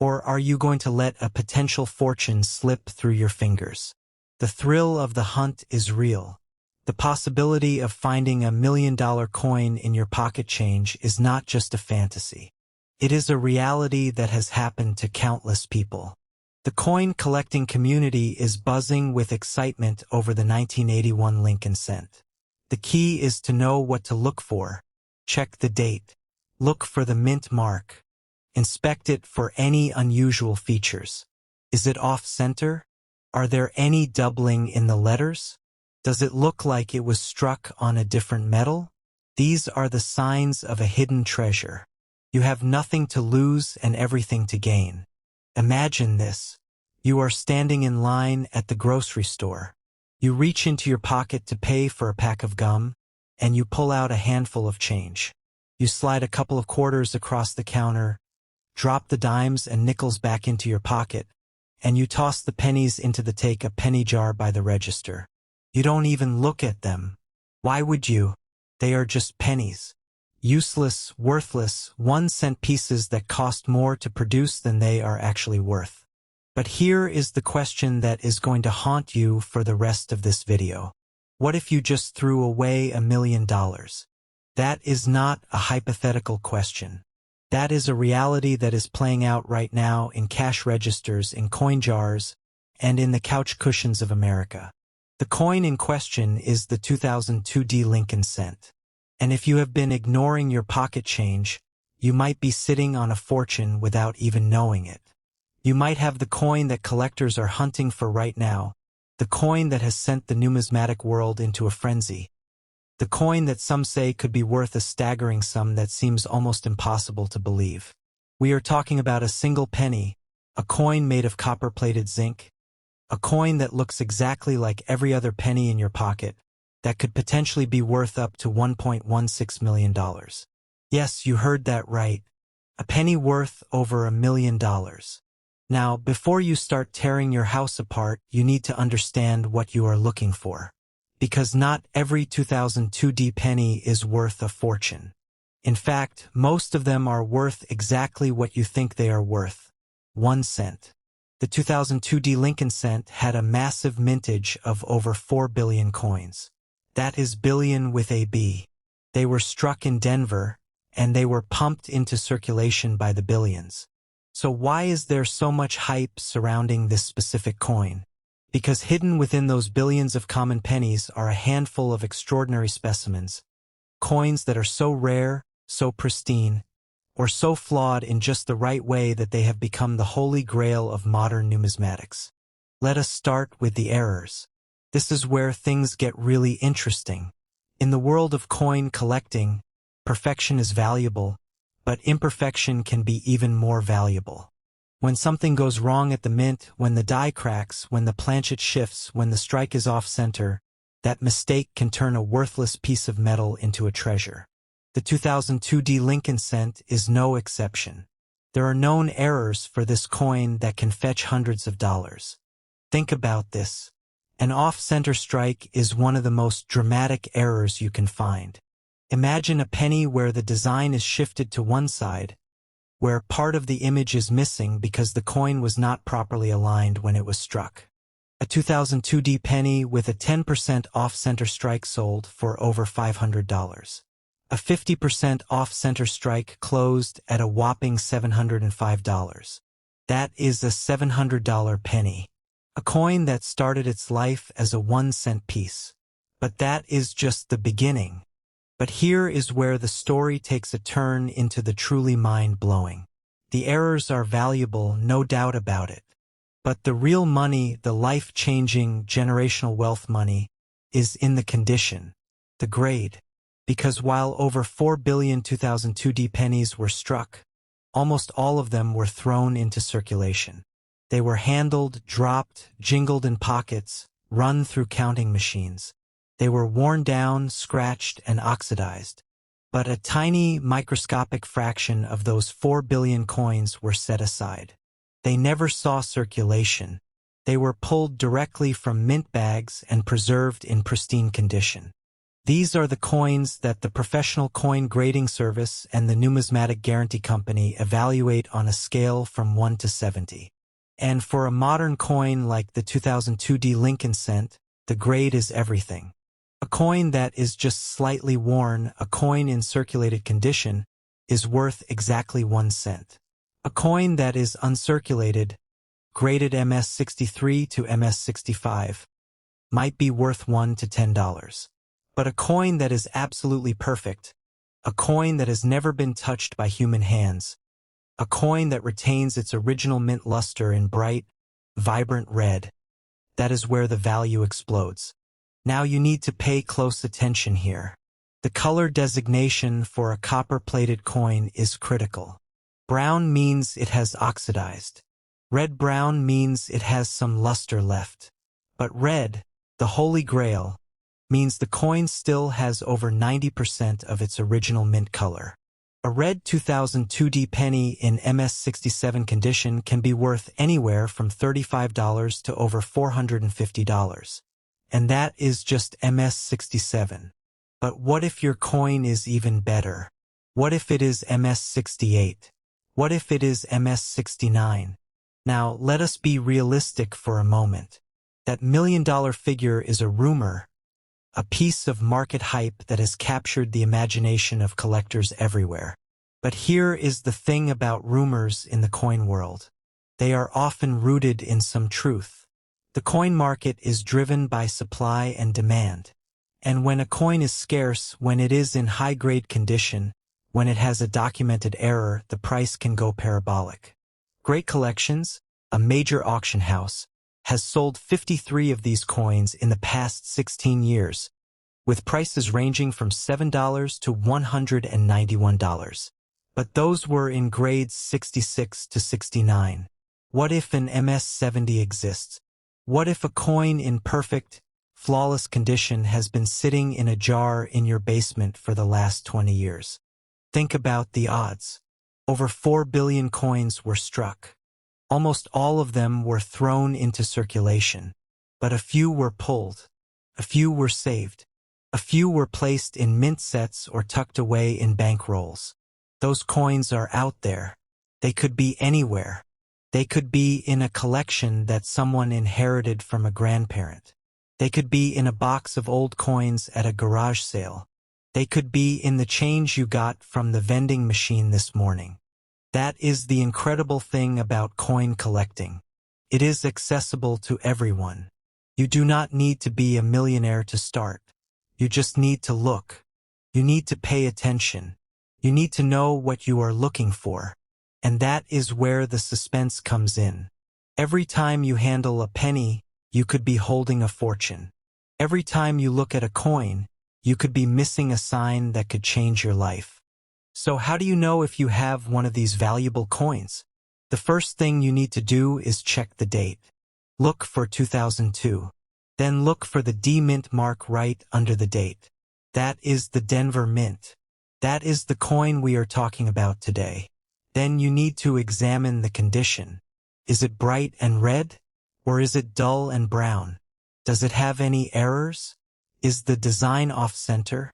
or are you going to let a potential fortune slip through your fingers? The thrill of the hunt is real. The possibility of finding $1 million coin in your pocket change is not just a fantasy. It is a reality that has happened to countless people. The coin collecting community is buzzing with excitement over the 1981 Lincoln cent. The key is to know what to look for. Check the date. Look for the mint mark. Inspect it for any unusual features. Is it off-center? Are there any doubling in the letters? Does it look like it was struck on a different metal? These are the signs of a hidden treasure. You have nothing to lose and everything to gain. Imagine this. You are standing in line at the grocery store. You reach into your pocket to pay for a pack of gum, and you pull out a handful of change. You slide a couple of quarters across the counter, drop the dimes and nickels back into your pocket, and you toss the pennies into the take-a-penny jar by the register. You don't even look at them. Why would you? They are just pennies. Useless, worthless, 1-cent pieces that cost more to produce than they are actually worth. But here is the question that is going to haunt you for the rest of this video. What if you just threw away $1 million? That is not a hypothetical question. That is a reality that is playing out right now in cash registers, in coin jars, and in the couch cushions of America. The coin in question is the 2002 Lincoln cent. And if you have been ignoring your pocket change, you might be sitting on a fortune without even knowing it. You might have the coin that collectors are hunting for right now, the coin that has sent the numismatic world into a frenzy. The coin that some say could be worth a staggering sum that seems almost impossible to believe. We are talking about a single penny, a coin made of copper-plated zinc, a coin that looks exactly like every other penny in your pocket, that could potentially be worth up to $1.16 million. Yes, you heard that right. A penny worth over $1 million. Now, before you start tearing your house apart, you need to understand what you are looking for. Because not every 2002 penny is worth a fortune. In fact, most of them are worth exactly what you think they are worth, 1 cent. The 2002 Lincoln cent had a massive mintage of over 4 billion coins. That is billion with a B. They were struck in Denver, and they were pumped into circulation by the billions. So why is there so much hype surrounding this specific coin? Because hidden within those billions of common pennies are a handful of extraordinary specimens, coins that are so rare, so pristine, or so flawed in just the right way that they have become the holy grail of modern numismatics. Let us start with the errors. This is where things get really interesting. In the world of coin collecting, perfection is valuable, but imperfection can be even more valuable. When something goes wrong at the mint, when the die cracks, when the planchet shifts, when the strike is off-center, that mistake can turn a worthless piece of metal into a treasure. The 2002 Lincoln cent is no exception. There are known errors for this coin that can fetch hundreds of dollars. Think about this. An off-center strike is one of the most dramatic errors you can find. Imagine a penny where the design is shifted to one side, where part of the image is missing because the coin was not properly aligned when it was struck. A 2002 penny with a 10% off-center strike sold for over $500. A 50% off-center strike closed at a whopping $705. That is a $700 penny. A coin that started its life as a 1-cent piece. But that is just the beginning. But here is where the story takes a turn into the truly mind-blowing. The errors are valuable, no doubt about it. But the real money, the life-changing generational wealth money, is in the condition, the grade. Because while over 4 billion 2002 pennies were struck, almost all of them were thrown into circulation. They were handled, dropped, jingled in pockets, run through counting machines. They were worn down, scratched, and oxidized. But a tiny, microscopic fraction of those 4 billion coins were set aside. They never saw circulation. They were pulled directly from mint bags and preserved in pristine condition. These are the coins that the Professional Coin Grading Service and the Numismatic Guarantee Company evaluate on a scale from 1 to 70. And for a modern coin like the 2002 Lincoln cent, the grade is everything. A coin that is just slightly worn, a coin in circulated condition, is worth exactly 1 cent. A coin that is uncirculated, graded MS63 to MS65, might be worth $1 to $10. But a coin that is absolutely perfect, a coin that has never been touched by human hands, a coin that retains its original mint luster in bright, vibrant red, that is where the value explodes. Now you need to pay close attention here. The color designation for a copper-plated coin is critical. Brown means it has oxidized. Red-brown means it has some luster left. But red, the holy grail, means the coin still has over 90% of its original mint color. A red 2002 penny in MS67 condition can be worth anywhere from $35 to over $450. And that is just MS67. But what if your coin is even better? What if it is MS68? What if it is MS69? Now, let us be realistic for a moment. That $1,000,000 figure is a rumor, a piece of market hype that has captured the imagination of collectors everywhere. But here is the thing about rumors in the coin world. They are often rooted in some truth. The coin market is driven by supply and demand. And when a coin is scarce, when it is in high-grade condition, when it has a documented error, the price can go parabolic. Great Collections, a major auction house, has sold 53 of these coins in the past 16 years, with prices ranging from $7 to $191. But those were in grades 66 to 69. What if an MS70 exists? What if a coin in perfect, flawless condition has been sitting in a jar in your basement for the last 20 years? Think about the odds. Over 4 billion coins were struck. Almost all of them were thrown into circulation, but a few were pulled, a few were saved, a few were placed in mint sets or tucked away in bank rolls. Those coins are out there. They could be anywhere. They could be in a collection that someone inherited from a grandparent. They could be in a box of old coins at a garage sale. They could be in the change you got from the vending machine this morning. That is the incredible thing about coin collecting. It is accessible to everyone. You do not need to be a millionaire to start. You just need to look. You need to pay attention. You need to know what you are looking for. And that is where the suspense comes in. Every time you handle a penny, you could be holding a fortune. Every time you look at a coin, you could be missing a sign that could change your life. So how do you know if you have one of these valuable coins? The first thing you need to do is check the date. Look for 2002. Then look for the D Mint mark right under the date. That is the Denver Mint. That is the coin we are talking about today. Then you need to examine the condition. Is it bright and red? Or is it dull and brown? Does it have any errors? Is the design off-center?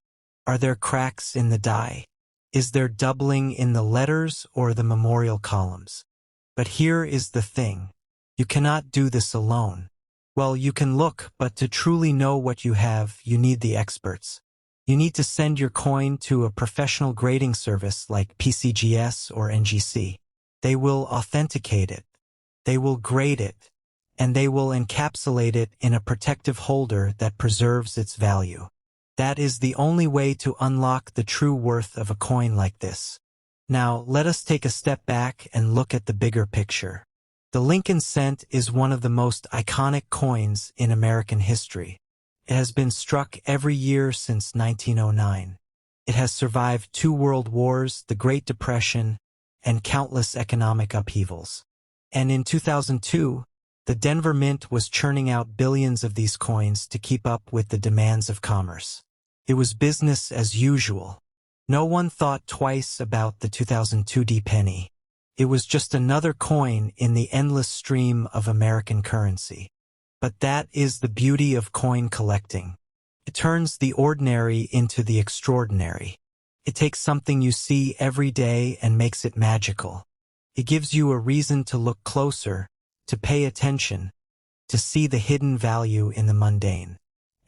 Are there cracks in the die? Is there doubling in the letters or the memorial columns? But here is the thing. You cannot do this alone. Well, you can look, but to truly know what you have, you need the experts. You need to send your coin to a professional grading service like PCGS or NGC. They will authenticate it. They will grade it. And they will encapsulate it in a protective holder that preserves its value. That is the only way to unlock the true worth of a coin like this. Now, let us take a step back and look at the bigger picture. The Lincoln cent is one of the most iconic coins in American history. It has been struck every year since 1909. It has survived 2 world wars, the Great Depression, and countless economic upheavals. And in 2002, the Denver Mint was churning out billions of these coins to keep up with the demands of commerce. It was business as usual. No one thought twice about the 2002 D penny. It was just another coin in the endless stream of American currency. But that is the beauty of coin collecting. It turns the ordinary into the extraordinary. It takes something you see every day and makes it magical. It gives you a reason to look closer, to pay attention, to see the hidden value in the mundane.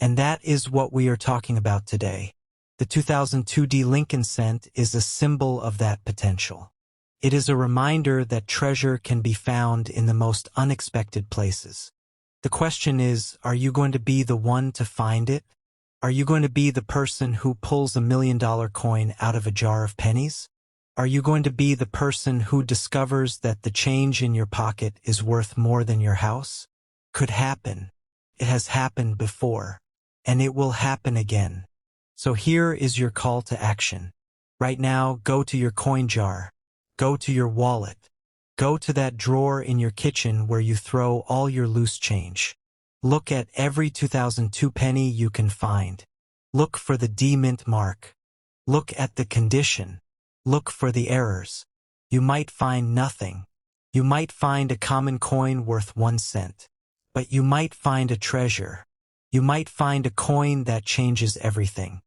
And that is what we are talking about today. The 2002 D Lincoln cent is a symbol of that potential. It is a reminder that treasure can be found in the most unexpected places. The question is, are you going to be the one to find it? Are you going to be the person who pulls $1 million coin out of a jar of pennies? Are you going to be the person who discovers that the change in your pocket is worth more than your house? Could happen. It has happened before. And it will happen again. So here is your call to action. Right now, go to your coin jar. Go to your wallet. Go to that drawer in your kitchen where you throw all your loose change. Look at every 2002 penny you can find. Look for the D Mint mark. Look at the condition. Look for the errors. You might find nothing. You might find a common coin worth 1 cent. But you might find a treasure. You might find a coin that changes everything.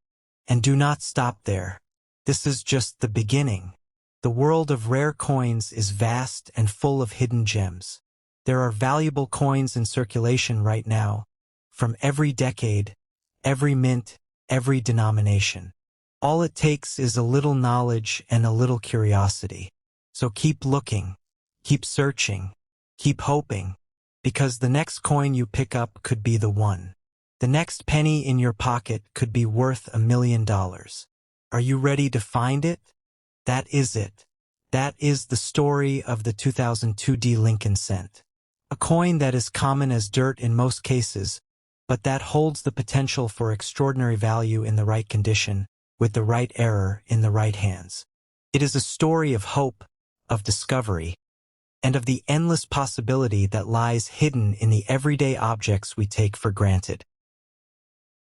And do not stop there. This is just the beginning. The world of rare coins is vast and full of hidden gems. There are valuable coins in circulation right now, from every decade, every mint, every denomination. All it takes is a little knowledge and a little curiosity. So keep looking, keep searching, keep hoping, because the next coin you pick up could be the one. The next penny in your pocket could be worth $1 million. Are you ready to find it? That is it. That is the story of the 2002 D Lincoln cent. A coin that is common as dirt in most cases, but that holds the potential for extraordinary value in the right condition, with the right error in the right hands. It is a story of hope, of discovery, and of the endless possibility that lies hidden in the everyday objects we take for granted.